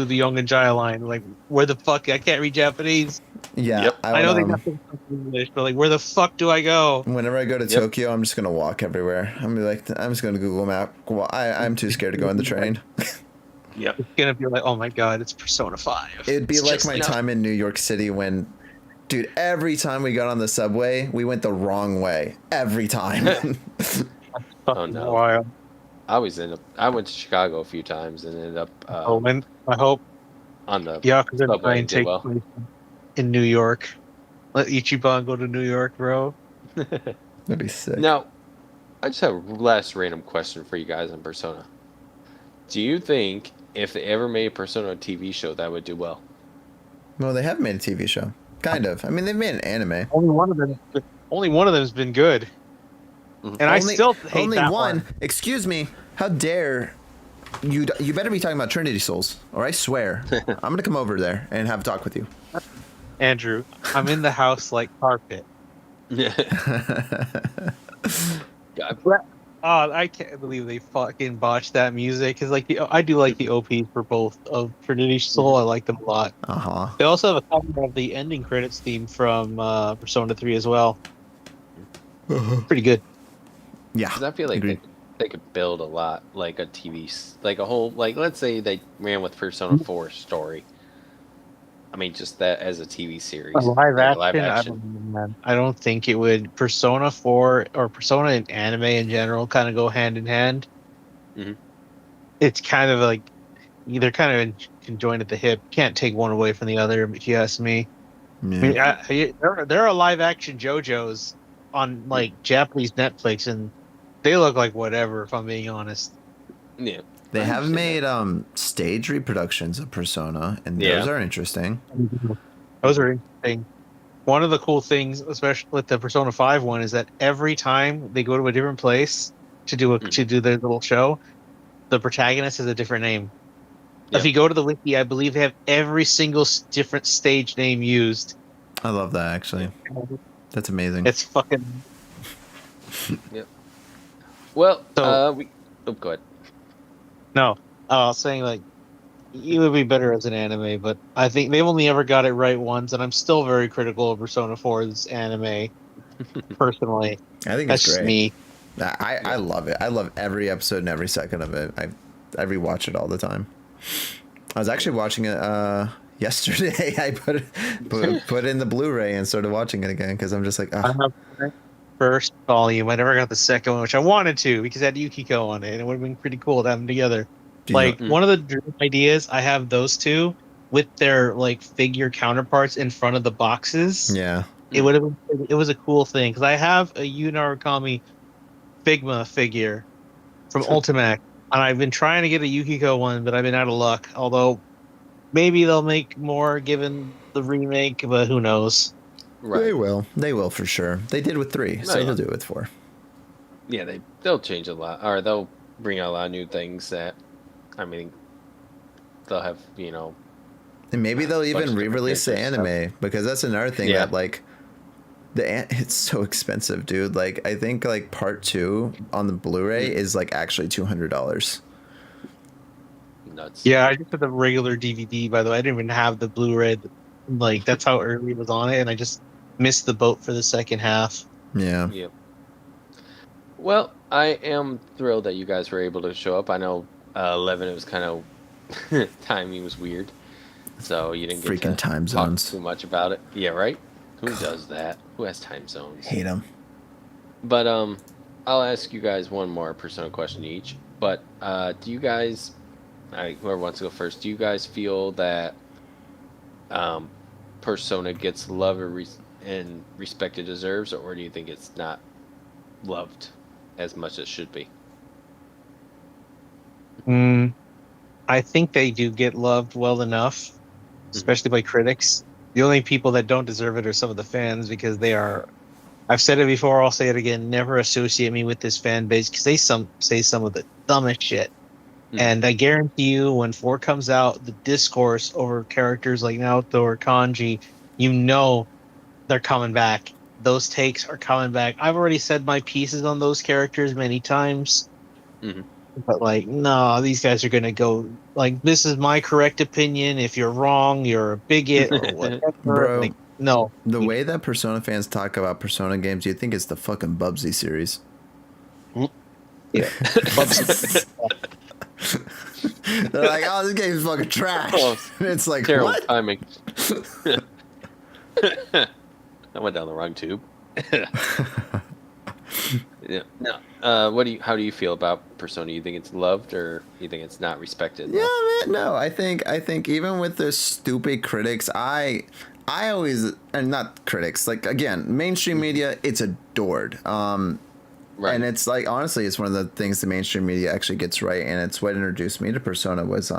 the Young and Jaya line, like where the fuck I can't read Japanese. Yeah, Yep. I I know would, they got some English, but like where the fuck do I go? whenever I go to Yep. Tokyo, I'm just gonna walk everywhere. I'm be like, I'm just gonna Google Map. Well, I'm too scared to go on the train. Yep. It's gonna be like, oh my God, it's Persona 5. It'd be It's like just my enough. time in New York City when, dude, every time we got on the subway, we went the wrong way. Every time. Oh, no. Wild. I went to Chicago a few times and ended up I hope on the Yakuza subway 9 and did takes well. place in New York. Let Ichiban go to New York, bro. That'd be sick. Now, I just have a last random question for you guys on Persona. Do you think if they ever made Persona a TV show, that would do well? Well, they have made a TV show. Kind of. I mean, they've made an anime. Only one of them's been good. And I still hate only that one. Excuse me. How dare you? You better be talking about Trinity Souls, or I swear, I'm gonna come over there and have a talk with you. Andrew, I'm in the house like carpet. God, Oh, I can't believe they fucking botched that music. Cause like I do like the OPs for both of Trinity Soul. I like them a lot. Uh huh. They also have a cover of the ending credits theme from Persona 3 as well. Pretty good. Yeah. because I feel like Agreed. they could build a lot, like a like a whole, like let's say they ran with Persona 4 story. I mean, just that as a TV series, A live like action? I don't know, man. I don't think it would. Persona 4 or Persona and anime in general kind of go hand in hand. Mhm. It's kind of like they're kind of conjoined at the hip. Can't take one away from the other, if you ask me. I mean, Yeah. there are live action JoJo's on like Japanese Netflix, and they look like whatever. If I'm being honest. Yeah, They I have understand made stage reproductions of Persona, and Yeah. those are interesting. Those are interesting. One of the cool things, especially with the Persona 5 one, is that every time they go to a different place to do their little show, the protagonist has a different name. Yep. If you go to the wiki, I believe they have every single different stage name used. I love that actually. That's amazing. It's fucking Well, So- go ahead. no. I was saying like it would be better as an anime, but I think they've only ever got it right once, and I'm still very critical of Persona 4's anime. Personally, I think that's it's just great. me. I love it. I love every episode and every second of it. I rewatch it all the time. I was actually watching it yesterday. I put in the Blu-ray and started watching it again because I'm just like, I oh, have the first volume. I never got the second one, which I wanted to because it had Yukiko on it, and it would have been pretty cool to have them together. do you know- Like one of the dream ideas, I have those two with their like figure counterparts in front of the boxes. yeah. It would have been. It was a cool thing because I have a Yu Narukami Figma figure from Ultimac, and I've been trying to get a Yukiko one, but I've been out of luck. Although maybe they'll make more given the remake, but who knows? They Right. will for sure. They did with 3, so yeah. they'll do it with 4. Yeah, they'll change a lot, or they'll bring out a lot of new things that, I mean, they'll have, And maybe they'll bunch even of different re-release the characters anime because that's another thing Yeah. that like it's so expensive, dude. Like I think like part 2 on the Blu-ray is like actually $200. nuts. Yeah, I just had the regular DVD. By the way, I didn't even have the Blu-ray. Like that's how early it was on it, and I just missed the boat for the second half. Yeah. Yep. Well, I am thrilled that you guys were able to show up. I know 11, it was kind of timing was weird, so you didn't get Freaking to time talk zones. too much about it. Yeah, right. Who does that? Who has time zones? Hate them. But I'll ask you guys one more Persona question each. But do you guys, whoever wants to go first, do you guys feel that Persona gets love and respect it deserves, or do you think it's not loved as much as it should be? I think they do get loved well enough, especially by critics. The only people that don't deserve it are some of the fans, because they are. I've said it before, I'll say it again. Never associate me with this fan base, because they say some of the dumbest shit. And I guarantee you, when 4 comes out, the discourse over characters like Naoto or Kanji, you know they're coming back. Those takes are coming back. I've already said my pieces on those characters many times. But like, no, these guys are gonna go like, this is my correct opinion. If you're wrong, you're a bigot or whatever. Bro, like, no. the way that Persona fans talk about Persona games, you think it's the fucking Bubsy series. Yeah. They're like, oh, this game's fucking trash. Oh, and it's like, terrible what? timing. I went down the wrong tube. Yeah. No. How do you feel about Persona? You think it's loved, or you think it's not respected? Yeah, man. No, I think even with the stupid critics, I always, and not critics, like, again, mainstream media, it's adored. Right. And it's like, honestly, it's one of the things the mainstream media actually gets right, and it's what introduced me to Persona was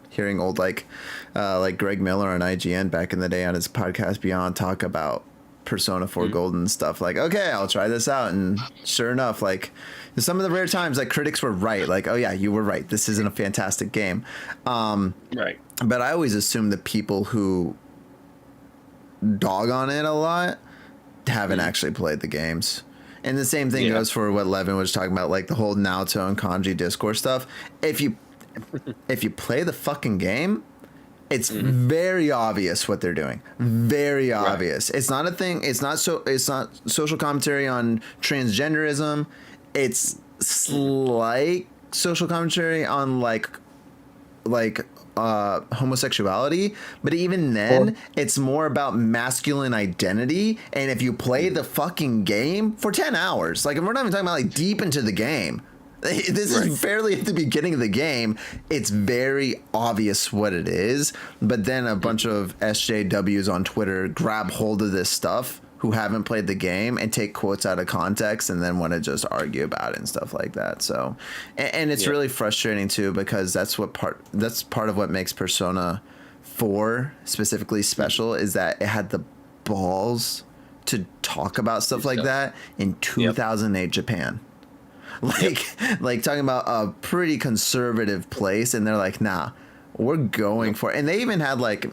hearing old like Greg Miller on IGN back in the day on his podcast Beyond talk about Persona 4 Golden and stuff. Like, okay, I'll try this out, and sure enough, like, some of the rare times like critics were right, like, oh yeah, you were right, this isn't a fantastic game. Right. But I always assume the people who dog on it a lot haven't actually played the games. And the same thing goes for what Levin was talking about, like the whole Naoto and Kanji discourse stuff. If you play the fucking game, it's very obvious what they're doing. Very obvious. Right. It's not a thing. It's not social commentary on transgenderism. It's slight social commentary on like homosexuality, but even then, it's more about masculine identity. And if you play the fucking game for 10 hours, like, if we're not even talking about like deep into the game, this is fairly at the beginning of the game, it's very obvious what it is. But then a bunch of SJWs on Twitter grab hold of this stuff who haven't played the game and take quotes out of context and then want to just argue about it and stuff like that. So, and it's really frustrating too, because that's part of what makes Persona 4 specifically special, is that it had the balls to talk about stuff like that in 2008 Japan. Like talking about a pretty conservative place, and they're like, nah, we're going for it. And they even had like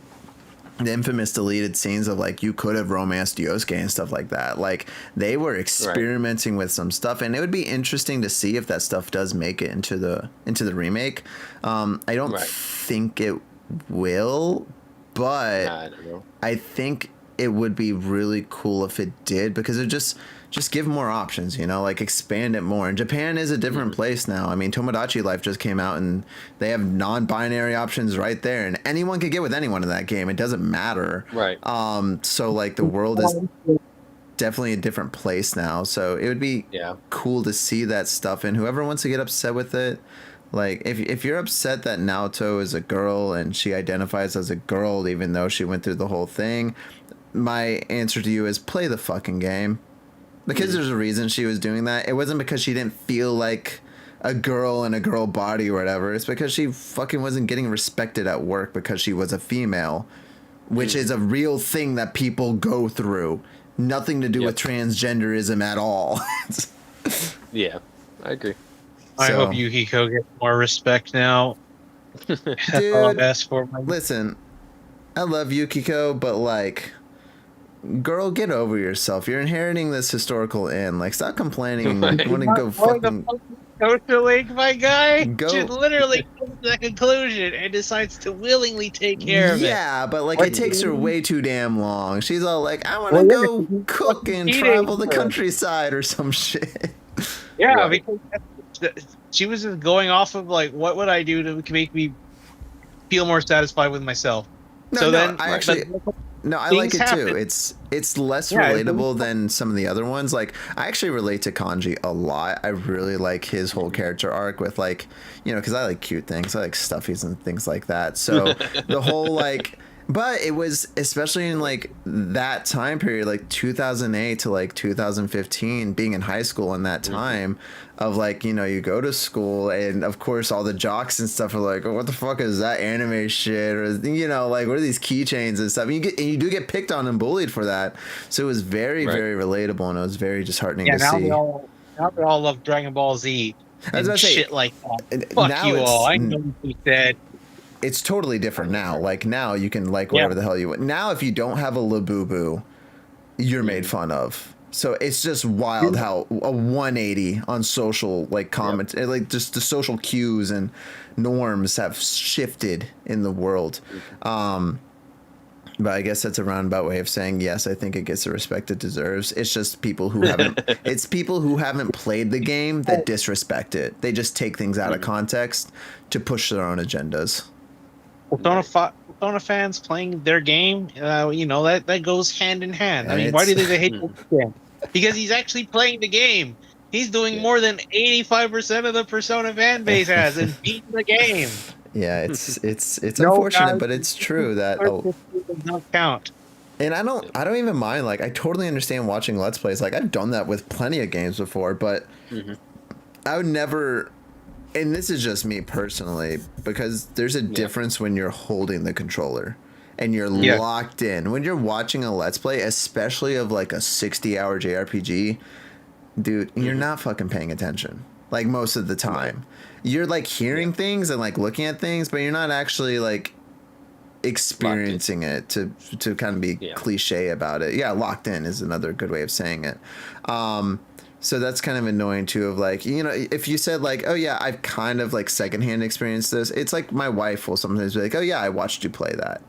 the infamous deleted scenes of like, you could have romanced Yosuke and stuff like that. Like, they were experimenting with some stuff, and it would be interesting to see if that stuff does make it into the remake. I don't think it will, but I think it would be really cool if it did, because it just give more options, you know, like expand it more. And Japan is a different place now. I mean, Tomodachi Life just came out, and they have non-binary options right there, and anyone could get with anyone in that game. It doesn't matter. Right. So like the world is definitely a different place now. So it would be cool to see that stuff. And whoever wants to get upset with it, like, if you're upset that Naoto is a girl and she identifies as a girl even though she went through the whole thing, my answer to you is play the fucking game. Because there's a reason she was doing that. It wasn't because she didn't feel like a girl in a girl body or whatever. It's because she fucking wasn't getting respected at work because she was a female, which is a real thing that people go through. Nothing to do with transgenderism at all. Yeah, I agree. I hope Yukiko gets more respect now. Dude, ask for listen, I love Yukiko, but like, girl, get over yourself. You're inheriting this historical inn. Like, stop complaining. Want to go fucking Social Link, my guy, Go. just literally comes to that conclusion and decides to willingly take care of it. Yeah, but like, it takes her way too damn long. She's all like, I want to go cook and travel the countryside or some shit. Yeah, because she was just going off of like, what would I do to make me feel more satisfied with myself. No, So no, then, I actually, no, I like things it too. happen. It's less Yeah, it's relatable than some of the other ones. Like, I actually relate to Kanji a lot. I really like his whole character arc with, like, you know, because I like cute things. I like stuffies and things like that. So the whole, like, but it was especially in like that time period, like 2008 to like 2015, being in high school in that time of, like, you know, you go to school and of course all the jocks and stuff are like, oh, what the fuck is that anime shit? Or, you know, like, what are these keychains and stuff? And you do get picked on and bullied for that. So it was very, very relatable, and it was very disheartening to see. Now they all love Dragon Ball Z I was about and to say, shit like that. Fuck now you all. I it's know what you said. it's totally different now. Like, now you can like whatever the hell you want. Now if you don't have a Labubu, you're made fun of. So it's just wild how a 180 on social, like, comment, like, just the social cues and norms have shifted in the world. But I guess that's a roundabout way of saying, yes, I think it gets the respect it deserves. It's just people who haven't it's people who haven't played the game that disrespect it. They just take things out of context to push their own agendas. Persona fans playing their game, you know, that goes hand in hand. I And mean, why do it's- they hate the Because he's actually playing the game. He's doing more than 85% of the Persona fan base has and beating the game. Yeah, it's No, unfortunate, guys, but it's true that does not count. and I don't even mind. Like, I totally understand watching Let's Plays. Like, I've done that with plenty of games before, but I would never, and this is just me personally, because there's a difference when you're holding the controller and you're locked in. When you're watching a Let's Play, especially of like a 60-hour JRPG, dude, you're not fucking paying attention. Like, most of the time. You're like hearing things and like looking at things, but you're not actually like experiencing it, to kind of be cliche about it. Yeah, locked in is another good way of saying it. So that's kind of annoying too, of like, you know, if you said like, oh yeah, I've kind of like secondhand experienced this, it's like my wife will sometimes be like, oh yeah, I watched you play that.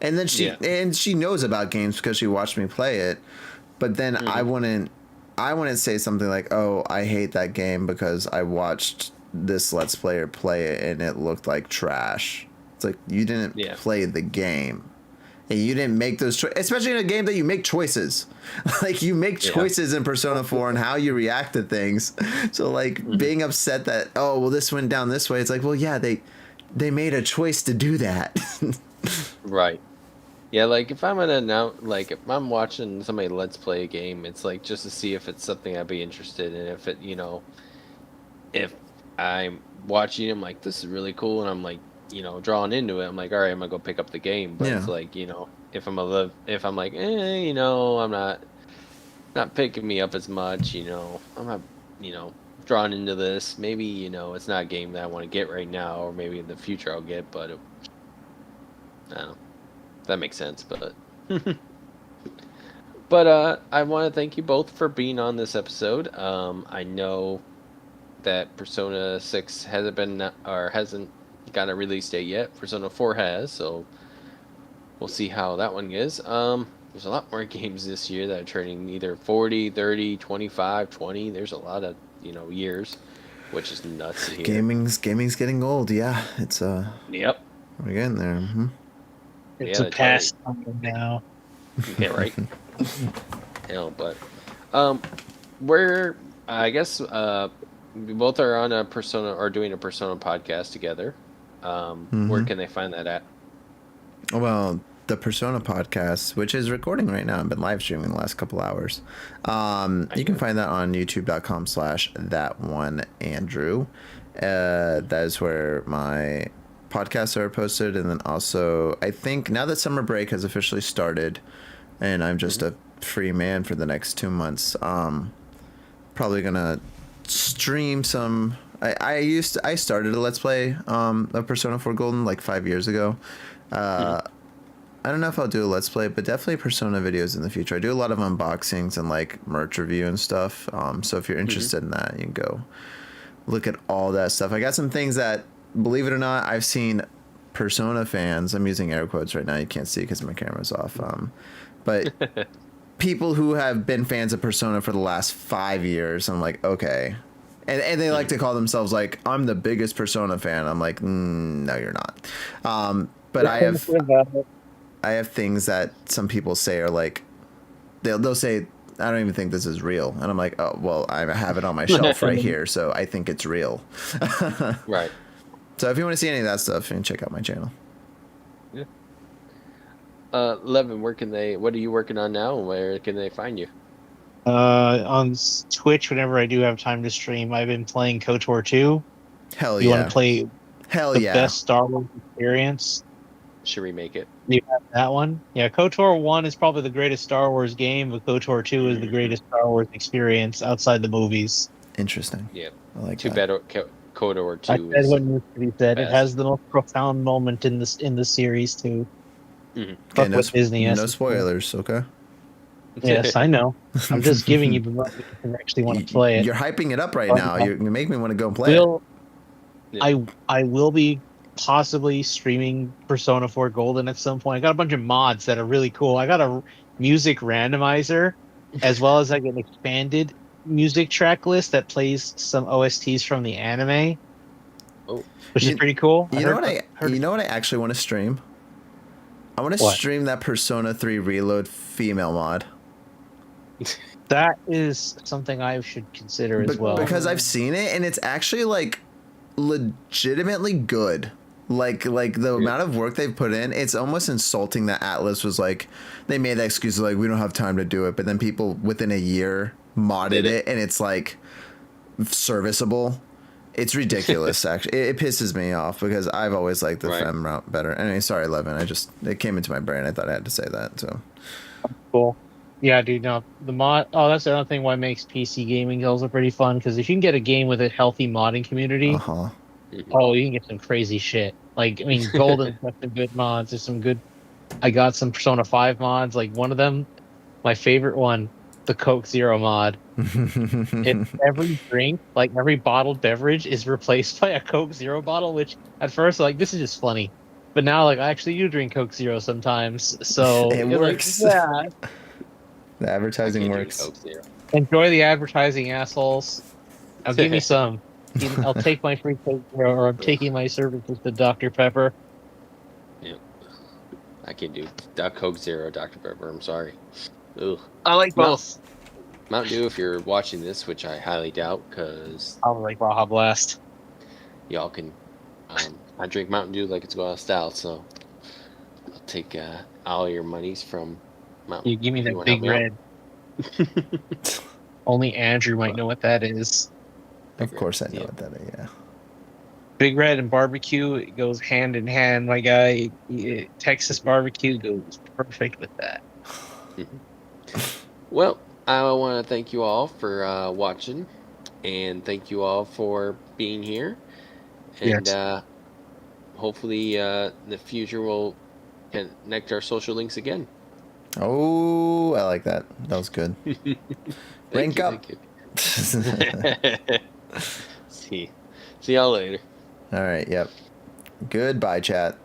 And then she knows about games because she watched me play it. But then I wouldn't say something like, oh, I hate that game because I watched this Let's Player play it and it looked like trash. It's like, you didn't play the game. And you didn't make those choices, especially in a game that you make choices. Like, you make choices in Persona 4 and how you react to things. So, like, being upset that, oh, well, this went down this way. It's like, well, yeah, they made a choice to do that. Right. Yeah, like, if I'm if I'm watching somebody Let's Play a game, it's like just to see if it's something I'd be interested in. If it, you know, if I'm watching them, like, this is really cool, and I'm like, you know, drawn into it, I'm like, all right, I'm gonna go pick up the game. But it's like, you know, if I'm like, you know, I'm not picking me up as much, you know, I'm not, you know, drawn into this. Maybe, you know, it's not a game that I want to get right now, or maybe in the future I'll get, but I don't know. That makes sense, but but I want to thank you both for being on this episode. I know that Persona 6 hasn't got a release date yet. Persona 4 has, so we'll see how that one is. There's a lot more games this year that are turning either 40, 30, 25, 20. There's a lot of, you know, years, which is nuts to hear. Gaming's getting old. Yeah, it's Yep. we're getting there. It's a pastime now. Yeah, right. You know, but we're, I guess, we both are on a Persona, or doing a Persona podcast together. Where can they find that at? Well, the Persona podcast, which is recording right now, I've been live streaming the last couple hours. You can find that on youtube.com/thatoneandrew. That is where my podcasts are posted, and then also, I think now that summer break has officially started and I'm just a free man for the next 2 months, probably gonna stream some. I started a Let's Play of Persona 4 Golden like 5 years ago. I don't know if I'll do a Let's Play, but definitely Persona videos in the future. I do a lot of unboxings and like merch review and stuff. So if you're interested in that, you can go look at all that stuff. I got some things that, believe it or not, I've seen Persona fans, I'm using air quotes right now, you can't see because my camera's off, but people who have been fans of Persona for the last 5 years, I'm like, okay, And they like to call themselves like, I'm the biggest Persona fan. I'm like, no, you're not. But I have things that some people say are like, they'll say, I don't even think this is real. And I'm like, oh, well, I have it on my shelf right here, so I think it's real. Right. So if you want to see any of that stuff, you can check out my channel. Yeah. Levin, what are you working on now, and where can they find you? On Twitch, whenever I do have time to stream, I've been playing KOTOR 2. Hell You yeah. want to play Hell the yeah. best Star Wars experience? Should remake it. You have that one? Yeah, KOTOR 1 is probably the greatest Star Wars game, but KOTOR 2 is the greatest Star Wars experience outside the movies. Interesting. Yeah. I like Too that. bad KOTOR 2 I said is what needs to be said. It best. has the most profound moment in the series too. Okay, Fuck what Disney has no to do. spoilers, okay? Yes, I know. I'm just giving you the moment you actually want to play it. You're hyping it up right now. You make me want to go and play Will Yeah. I will be possibly streaming Persona 4 Golden at some point. I got a bunch of mods that are really cool. I got a music randomizer, as well as like an expanded music track list that plays some OSTs from the anime. Oh. Which is pretty cool. You know what I actually want to stream? I want to What? stream that Persona 3 Reload female mod. That is something I should consider as well. Because I've seen it and it's actually like legitimately good. Like the amount of work they've put in, it's almost insulting that Atlas was like, they made that excuse like, we don't have time to do it, but then people within a year modded it and it's like serviceable. It's ridiculous. Actually, it pisses me off because I've always liked the fem route better. Anyway, sorry, Levin. It came into my brain. I thought I had to say that. So cool. Yeah, dude. No, the mod. Oh, that's another thing. Why makes PC gaming also pretty fun, because if you can get a game with a healthy modding community, oh, you can get some crazy shit. Like, I mean, Golden's got some good mods. There's some good. I got some Persona 5 mods. Like one of them, my favorite one, the Coke Zero mod. It's every drink, like every bottled beverage, is replaced by a Coke Zero bottle. Which at first, like, this is just funny, but now, like, I actually do drink Coke Zero sometimes. So it works. Like, yeah. The advertising works. Enjoy the advertising, assholes. Now give me some. I'll take my free Coke Zero, or I'm taking my services to Dr. Pepper. Yeah. I can do Coke Zero, Dr. Pepper. I'm sorry. Ugh. I like both. Mountain Dew, if you're watching this, which I highly doubt, because I like Baja Blast. y'all can. I drink Mountain Dew like it's going out of style, so I'll take all your monies from Mountain. You give me that big red. Only Andrew might know what that is. Of course, I know what that is. Yeah. Big Red and barbecue, it goes hand in hand, my guy. Texas barbecue goes perfect with that. Well, I want to thank you all for watching, and thank you all for being here. And hopefully, the future will connect our social links again. Oh, I like that. That was good. Rank up. See y'all later. All right. Yep. Goodbye, chat.